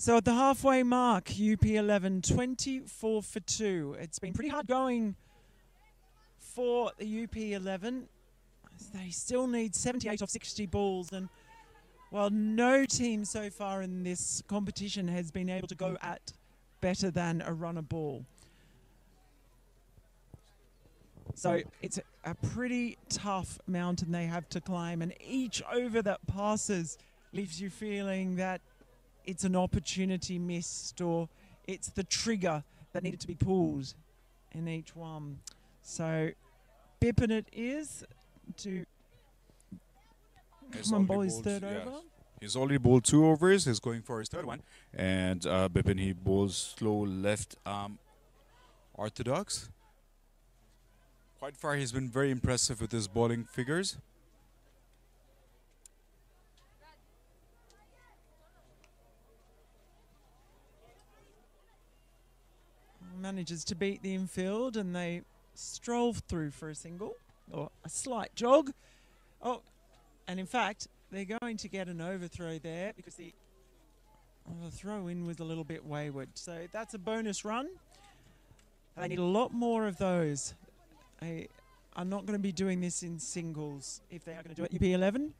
So at the halfway mark, UP11 24 for 2. It's been pretty hard going for the UP11. They still need 78 of 60 balls, and well, no team so far in this competition has been able to go at better than a runner ball. So it's a pretty tough mountain they have to climb, and each over that passes leaves you feeling that it's an opportunity missed, or it's the trigger that needed to be pulled in each one. So Bippin it is to come and bowl his third over. He's already bowled 2 overs. He's going for his third one. And Bippin, he bowls slow left arm orthodox. Quite far, he's been very impressive with his bowling figures. Manages to beat the infield, and they stroll through for a single or a slight jog. Oh, and in fact, they're going to get an overthrow there because the throw in was a little bit wayward. So that's a bonus run. They need a lot more of those. They are not going to be doing this in singles if they are going to do it UP11.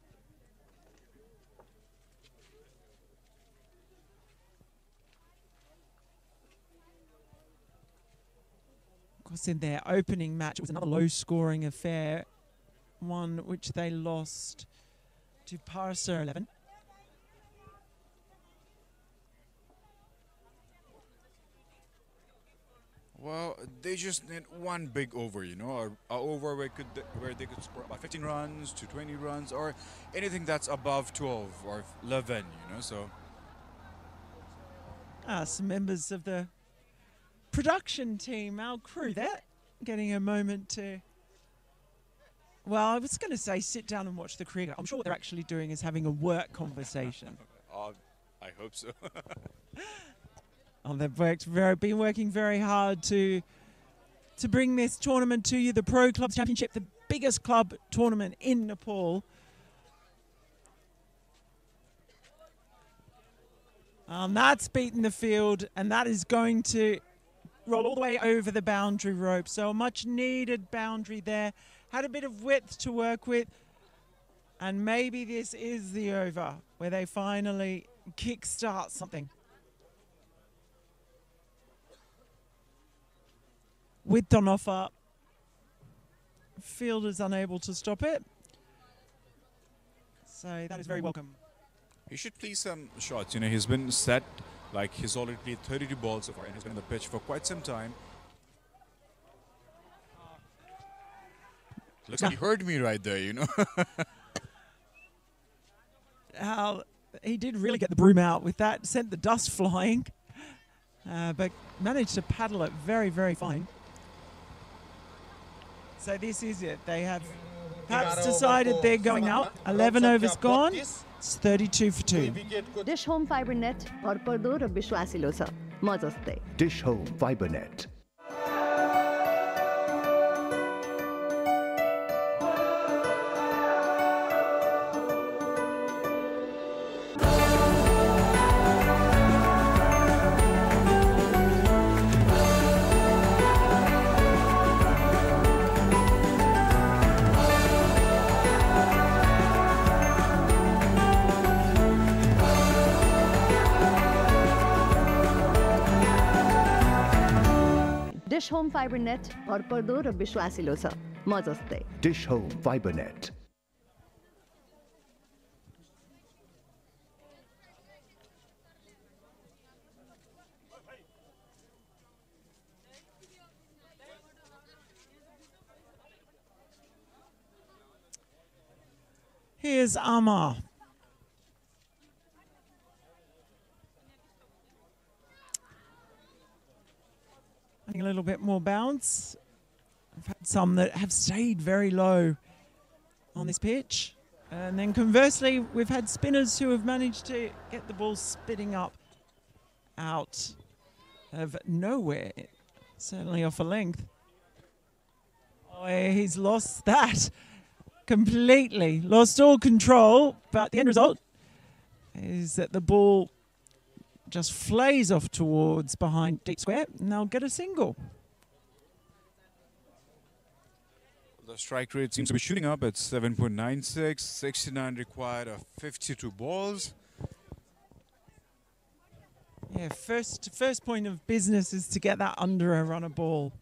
Of course, in their opening match, it was another low-scoring affair, one which they lost to Parser 11. Well, they just need one big over, you know, a over where they could score about 15 runs to 20 runs, or anything that's above 12 or 11, you know. So some members of the production team, our crew, they're getting a moment to, well, I was going to say sit down and watch the cricket. I'm sure what they're actually doing is having a work conversation. I hope so. Oh, they've been working very hard to bring this tournament to you, the Pro Clubs Championship, the biggest club tournament in Nepal. That's beaten the field, and that is going to roll all the way over the boundary rope. So a much needed boundary there. Had a bit of width to work with, and maybe this is the over where they finally kickstart something. Width on offer. Fielder's unable to stop it. So that is very welcome. He should play some shots. You know, he's been set, like he's already played 32 balls so far, and he's been on the pitch for quite some time. Looks like he heard me right there, you know. He did really get the broom out with that, sent the dust flying, but managed to paddle it very, very fine. So this is it. They have perhaps decided they're going out. 11 overs gone. It's 32 for 2. Dish Home Fiber Net भरपर्दो र विश्वासिलो छ म जस्तै. Dish Home Fiber Net. Dish Home Fiber Net भरपर्दो र विश्वासिलो छ म जस्तै. Dish Home Fiber Net. Here's Amar. I think a little bit more bounce. I've had some that have stayed very low on this pitch. And then conversely, we've had spinners who have managed to get the ball spitting up out of nowhere, certainly off a length. Oh, he's lost that completely, lost all control, but the end result is that the ball just flays off towards behind deep square, and they'll get a single. The strike rate seems to be shooting up at 7.96, 69 required of 52 balls. Yeah, first point of business is to get that under a runner ball.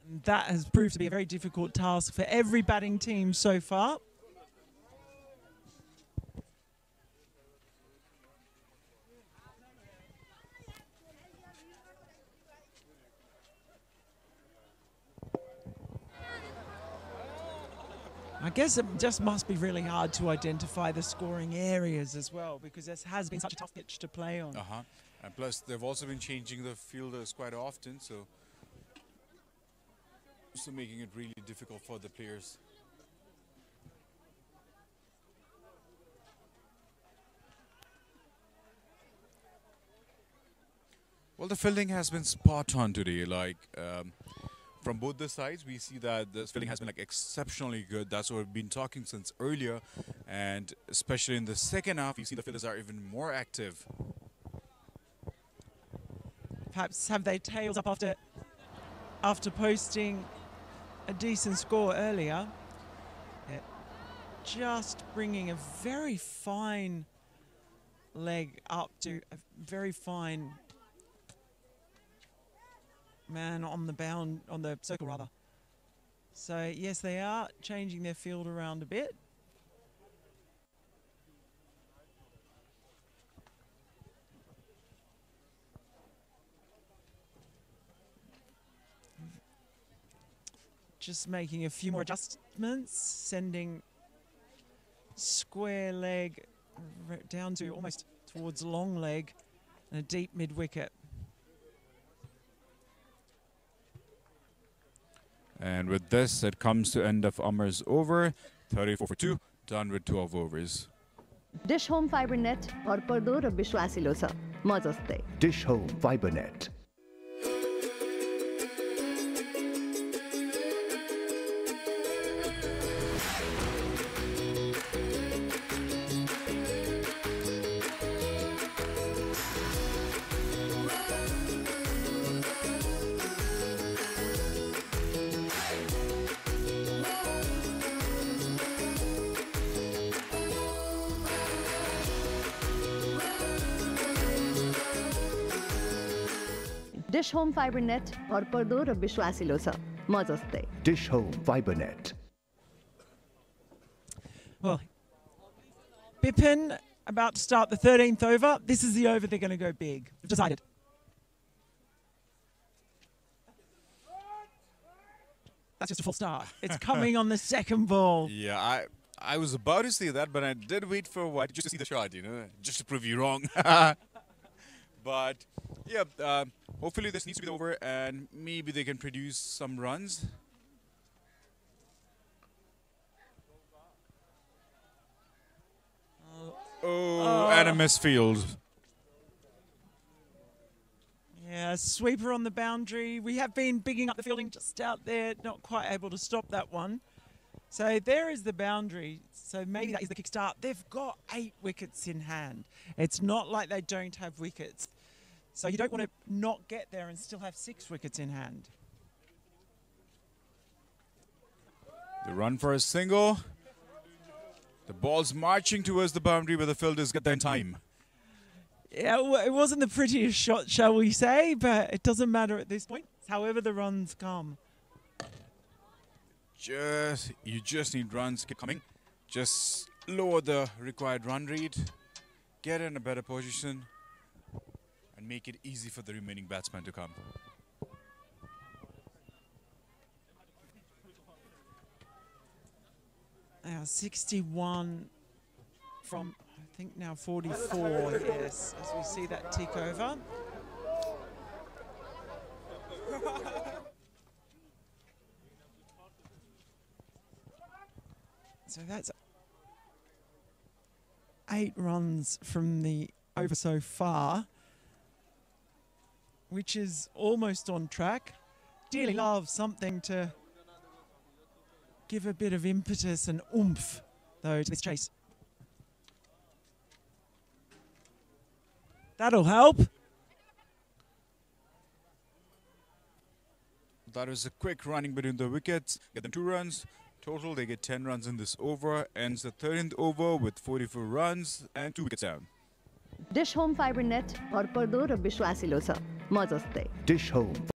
And that has proved to be a very difficult task for every batting team so far. I guess it just must be really hard to identify the scoring areas as well, because this has been such a tough pitch to play on. And plus, they've also been changing the fielders quite often, so making it really difficult for the players. Well, the fielding has been spot on today. Like, from both the sides, we see that the fielding has been like exceptionally good. That's what we've been talking since earlier, and especially in the second half, we see the fielders are even more active. Perhaps have they tails up after posting a decent score earlier. Yeah, just bringing a very fine leg up to a very fine man on the circle rather. So yes, they are changing their field around a bit. Just making a few more adjustments, sending square leg down to almost towards long leg and a deep mid-wicket. And with this, it comes to end of Amar's over. 34 for 2, done with 12 overs. Dish home fibre net भरपर्दो र विश्वासिलो छ म जस्तै Dish Home Fiber Net. Dish home fibre net भरपर्दो र विश्वासिलो छ म जस्तै Dish Home Fiber Net. Well, Bipin about to start the 13th over. This is the over they're going to go big. They've decided. That's just a full start. It's coming on the second ball. Yeah, I was about to say that, but I did wait for a while just to see the shot, you know, just to prove you wrong. But, yeah, hopefully this needs to be over and maybe they can produce some runs. Oh, and a misfield. Yeah, sweeper on the boundary. We have been bigging up the fielding just out there, not quite able to stop that one. So there is the boundary. So maybe that is the kickstart. They've got 8 wickets in hand. It's not like they don't have wickets. So you don't want to not get there and still have 6 wickets in hand. The run for a single. The ball's marching towards the boundary, but the fielders get there in time. Yeah, it wasn't the prettiest shot, shall we say, but it doesn't matter at this point. It's however the runs come. You just need runs, keep coming. Just lower the required run rate, get in a better position, and make it easy for the remaining batsmen to come. Now 61 from, I think now 44, yes, as we see that tick over. So that's 8 runs from the over so far, which is almost on track. Dearly love something to give a bit of impetus and oomph, though, to this chase. That'll help. That was a quick running between the wickets. Get them 2 runs. Total, they get 10 runs in this over. Ends the 13th over with 44 runs and 2 wickets down. Dish home fibre net भरपर्दो र विश्वासिलो छ म जस्तै Dish Home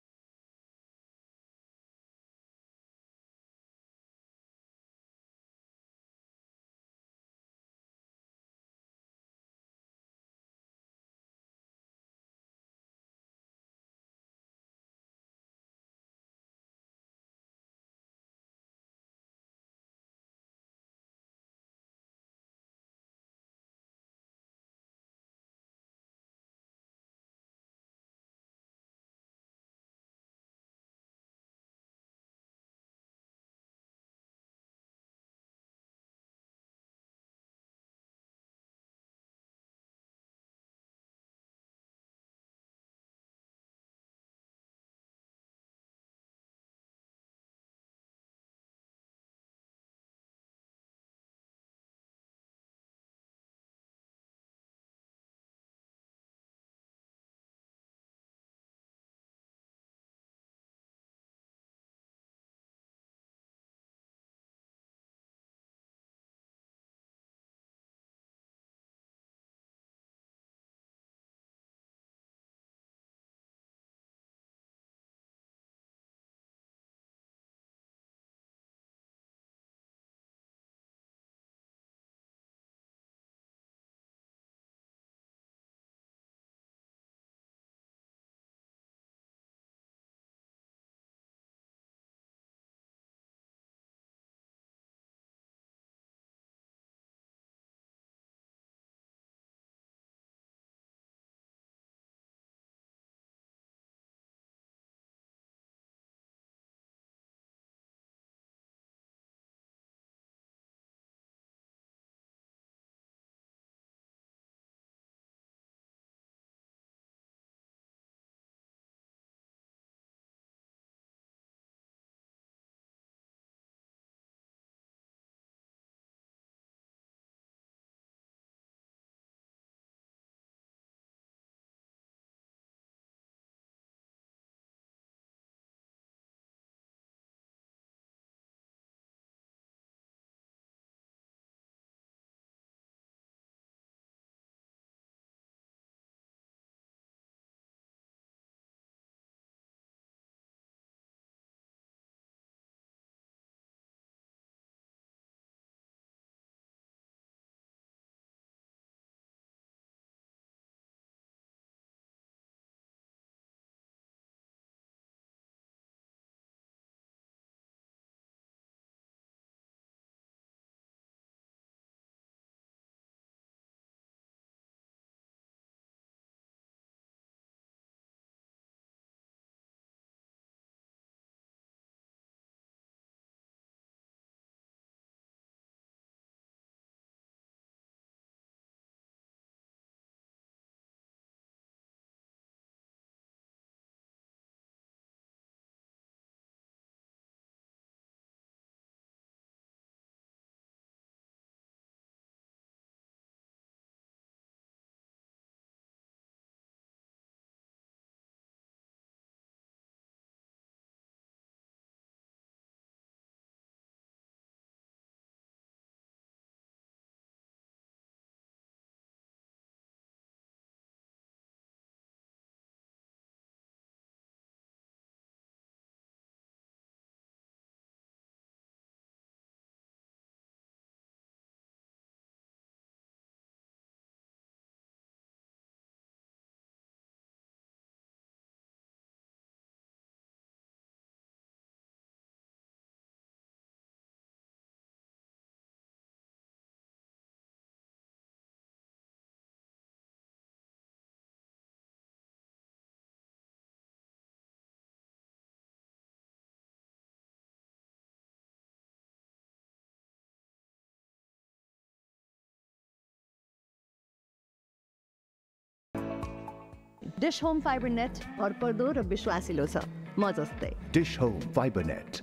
dish home fibre net भरपर्दो र विश्वासिलो छ म जस्तै Dish Home Fiber Net.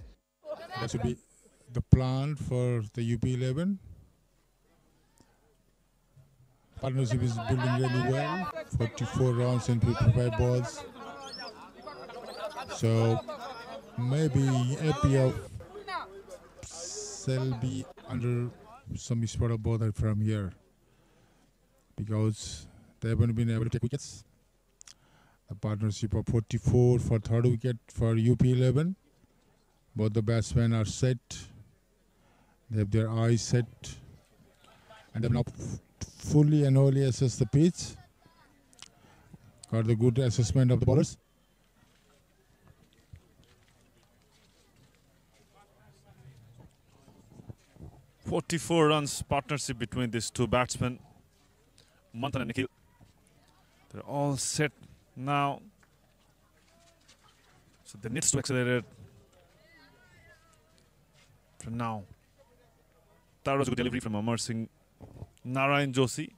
That should be the plan for the UP11. Partnership is building really well. 44 runs and 55 balls. So maybe APF shall be under some spot of bother from here because they haven't been able to take wickets. The partnership of 44 for third wicket for UP11. Both the batsmen are set. They have their eyes set. And they've now fully and wholly assessed the pitch. Got the good assessment of the bowlers. .44 runs partnership between these two batsmen, Manthan and Nikhil. They're all set now. So they need to accelerate from now. That was a good delivery from Amar Singh. Narayani Joshi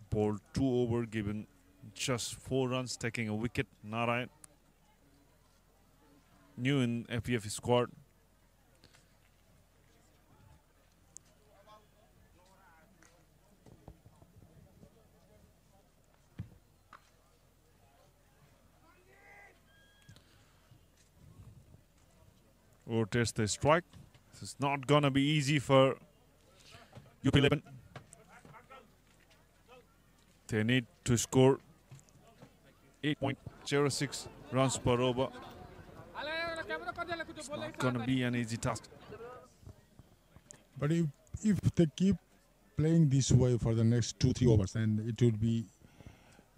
bowled 2 over, given just 4 runs, taking a wicket. Narayan, new in APF squad. Rotates the strike. This is not gonna be easy for UP11. They need to score 8.06 runs per over. It's not gonna be an easy task. But if they keep playing this way for the next 2-3 overs, then it would be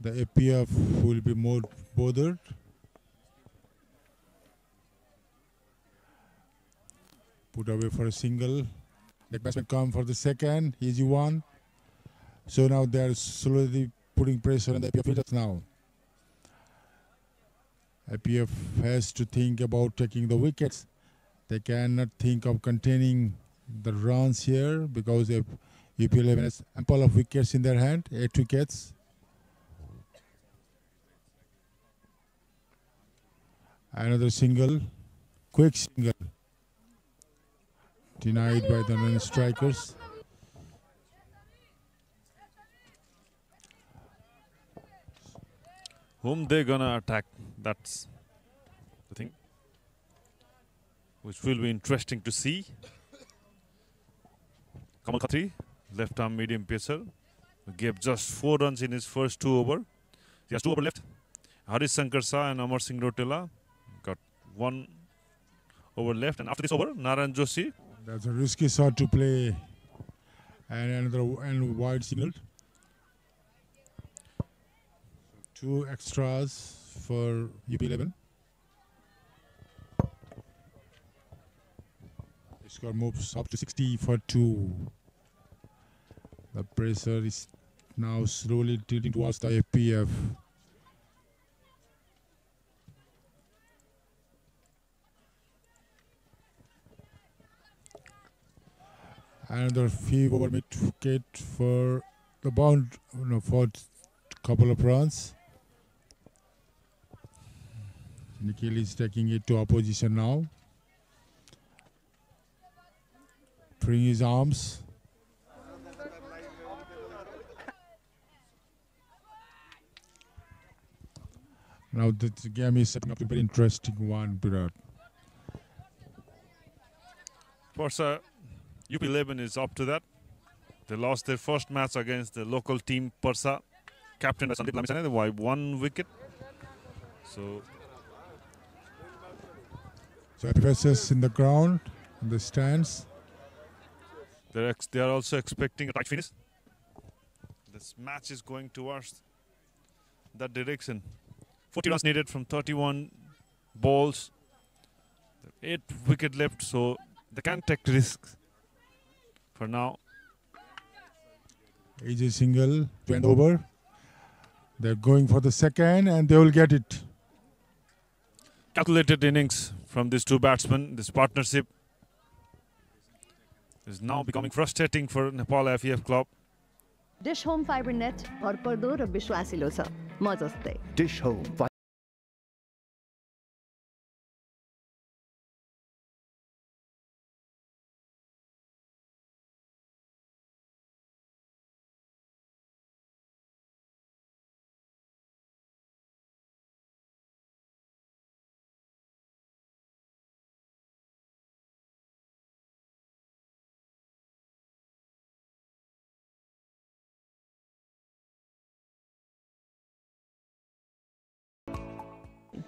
the APF will be more bothered. Put away for a single. The batsman come for the second, easy one. So now they are slowly putting pressure on the APF hitters now. APF has to think about taking the wickets. They cannot think of containing the runs here because UP11 has ample of wickets in their hand, 8 wickets. Another single, quick single. Denied by the non-strikers. Whom they gonna attack? That's the thing, which will be interesting to see. Kamal Khatri, left arm medium pacer, gave just 4 runs in his first 2 overs. He has 2 overs left. Haris Shankar Shah and Amar Singh Rotela got 1 over left, and after this over, Narayani Joshi. That's a risky shot to play, and another wide signal. 2 extras for UP11. The score moves up to 60 for 2. The pressure is now slowly tilting towards the APF. Another few over mid wicket for the bound, for a couple of runs. Nikhil is taking it to opposition now. Freeing his arms. Now the game is setting up a very interesting one, Virat. Parsa, UP11 is up to that. They lost their first match against the local team Parsa, captained by Sandeep Lamisane by 1 wicket. So FSS in the ground, in the stands. They are also expecting a tight finish. This match is going towards that direction. 40 runs needed from 31 balls. 8 wickets left, so they can't take risks for now. Easy single, 20 over. They're going for the second and they will get it. Calculated innings from these two batsmen. This partnership is now becoming frustrating for Nepal APF club. Dish home fibre net भरपर्दो र विश्वासिलो छ म जस्तै Dish Home.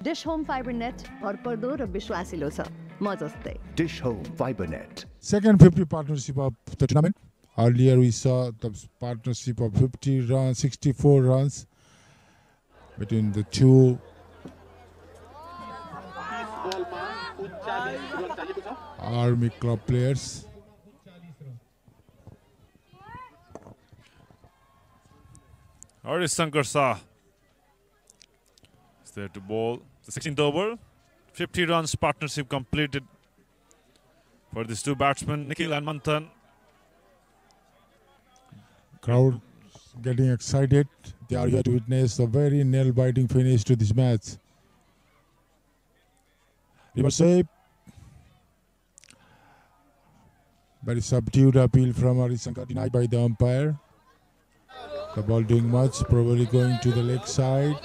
Dish home fibre net भरपर्दो र विश्वासिलो छ म जस्तै Dish Home Fiber Net. Second 50 partnership of the tournament. Earlier we saw the partnership of 50 runs, 64 runs between the two Army club players. Haris Sankar Shah is there to bowl. The 16th over. 50 runs partnership completed for these two batsmen, Nikhil and Manthan. Crowd getting excited. They are here to witness a very nail-biting finish to this match. Reverse sweep. Very subdued appeal from Haris Sankar, denied by the umpire. The ball doing much, probably going to the leg side.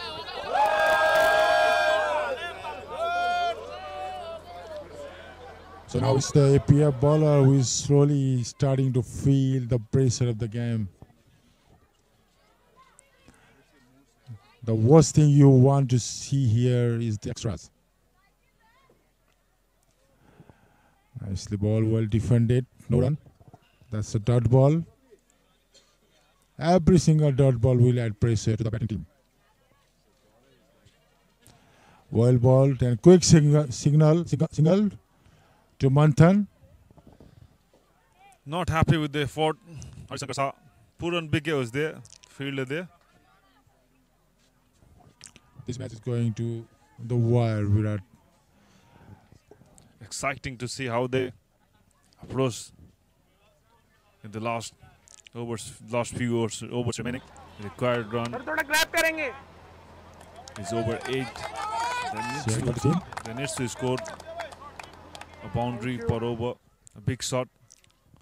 So now it's the APF bowler who is slowly starting to feel the pressure of the game. The worst thing you want to see here is the extras. Nicely ball, well defended, no run. That's a dot ball. Every single dot ball will add pressure to the batting team. Well ball, then quick signal to Manthan. Not happy with the effort. Haris Sankar Shah. Puran Bigge was there, fielder there. This match is going to the wire, Virat. Exciting to see how they approach in the last few overs remaining. The required run is over 8. They needs to score a boundary per over, a big shot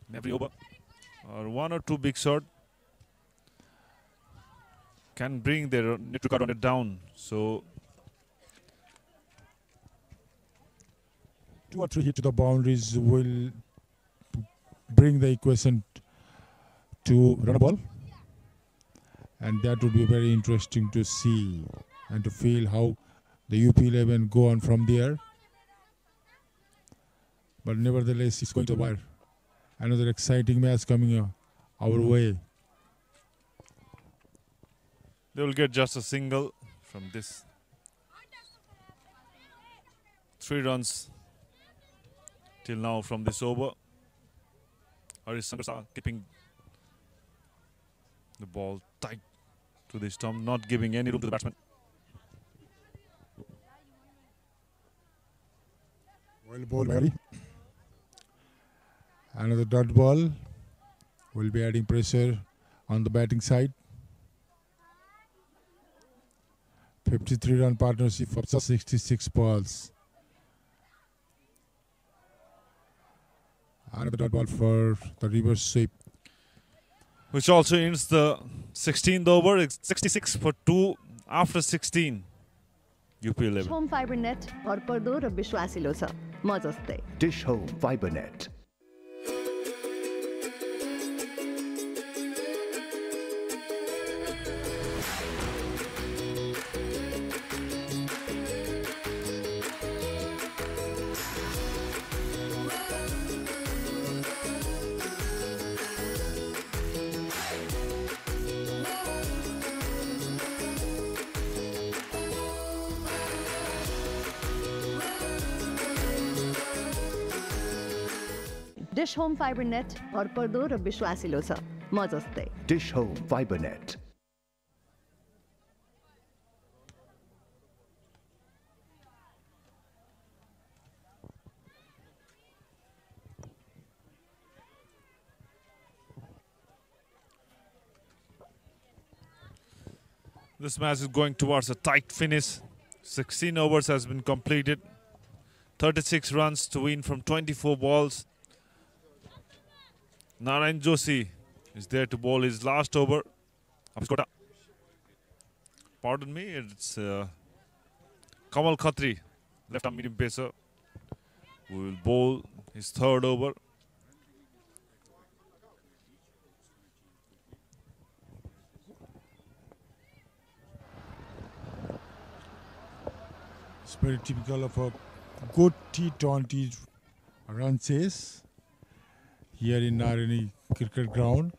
in every over, or one or two big shot can bring their net record on it down. So 2 or 3 hits to the boundaries will bring the equation to run a ball, and that would be very interesting to see and to feel how the UP11 go on from there. But nevertheless, it's going to wire. Another exciting match coming our way. They will get just a single from this. 3 runs till now from this over. Haris Sankar Shah keeping the ball tight to the stump, not giving any room to the batsman. Well ball, Mary. Another dot ball will be adding pressure on the batting side. 53-run partnership for 66 balls. Another dot ball for the reverse sweep, which also ends the 16th over. It's 66 for 2 after 16. UP11. Home fibre net भरपर्दो र विश्वासिलो छ म जस्तै Dish Home Fiber Net. Dish home fibre net भरपर्दो र विश्वासिलो छ म जस्तै Dish Home Fiber Net. This match is going towards a tight finish. 16 overs has been completed. 36 runs to win from 24 balls. Narayani Joshi is there to bowl his last over. Pardon me, it's Kamal Khatri, left-arm medium pacer, who will bowl his third over. It's very typical of a good T20 run chase here in Narayani cricket ground.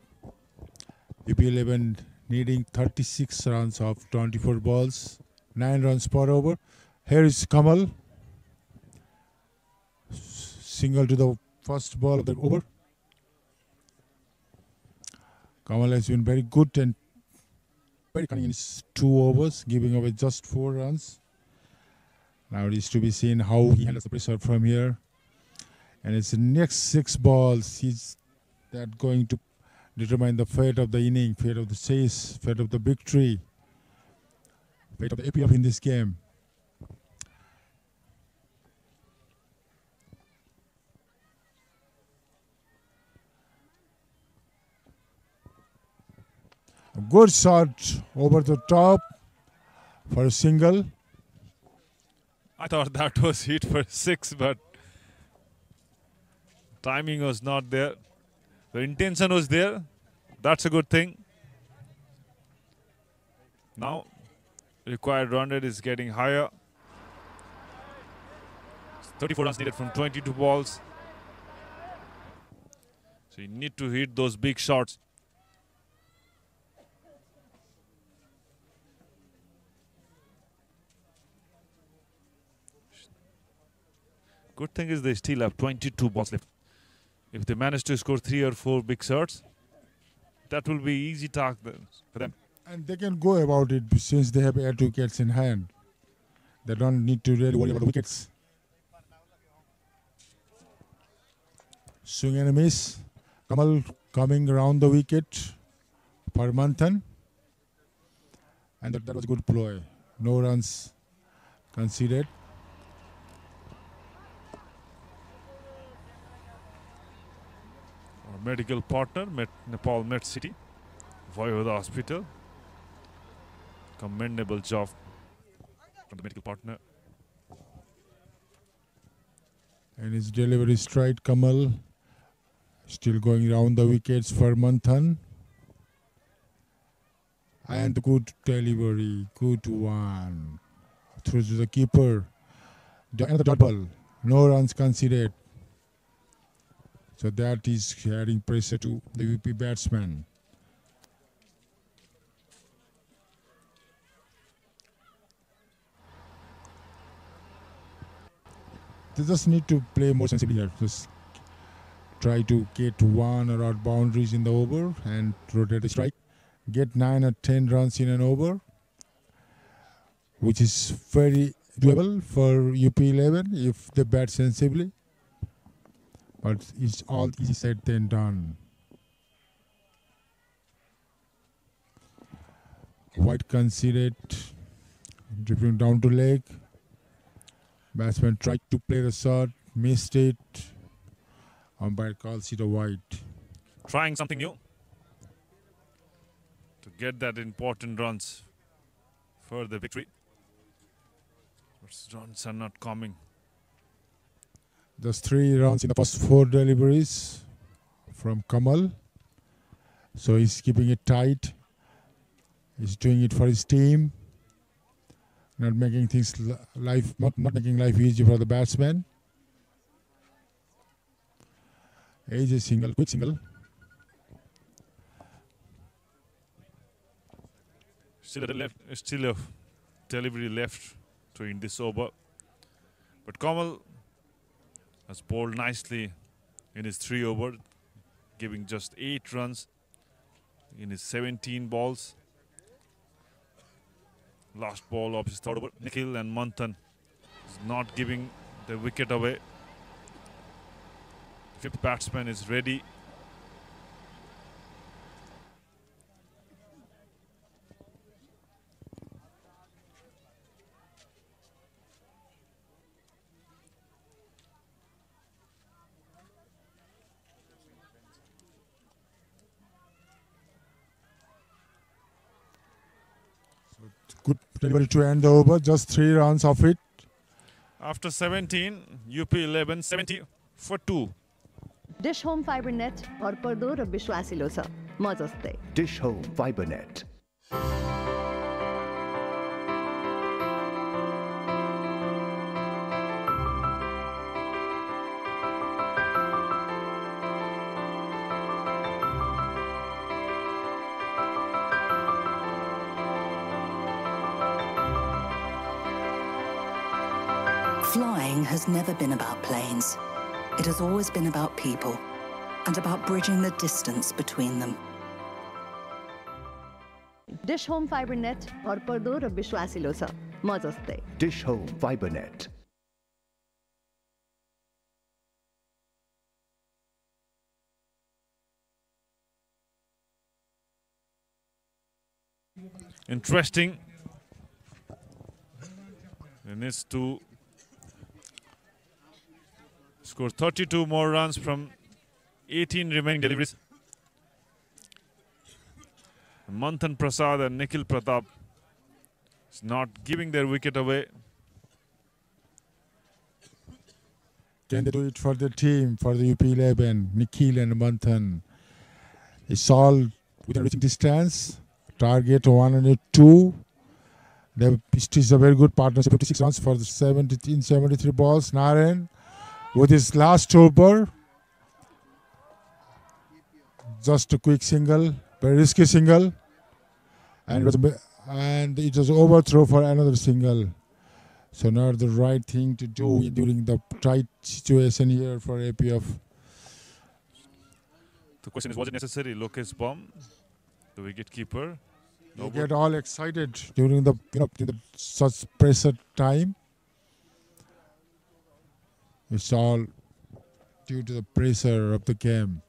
UP11 needing 36 runs of 24 balls, 9 runs per over. Here is Kamal. Single to the first ball of the over. Kamal has been very good and very cunning in his 2 overs, giving away just 4 runs. Now it is to be seen how he handles the pressure from here. And it's the next 6 balls. He's that going to determine the fate of the inning, fate of the chase, fate of the victory, fate of the APF in this game. A good shot over the top for a single. I thought that was hit for 6, but timing was not there. The intention was there. That's a good thing. Now, required run rate is getting higher. 34 runs needed from 22 balls. So you need to hit those big shots. Good thing is they still have 22 balls left. If they manage to score 3 or 4 big shots, that will be easy task for them. And they can go about it since they have 8 wickets in hand. They don't need to really worry about the wickets. Swing and a miss. Kamal coming around the wicket for Manthan. And that was a good ploy. No runs conceded. Our medical partner, Nepal Med City, Voivoda Hospital. Commendable job from the medical partner. And his delivery straight, Kamal. Still going around the wickets for Manthan. And good delivery, good one. Through to the keeper. Another dot ball. No runs conceded. So that is adding pressure to the UP batsman. They just need to play more sensibly here. Just try to get 1 or odd boundaries in the over and rotate the strike. Get 9 or 10 runs in an over, which is very doable for UP11 if they bat sensibly. But it's all easy said than done. White conceded, dribbling down to leg. Batsman tried to play the shot, missed it. Umpire calls it a wide. Trying something new to get that important runs for the victory. But runs are not coming. Just 3 runs in the first 4 deliveries from Kamal. So he's keeping it tight. He's doing it for his team. Not making things not making life easy for the batsman. Age a single, quick single. Still a delivery left to end this over. But Kamal has bowled nicely in his 3 overs, giving just 8 runs in his 17 balls. Last ball of his 3rd over. Nikhil and Manthan is not giving the wicket away. 5th batsman is ready. Good delivery to end the over. Just 3 runs of it. After 17, UP 11, 70 for 2. Dish home fibre net भरपर्दो र विश्वासिलो छ म जस्तै Dish Home Fiber Net. Flying has never been about planes. It has always been about people and about bridging the distance between them. Dish home fibre net भरपर्दो र विश्वासिलो छ म जस्तै Dish Home Fiber Net. Interesting. He needs to score 32 more runs from 18 remaining deliveries. Manthan Prasad and Nikhil Pratap is not giving their wicket away. Can they do it for the team, for the UP11, Nikhil and Manthan? It's all within reaching distance. Target 102. It is a very good partnership. 56 runs for the 73 balls. Narayan with his last over. Just a quick single, very risky single. And it was overthrow for another single. So not the right thing to do during the tight situation here for APF. The question is, was it necessary? Lokesh bomb, the wicketkeeper. They get all excited during the such pressure time. It's all due to the pressure of the game.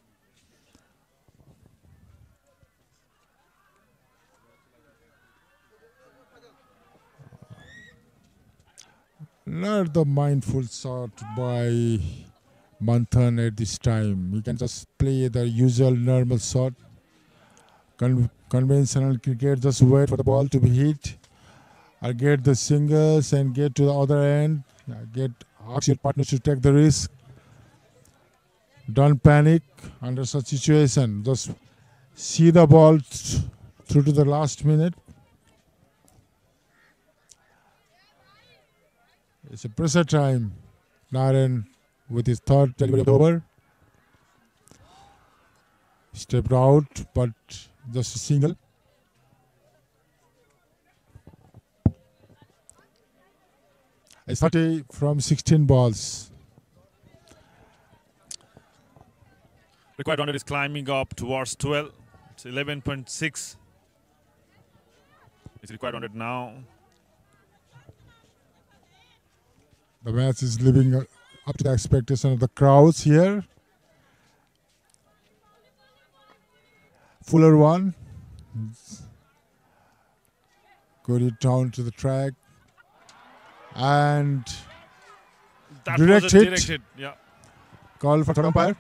Not the mindful shot by Manthan at this time. He can just play the usual normal shot. Conventional cricket, just wait for the ball to be hit, or get the singles and get to the other end. Ask your partners to take the risk. Don't panic under such situation. Just see the ball through to the last minute. It's a pressure time. Narayan with his third delivery over. Stepped out, but just a single. It's 30 from 16 balls. Required 100 is climbing up towards 12. It's 11.6. It's required 100 now. The match is living up to the expectation of the crowds here. Fuller one. Got it down to the track. And That direct was a hit. direct hit. Yeah. Call for umpire.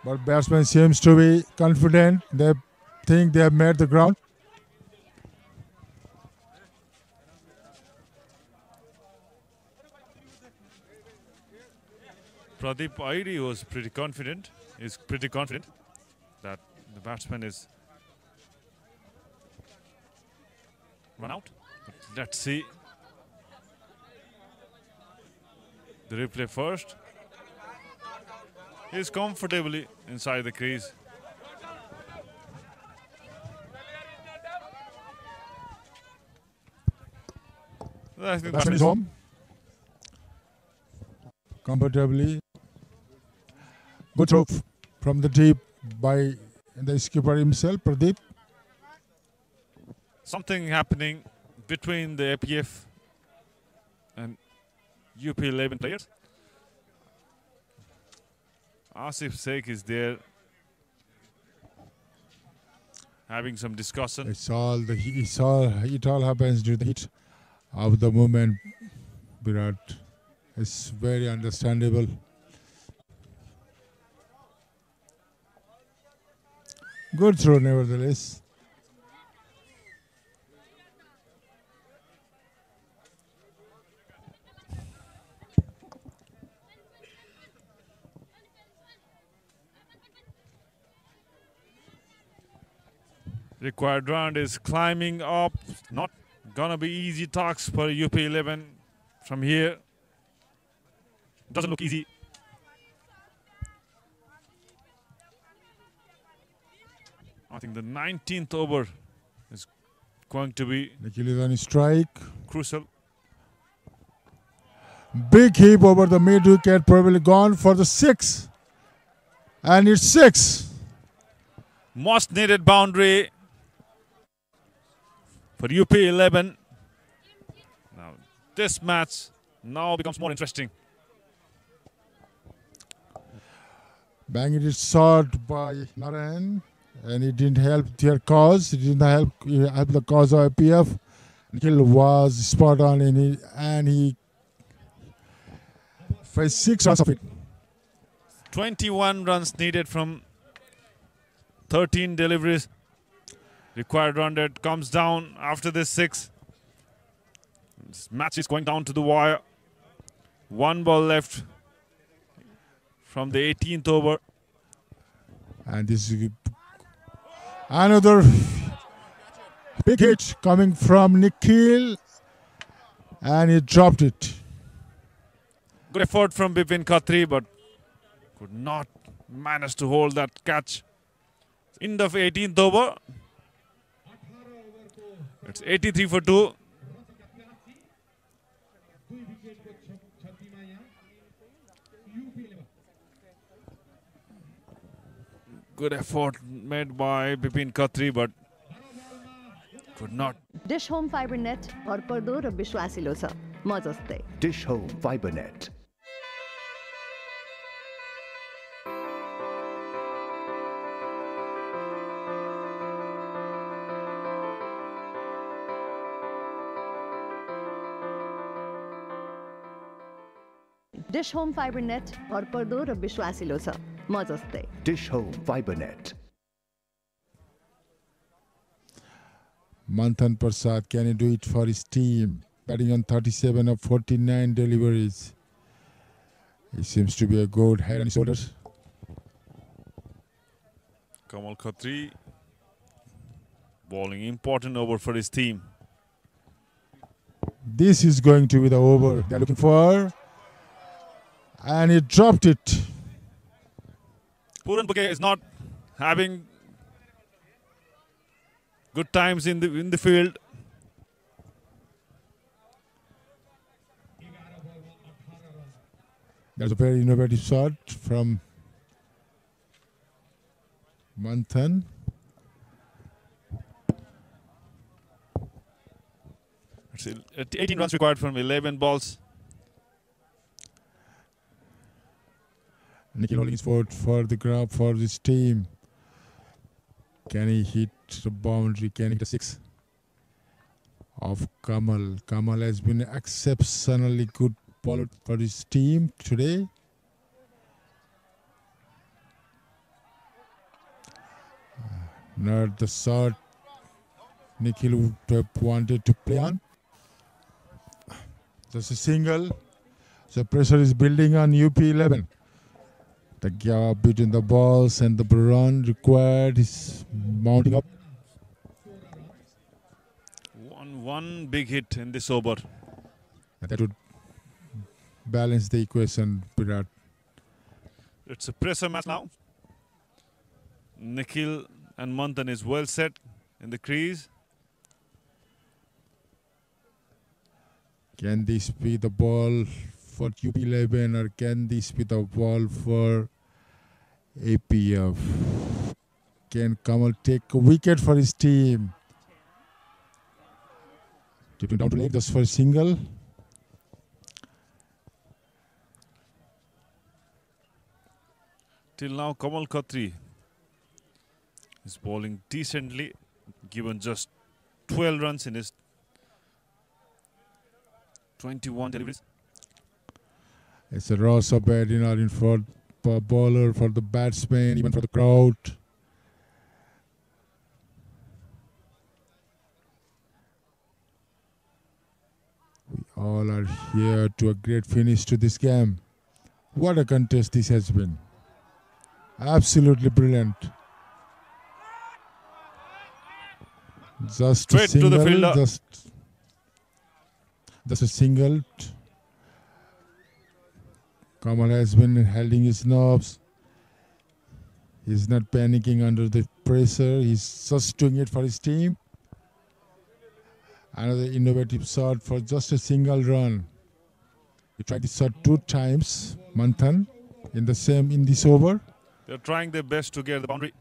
But batsman seems to be confident. They think they have made the ground. Pradeep Airi was pretty confident. Is pretty confident that the batsman is run out. But let's see the replay first. He's comfortably inside the crease. I think Batsman is home. Comfortably. Good throw from the deep by the skipper himself, Pradeep. Something happening between the APF and UP11 players. Asif Sheikh is there having some discussion. It all happens during the heat of the moment, Virat. It's very understandable. Good throw, nevertheless. Required round is climbing up. Not gonna be easy tasks for UP11 from here. Doesn't look easy. I think the 19th over is going to be Nikhil is on strike. Crucial. Big hit over the mid wicket, probably gone for the 6. And it's 6. Most needed boundary for UP11. Now this match now becomes more interesting. Bang it is shot by Narayani, and it didn't help their cause. It didn't help the cause of APF. Nikhil was spot on and he faced 6 runs of it. 21 runs needed from 13 deliveries. Required run rate comes down after this 6. This match is going down to the wire. 1 ball left from the 18th over. And this is another big hit coming from Nikhil, and he dropped it. Good effort from Bipin Khatri, but could not manage to hold that catch. End of 18th over. It's 83 for 2. Good effort made by Bipin Khatri, but could not. Dish Home Fiber Net भरपर्दो र विश्वासिलो छ म जस्तै. Dish Home Fiber Net. Dish Home Fiber Net भरपर्दो र विश्वासिलो छ म जस्तै. Dish Home Fiber Net. Manthan Prasad, can he do it for his team? Batting on 37 of 49 deliveries. He seems to be a good head on his shoulders. Kamal Khatri bowling important over for his team. This is going to be the over they're looking for. And he dropped it. Puran Puke is not having good times in the field. That's a very innovative shot from Manthan. It's 18 runs required from 11 balls. Nikhil holding his forward for the grab for this team. Can he hit the boundary? Can he hit a 6? Of Kamal. Kamal has been exceptionally good bowler for his team today. Not the shot Nikhil would have wanted to play on. Just a single. So pressure is building on UP11. The gap between the balls and the run required is mounting up. One big hit in this over. That would balance the equation, Virat. It's a pressure match now. Nikhil and Manthan is well set in the crease. Can this be the ball for UP11 or can this be the ball for APF? Can Kamal take a wicket for his team? Tipping down to leg just for a single. Till now, Kamal Khatri is bowling decently, given just 12 runs in his 21 deliveries. It's a Ross of bad in for the bowler, for the batsman, even for the crowd. We all are here to a great finish to this game. What a contest this has been. Absolutely brilliant. Just Straight to the fielder. Just a single. Kamal has been holding his nerves. He's not panicking under the pressure. He's just doing it for his team. Another innovative shot for just a single run. He tried this shot 2 times, Manthan, in this over. They're trying their best to get the boundary.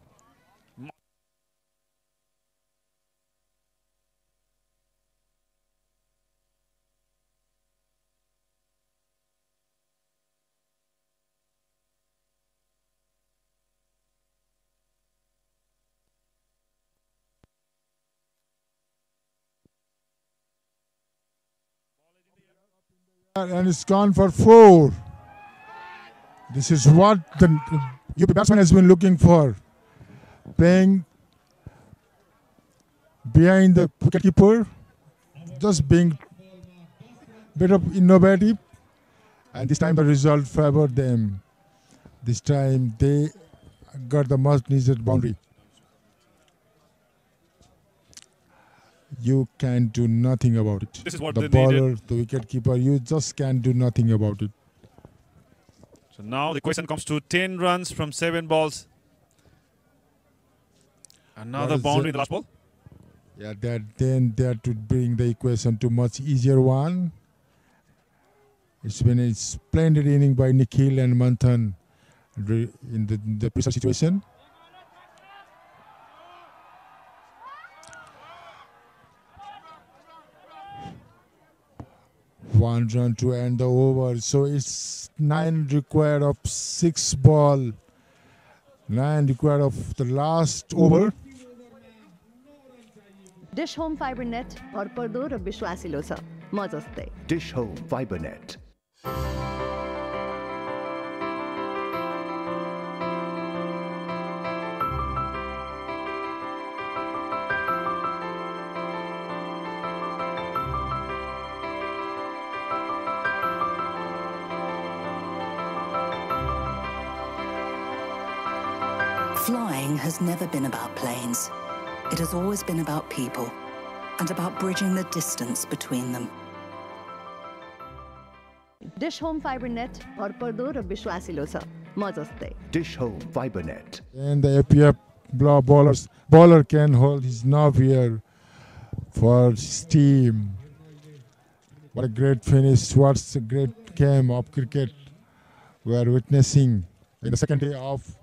And it's gone for 4. This is what the UP batsman has been looking for. Playing behind the wicketkeeper, just being a bit of innovative. And this time the result favored them. This time they got the much needed boundary. You can do nothing about it. This is what the they bowler, needed. the wicketkeeper, you just can't do nothing about it. So now the question comes to 10 runs from 7 balls. Another boundary in the last ball. Yeah, then they have to bring the equation to much easier one. It's been a splendid inning by Nikhil and Manthan in the precise situation. One run to end the over. So it's 9 required of 6 ball. 9 required of the last over. Dish home fibre net भरपर्दो र विश्वासिलो छ म जस्तै Dish Home Fiber Net. Flying has never been about planes. It has always been about people and about bridging the distance between them. Dish home fibre net भरपर्दो र विश्वासिलो छ म जस्तै Dish Home Fiber Net. And the APF bowler can hold his nerve here for his team. What a great finish. What a great game of cricket we are witnessing in the second day of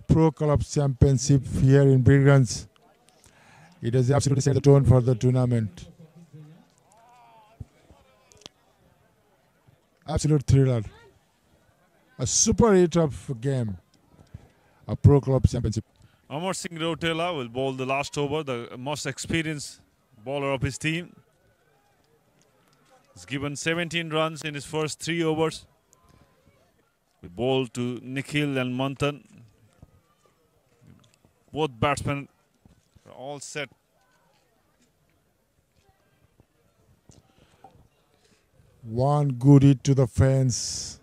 Pro Club Championship here in Birgunj. It has absolutely set the tone for the tournament. Absolute thriller. A super hit of game. A Pro Club Championship. Amar Singh Rotela will bowl the last over, the most experienced bowler of his team. He's given 17 runs in his first 3 overs. We bowl to Nikhil and Manthan. Both batsmen are all set. One good hit to the fence.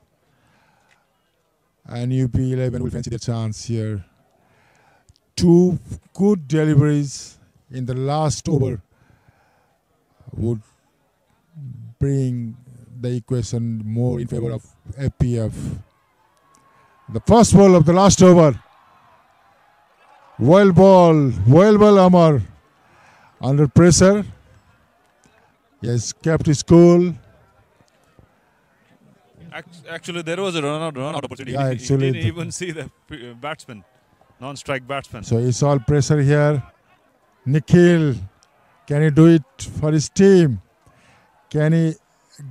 And UP11 will fancy the chance here. 2 good deliveries in the last over would bring the equation more in favor of APF. The first ball of the last over. Well ball Amar. Under pressure. He has kept his cool. Actually, there was a run out opportunity. Yeah, he actually didn't even see the batsman, non-strike batsman. So it's all pressure here. Nikhil, can he do it for his team? Can he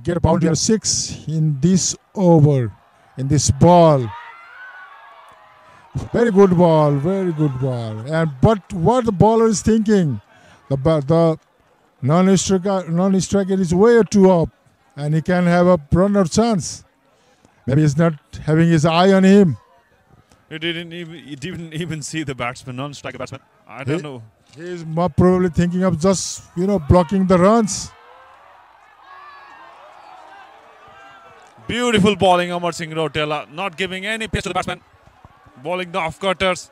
get a boundary of 6 in this over, in this ball? Very good ball, very good ball. But what the bowler is thinking, the non-striker is way too up, and he can have a run-out chance. Maybe he's not having his eye on him. He didn't even see the batsman, non-striker batsman. I don't know. He's probably thinking of just, blocking the runs. Beautiful bowling, Amar Singh Rotela, not giving any pace to the batsman. Bowling the off-cutters.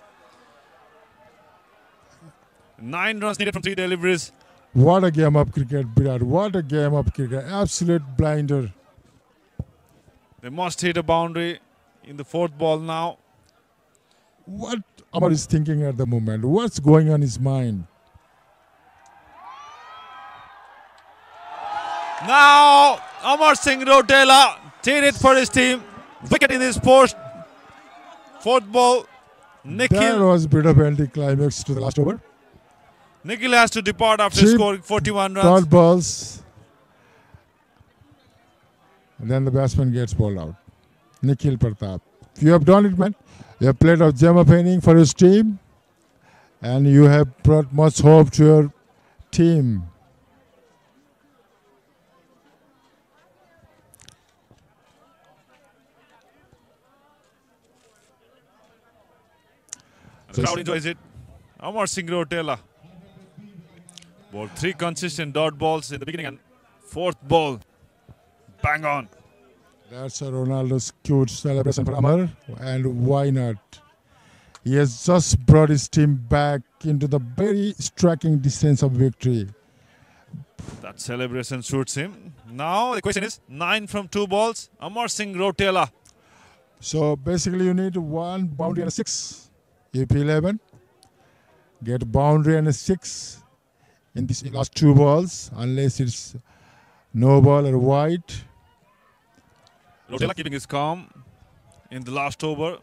9 runs needed from 3 deliveries. What a game of cricket, Virat. What a game of cricket. Absolute blinder. They must hit a boundary in the fourth ball now. What Amar is thinking at the moment? What's going on his mind? Now, Amar Singh Rotela did it for his team. Wicket in his fourth ball. Nikhil. That was a bit of anti-climax to the last over. Nikhil has to depart after scoring 41 runs. Dot balls. And then the batsman gets bowled out. Nikhil Pratap. You have done it, man. You have played a gem of inning for his team. And you have brought much hope to your team. The crowd enjoys it. Amar Singh Rotela. Bowled 3 consistent dot balls in the beginning and fourth ball. Bang on. That's a Ronaldo's cute celebration for Amar. And why not? He has just brought his team back into the very striking distance of victory. That celebration suits him. Now the question is 9 from 2 balls. Amar Singh Rotela. So basically you need 1 boundary and a 6. AP11. Get boundary and a 6 in these last 2 balls, unless it's no ball or wide. Rotela keeping his calm in the last over.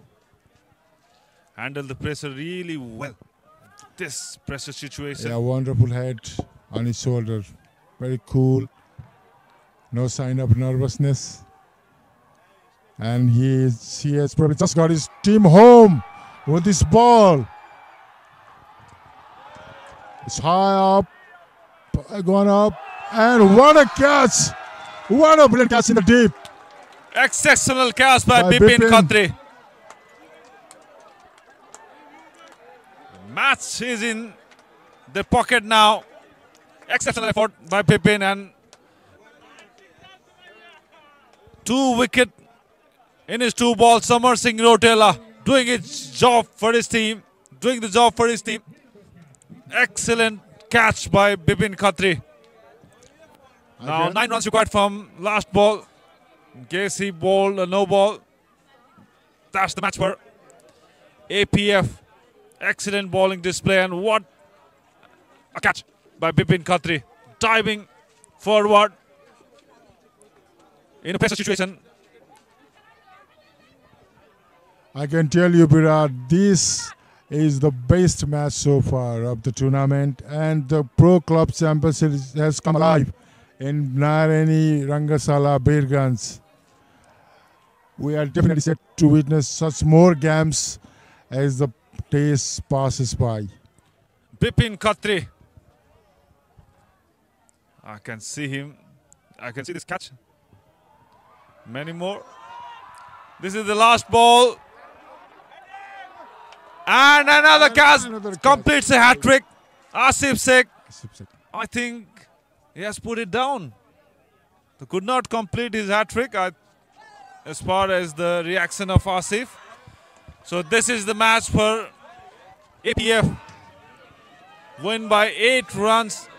Handled the pressure really well. This pressure situation. Yeah, wonderful head on his shoulder. Very cool. No sign of nervousness. And he has probably just got his team home with this ball. It's high up, gone up, and what a catch! What a brilliant catch in the deep. Exceptional catch by Bipin Khatri. Match is in the pocket now. Exceptional effort by Bipin and 2 wicket in his 2 balls. Amar Singh Rotela doing his job for his team. Excellent catch by Bipin Khatri. Now 9 runs required from last ball. In case he bowled a no ball. That's the match for APF. Excellent bowling display and what a catch by Bipin Khatri. Diving forward in a pressure situation. I can tell you, Virat, this is the best match so far of the tournament, and the Pro Club Championship has come alive in Narayani Rangasala Birgunj. We are definitely set to witness such more games as the days passes by. Bipin Khatri. I can see him. I can see this catch. Many more. This is the last ball. And another catch completes a hat-trick. Asif Sheikh. I think he has put it down. He could not complete his hat-trick as far as the reaction of Asif. So this is the match for APF. Win by 8 runs.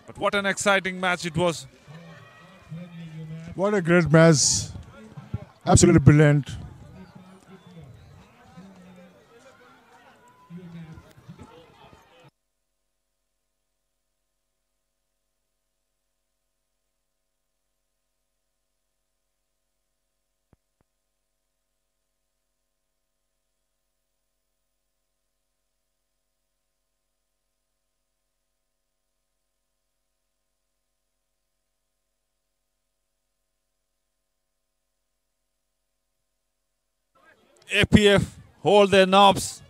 But what an exciting match it was. What a great match. Absolutely brilliant. APF hold their knobs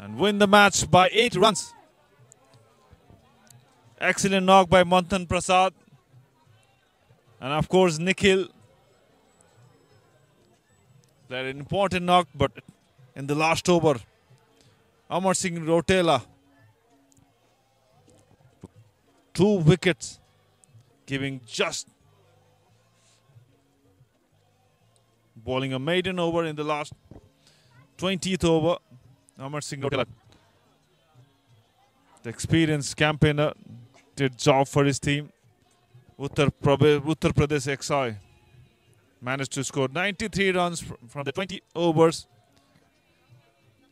and win the match by 8 runs. Excellent knock by Manthan Prasad and of course Nikhil. They're an important knock, but in the last over, Amar Singh Rotela 2 wickets, giving just bowling a maiden over in the last 20th over. Amar Singh Rotela, the experienced campaigner, did job for his team. Uttar Pradesh XI managed to score 93 runs from the 20 overs.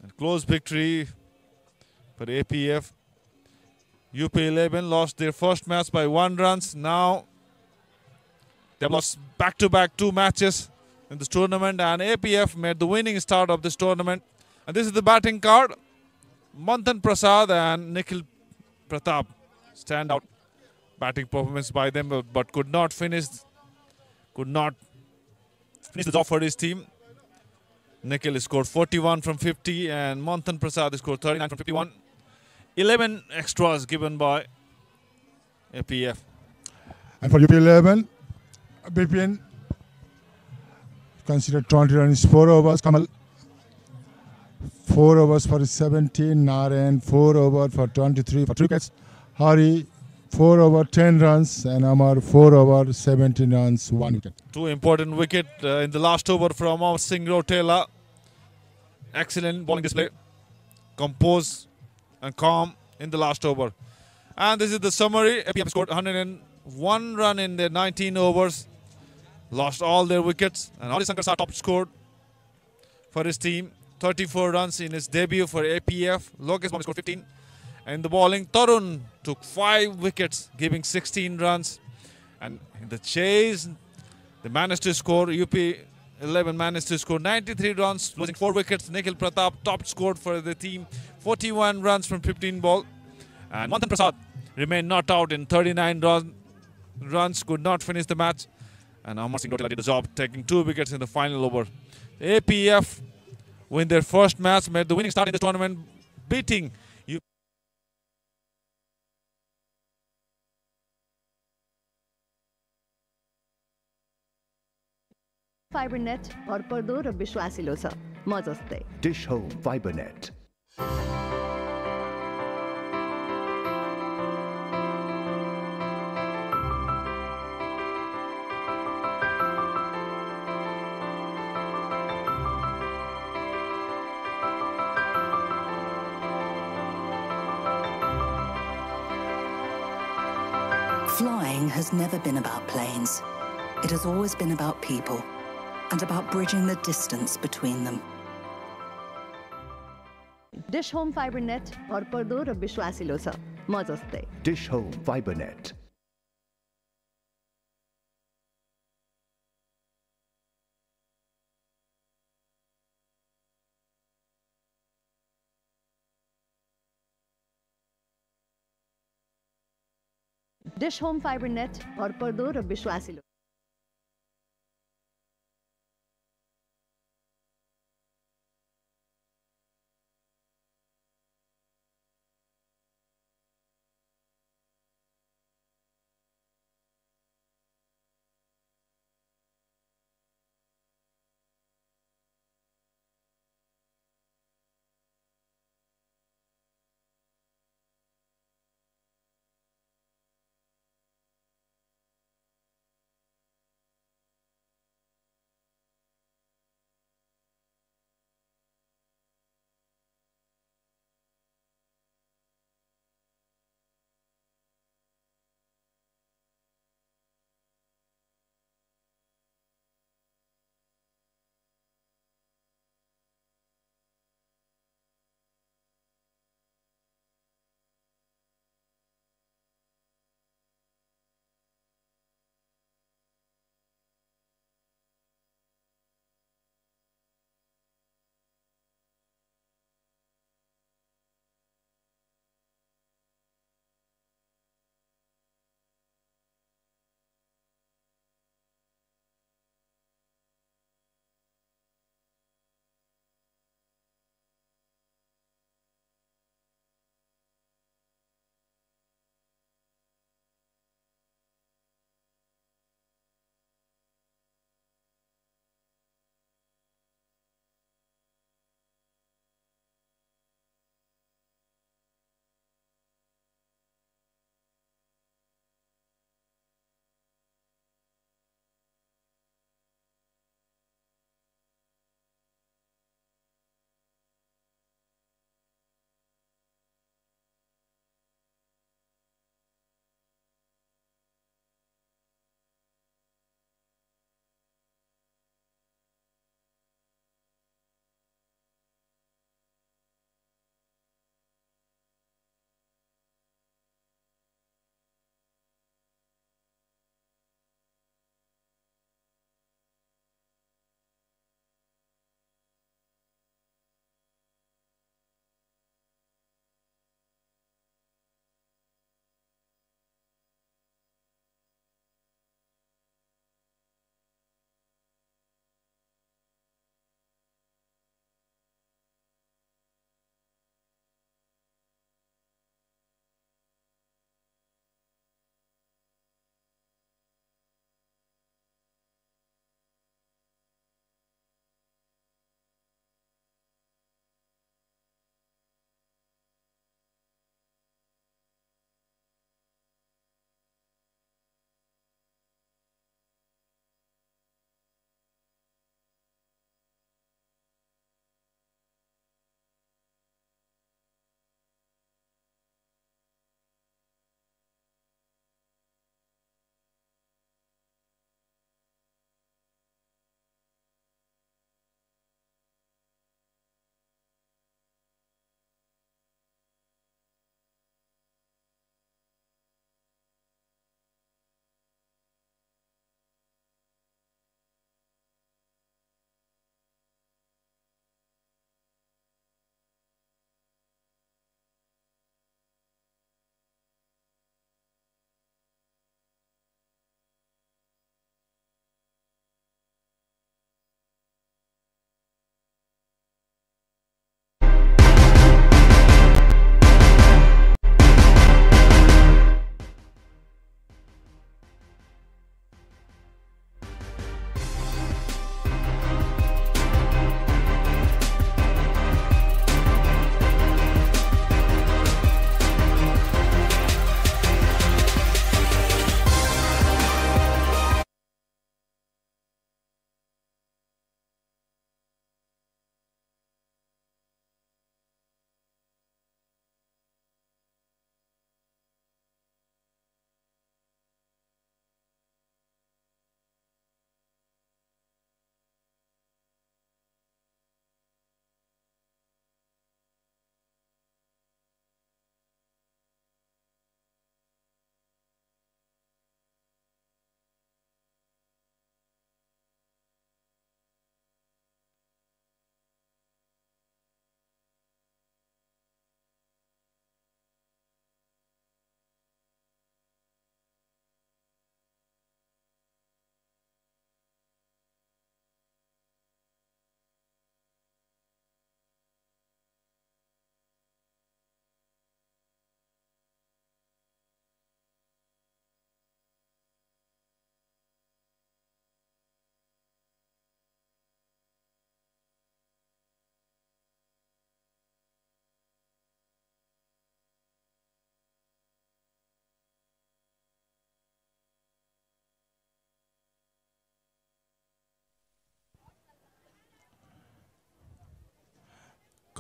And close victory for APF. UP11 lost their first match by 1 run. Now they've lost back-to-back 2 matches in this tournament, and APF made the winning start of this tournament. And this is the batting card. Manthan Prasad and Nikhil Pratap stand out. Batting performance by them, but could not finish the job for his team. Nikhil scored 41 from 50 and Manthan Prasad scored 39 from 51. 11 extras given by APF. And for UP11, Bipin considered 20 runs, 4 overs. Kamal 4 overs for 17. Narayan 4 overs for 23 for 3 wickets. Hari 4 over 10 runs and Amar 4 over 17 runs, 1 wicket. 2 important wicket in the last over from Amar Singh Rotela. Excellent bowling display. Composed and calm in the last over. And this is the summary. APF scored 101 run in their 19 overs. Lost all their wickets. And Hari Shankar top scored for his team. 34 runs in his debut for APF. Lokesh Babu scored 15. And in the bowling, Tarun took 5 wickets, giving 16 runs. And in the chase, they managed to score, UP11 managed to score 93 runs, losing 4 wickets. Nikhil Pratap top scored for the team, 41 runs from 15 ball. And Manthan Prasad remained not out in 39 runs, could not finish the match. And Amar Singh Rotela did the job, taking 2 wickets in the final over. APF win their first match, made the winning start in the tournament, beating Fibernet भरपर्दो र विश्वासिलो छ म जस्तै Dish Home FiberNet. Flying has never been about planes. It has always been about people and about bridging the distance between them. Dish home Fibernet भरपर्दो र विश्वासिलो छ म जस्तै Dish Home FiberNet. Dish home Fibernet भरपर्दो र विश्वासिलो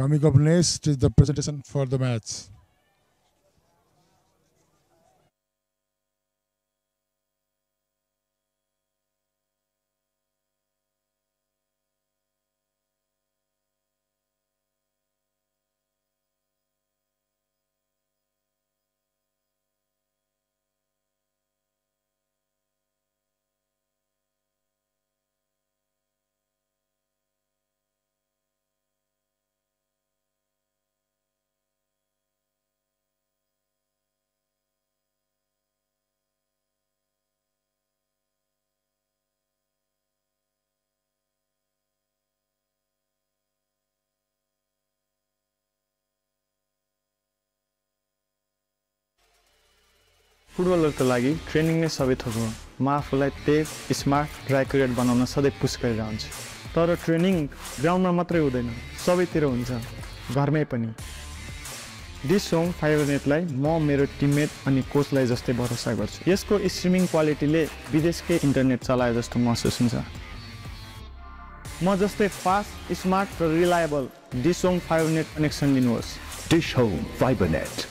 Coming up next is the presentation for the match. फुटबलरको लागि training नै सबै थोक हो। म आफूलाई तेज स्मार्ट र एक्युरेट बनाउन सधैँ पुस गरिरहन्छु। तर ट्रेनिङ ग्राउन्डमा मात्रै हुँदैन, सबैतिर हुन्छ, घरमै पनि। डिस होम फाइबरनेटलाई म मेरो टिममेट अनि कोचलाई जस्तै भरोसा गर्छु। यसको स्ट्रिमिङ क्वालिटीले विदेशकै इन्टरनेट चलाए जस्तो महसुस हुन्छ। म जस्तै फास्ट, स्मार्ट र reliable dish home Fibernet connection लिनुहोस्। Dish home fibre net.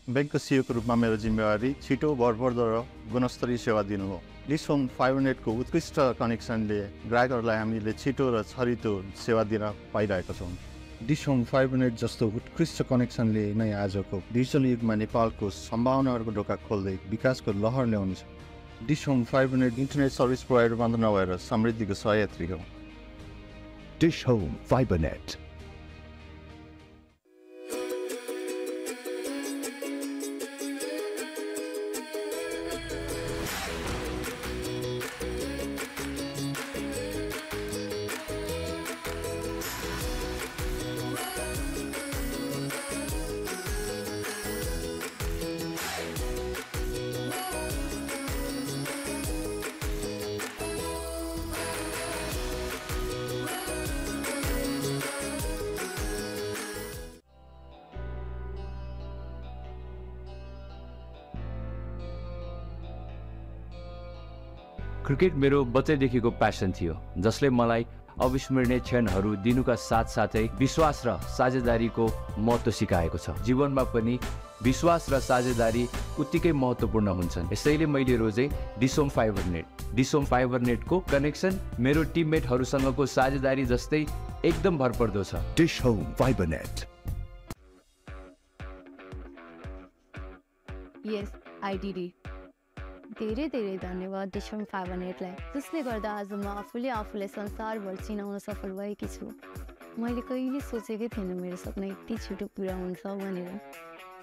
ब्याङ्कको सिओको रूपमा मेरो जिम्मेवारी छिटो, भरपर्दो र गुणस्तरीय सेवा दिनु हो। डिस होम फाइबरनेटको उत्कृष्ट कनेक्सनले ग्राहकहरूलाई हामीले छिटो र छरितो सेवा दिन पाइरहेका छौँ। डिस होम फाइबरनेट जस्तो उत्कृष्ट कनेक्सनले नै आजको डिजिटल युगमा नेपालको सम्भावनाहरूको ढोका खोल्दै विकासको लहर ल्याउनेछ। Dish home fibre net internet service provider मात्र नभएर समृद्धिको सहयात्री हो। Dish home Fibernet. क्रिकेट मेरो बच्चैदेखिको प्यासन थियो, जसले मलाई अविस्मरणीय क्षणहरू दिनुका साथसाथै विश्वास र साझेदारीको महत्त्व सिकाएको छ। जीवनमा पनि विश्वास र साझेदारी उत्तिकै महत्त्वपूर्ण हुन्छन्। यसैले मैले रोजे dish home Fibernet. Dish home फाइबरनेटको कनेक्सन मेरो टिममेटहरूसँगको साझेदारी जस्तै एकदम भरपर्दो छ। Dish home fibre net. यस आइडिडी। धेरै धेरै धन्यवाद डिस होम फाइबरनेटलाई, जसले गर्दा आज म आफूलाई संसारभर चिनाउन सफल भएकी छु। मैले कहिले सोचेकै थिइनँ मेरो सपना यति छिटो पुरा हुन्छ भनेर।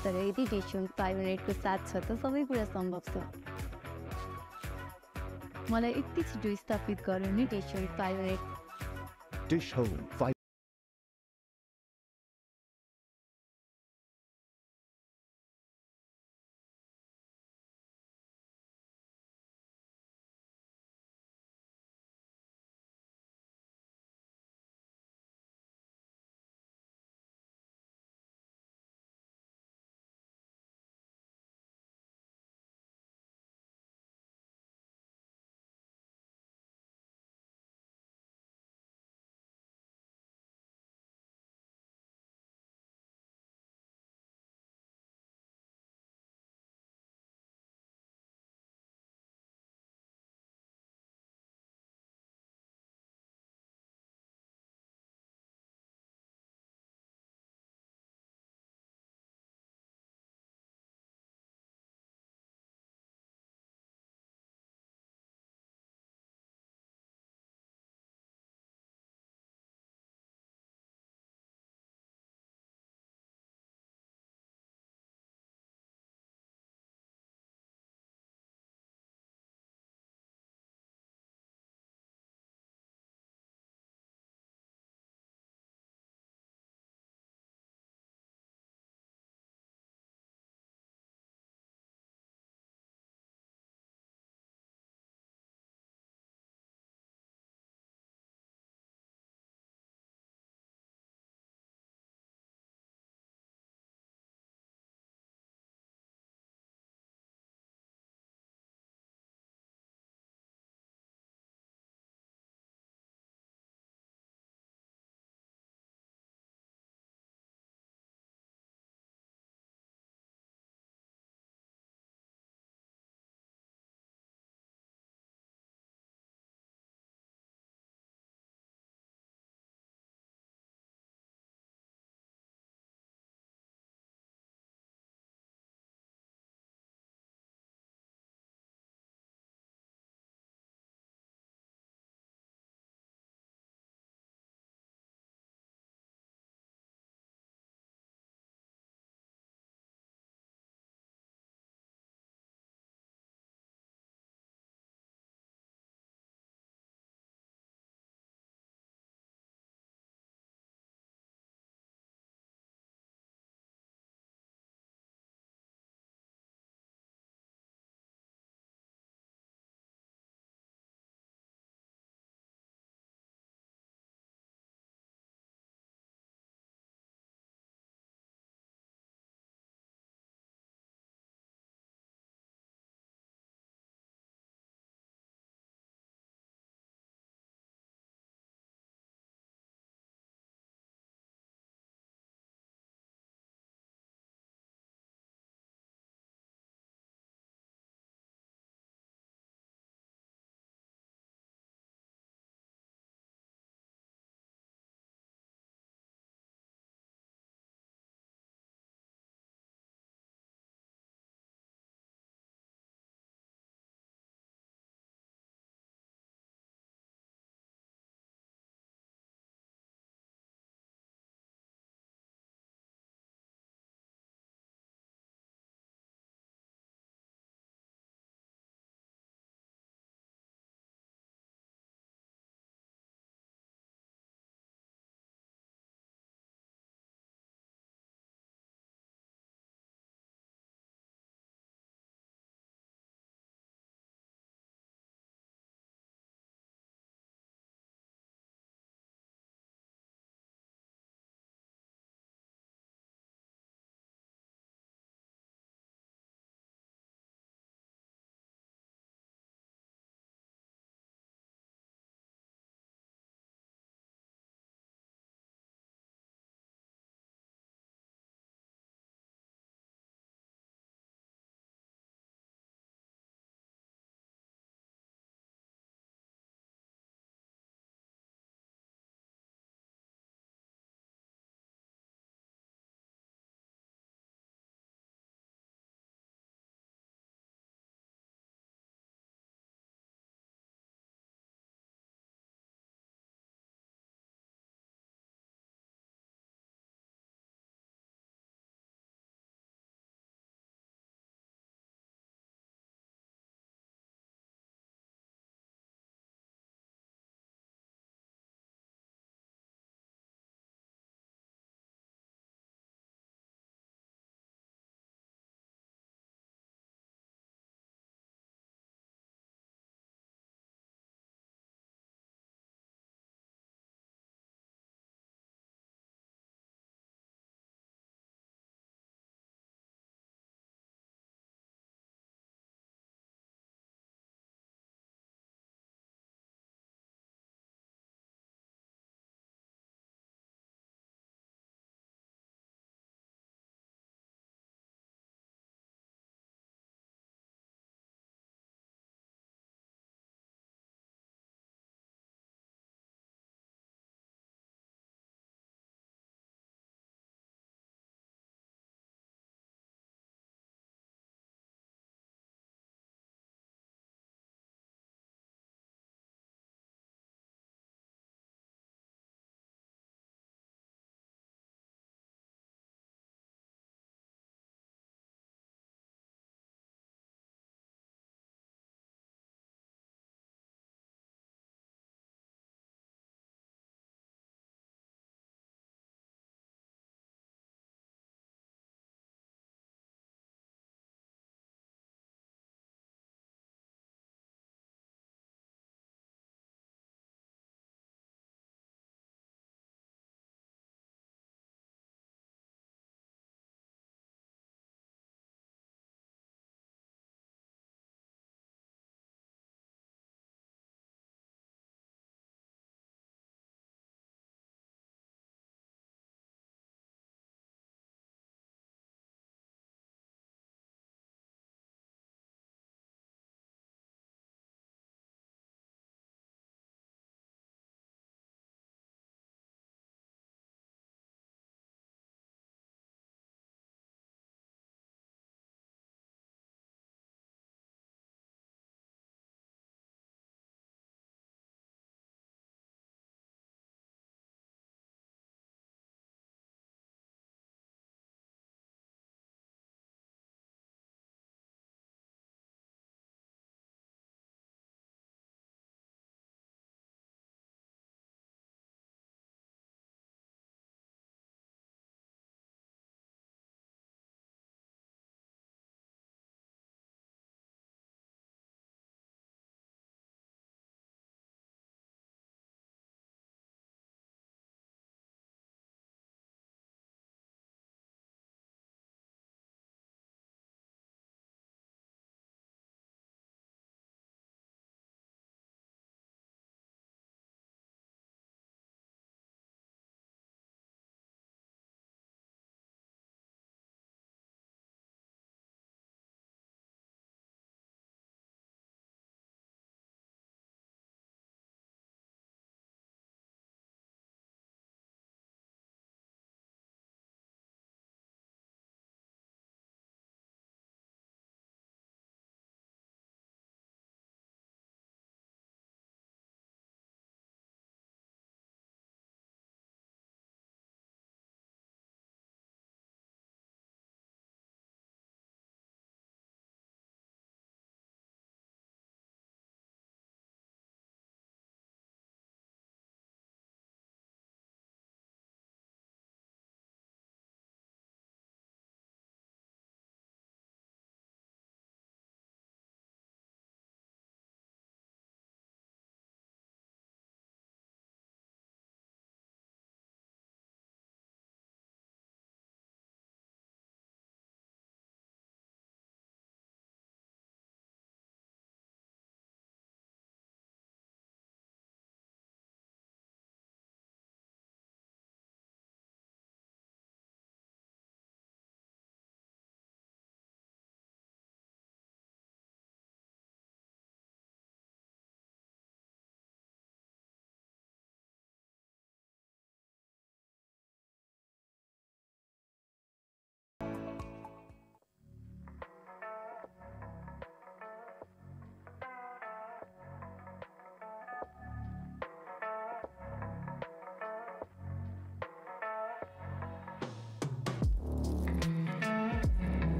तर यदि डिस होम फाइबरनेटको साथ छ त सबै कुरा सम्भव छ। मलाई यति छिटो स्थापित गर्नु नि Dish home Fibernet. Dish Home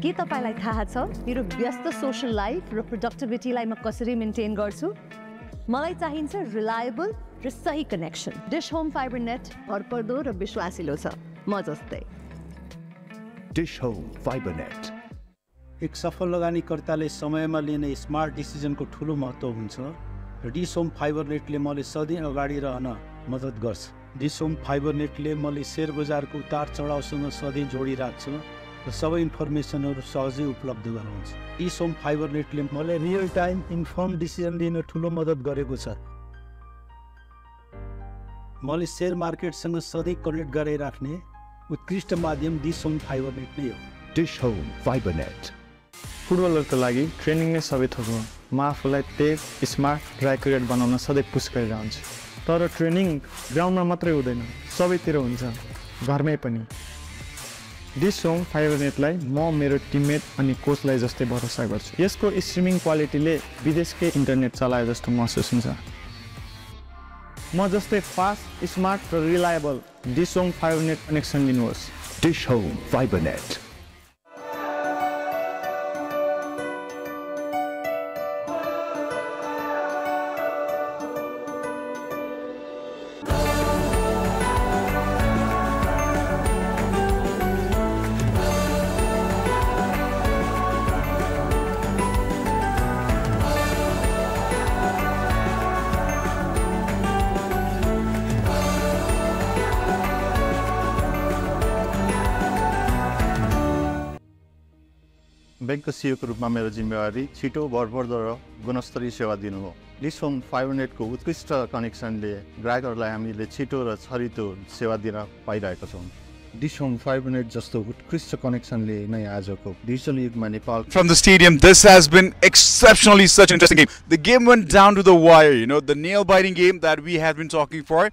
के तपाईलाई थाहा छ मेरो व्यस्त सोशल लाइफ र प्रोडक्टिभिटीलाई म कसरी मेन्टेन गर्छु? मलाई चाहिन्छ रिलायबल र सही connection. Dish home fibre net भरपर्दो र विश्वासिलो छ, म जस्तै। Dish home fibre net. एक सफल लगानीकर्ताले समयमा लिने स्मार्ट डिसिजनको ठुलो महत्त्व हुन्छ र डिश होम फाइबर नेटले मलाई सधैँ अगाडि रहन मद्दत गर्छ। डिश होम फाइबर नेटले मलाई शेयर बजारको उतार चढावसँग सधैँ जोडिराख्छ र सबै इन्फर्मेसनहरू सहजै उपलब्ध गराउँछ। डिश होम फाइबर नेटले मलाई रियल टाइम इन्फर्म डिसिजन लिन ठुलो मद्दत गरेको छ। मलाई शेयर मार्केटसँग सधैँ कनेक्ट गराइराख्ने उत्कृष्ट माध्यम डिश होम फाइबर नेट नै हो। Dish home fibre net. फुटबलरको लागि ट्रेनिङ नै सबै थोक हो। म आफूलाई तेज स्मार्ट र एक्युरेट बनाउन सधैँ पुस गरिरहन्छु। तर ट्रेनिङ ग्राउन्डमा मात्रै हुँदैन, सबैतिर हुन्छ, घरमै पनि। डिश होम फाइबर नेटलाई म मेरो टिममेट अनि कोचलाई जस्तै भरोसा गर्छु। यसको स्ट्रिमिङ क्वालिटीले विदेशकै इन्टरनेट चलाए जस्तो महसुस हुन्छ। म जस्तै फास्ट, स्मार्ट र reliable dish home fibre net connection लिनुहोस्। Dish home fibre net. ब्याङ्कको सिओको रूपमा मेरो जिम्मेवारी छिटो, भरपर्दो र गुणस्तरीय सेवा दिनु हो। डिश होम फाइबर नेटको उत्कृष्ट कनेक्सनले ग्राहकहरूलाई हामीले छिटो र छरितो सेवा दिन पाइरहेका छौँ। डिश होम फाइबर नेट जस्तो उत्कृष्ट कनेक्सनले नै आजको डिजिटल युगमा Nepal. From the stadium, this has been exceptionally such an interesting game. The game went down to the wire, you know, the nail-biting game that we have been talking for.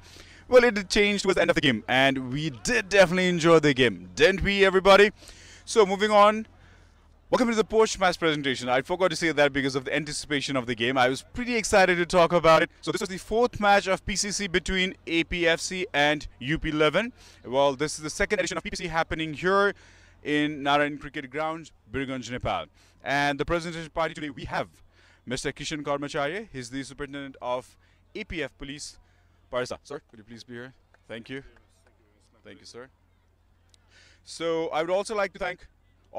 Well, it changed towards the end of the game, and we did definitely enjoy the game, didn't we, everybody? So, moving on. Welcome to the post-match presentation. I forgot to say that because of the anticipation of the game. I was pretty excited to talk about it. So this was the fourth match of PCC between APFC and UP11. Well, this is the second edition of PCC happening here in Narayani Cricket Ground, Birgunj, Nepal. And the presentation party today, we have Mr. Kishan Karmacharya. He's the superintendent of APF Police. Parsa, sir, could you please be here? Thank you. Thank you, sir. So I would also like to thank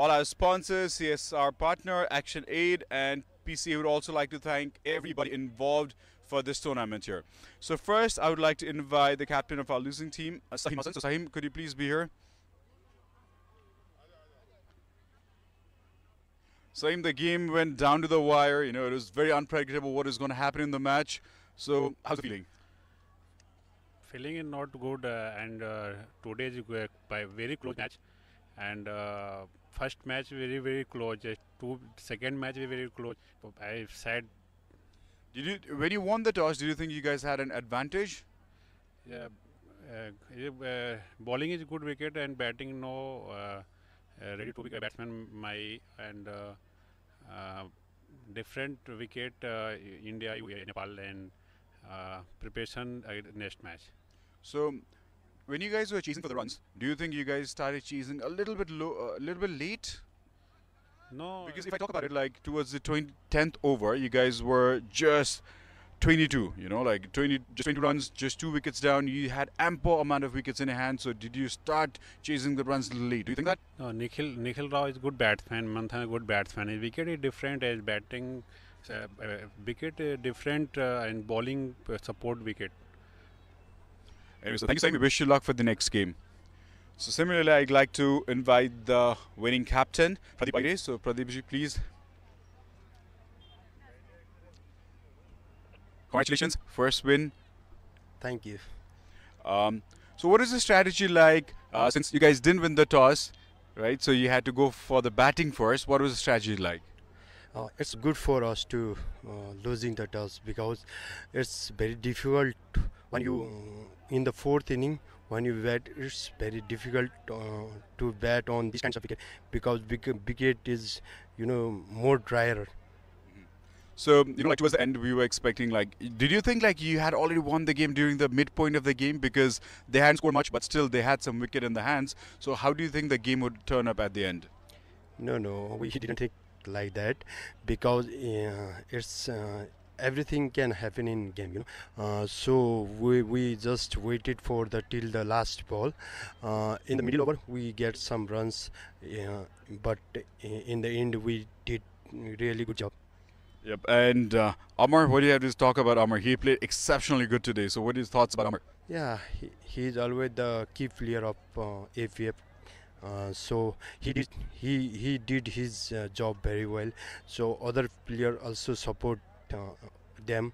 all our sponsors, CSR partner, Action Aid, and PC. Would also like to thank everybody involved for this tournament here. So first, I would like to invite the captain of our losing team, Sahim Hassan. So Sahim, could you please be here? Sahim, the game went down to the wire. You know, it was very unpredictable what is going to happen in the match. So how's the feeling? Feeling is not good, and today is a very close match. And first match very close. Second match very close. I said. When you won the toss, did you think you guys had an advantage? Yeah, bowling is good wicket and batting no. Ready to be a batsman. Different wicket India, Nepal, and preparation next match. So, when you guys were chasing for the runs, do you think you guys started chasing a little bit late? No. Because if I talk about it, like towards the 10th over, you guys were just 22, you know, like 20 runs, just 2 wickets down. You had ample amount of wickets in your hand. So did you start chasing the runs late? Do you think that? No, Nikhil Rao is good batsman. Manthan is good batsman. His wicket is different as batting. Wicket different and bowling support wicket. Anyway, so thank you, Sam. We wish you luck for the next game. So similarly, I'd like to invite the winning captain, Pradeep Aire. So Pradeep, please. Congratulations, first win. Thank you. So what is the strategy like, since you guys didn't win the toss, right? So you had to go for the batting first. What was the strategy like? It's good for us to losing the toss because it's very difficult when you in the fourth inning when you bat. It's very difficult to bat on these kinds of wicket because wicket is more drier. So, like towards the end, we were expecting, like, did you think, like, you had already won the game during the midpoint of the game because they hadn't scored much, but still they had some wicket in the hands? So, how do you think the game would turn up at the end? No, we didn't think like that because it's everything can happen in game, so we just waited for till the last ball. In the middle over we get some runs, but in the end we did really good job. Yep. And Amar, what do you have to talk about Amar? He played exceptionally good today. So what are your thoughts about Amar? Yeah, he's always the key player of APF. So he did his job very well. So other player also support them.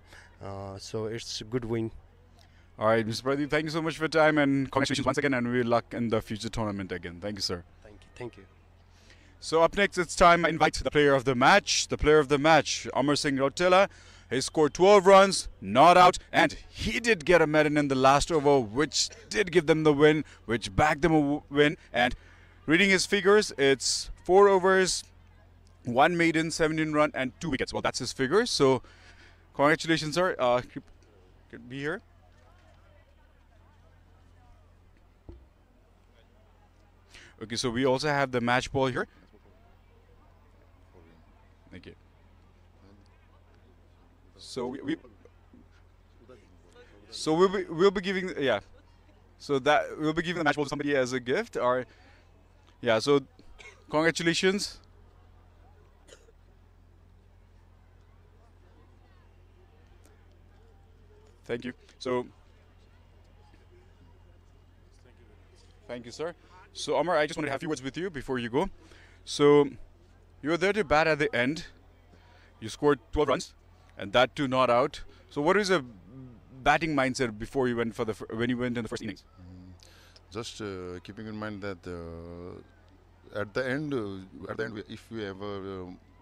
So it's a good win. All right, Mr. Pradeep, thank you so much for your time and congratulations once again, and we luck in the future tournament again. Thank you, sir. Thank you. So up next, it's time I invite the player of the match. The player of the match, Amar Singh Rautela. He scored 12 runs, not out, and he did get a maiden in the last over, which did give them the win, which backed them a win. And reading his figures, it's 4 overs, 1 maiden, 17 run, and 2 wickets. Well, that's his figures. So congratulations, sir. Could be here. Okay, so we also have the match ball here. Thank you. So we'll be giving we'll be giving the match ball to somebody as a gift. Or yeah, so congratulations. Thank you. So thank you, sir. So Amar, I just want to have a few words with you before you go. So you were there to bat at the end. You scored 12 runs, and that too not out. So what is a batting mindset before you went when you went in the first innings? Just keeping in mind that at the end, if we have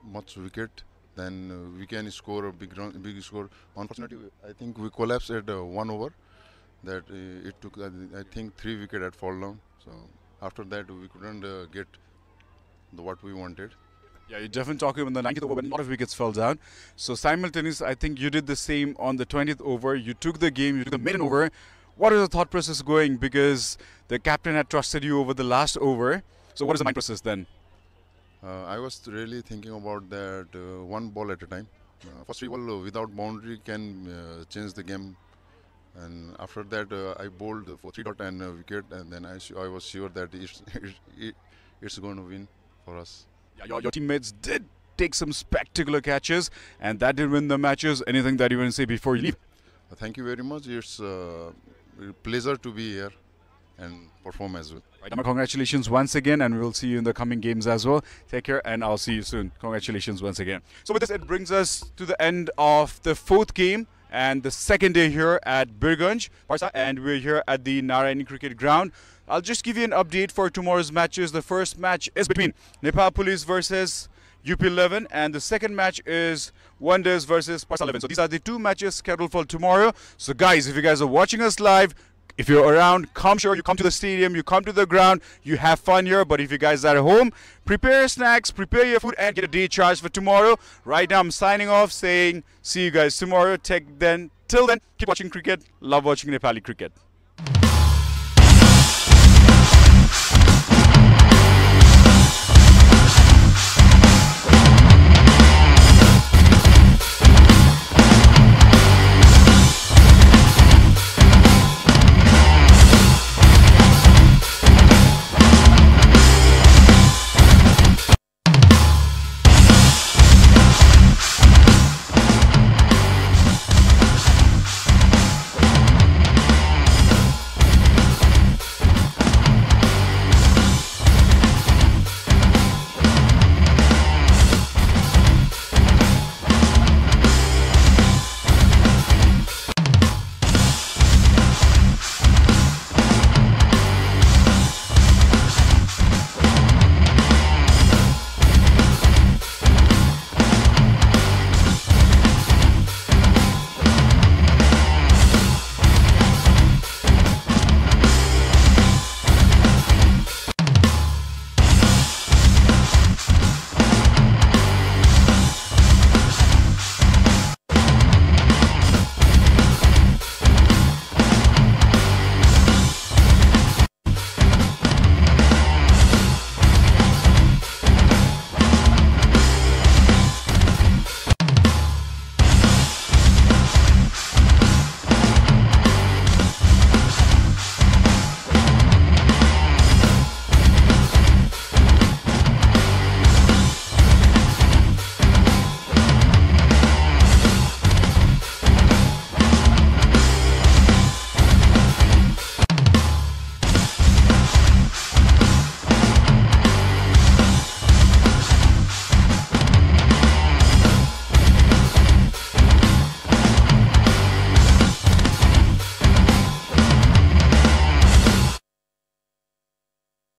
much wicket, then we can score a big score. Unfortunately, I think we collapsed at 1 over. That it took, I think, 3 wickets had fall down. So after that, we couldn't get what we wanted. Yeah, you're definitely talking about the 90th over when a lot of wickets fell down. So simultaneously, I think you did the same on the 20th over. You took the game, you took the maiden over. What is the thought process going? Because the captain had trusted you over the last over. So what is the mind process then? I was really thinking about that one ball at a time. First of all, without boundary can change the game. And after that, I bowled for 3 dot and wicket, and then I was sure that it's going to win for us. Yeah, your teammates did take some spectacular catches, and that did win the matches. Anything that you want to say before you leave? Thank you very much. It's a pleasure to be here and perform as well. Right, congratulations once again, and we'll see you in the coming games as well. Take care, and I'll see you soon. Congratulations once again. So with this, it brings us to the end of the 4th game and the 2nd day here at Birgunj, and we're here at the Narayani cricket ground. I'll just give you an update for tomorrow's matches. The first match is between Nepal Police versus UP11, and the second match is Wonders versus Parsa 11. So these are the 2 matches scheduled for tomorrow. So guys, if you guys are watching us live, if you're around, you come to the stadium, you come to the ground, you have fun here. But if you guys are at home, prepare your snacks, prepare your food, and get a day charge for tomorrow. Right now, I'm signing off saying, see you guys tomorrow. Till then, keep watching cricket. Love watching Nepali cricket.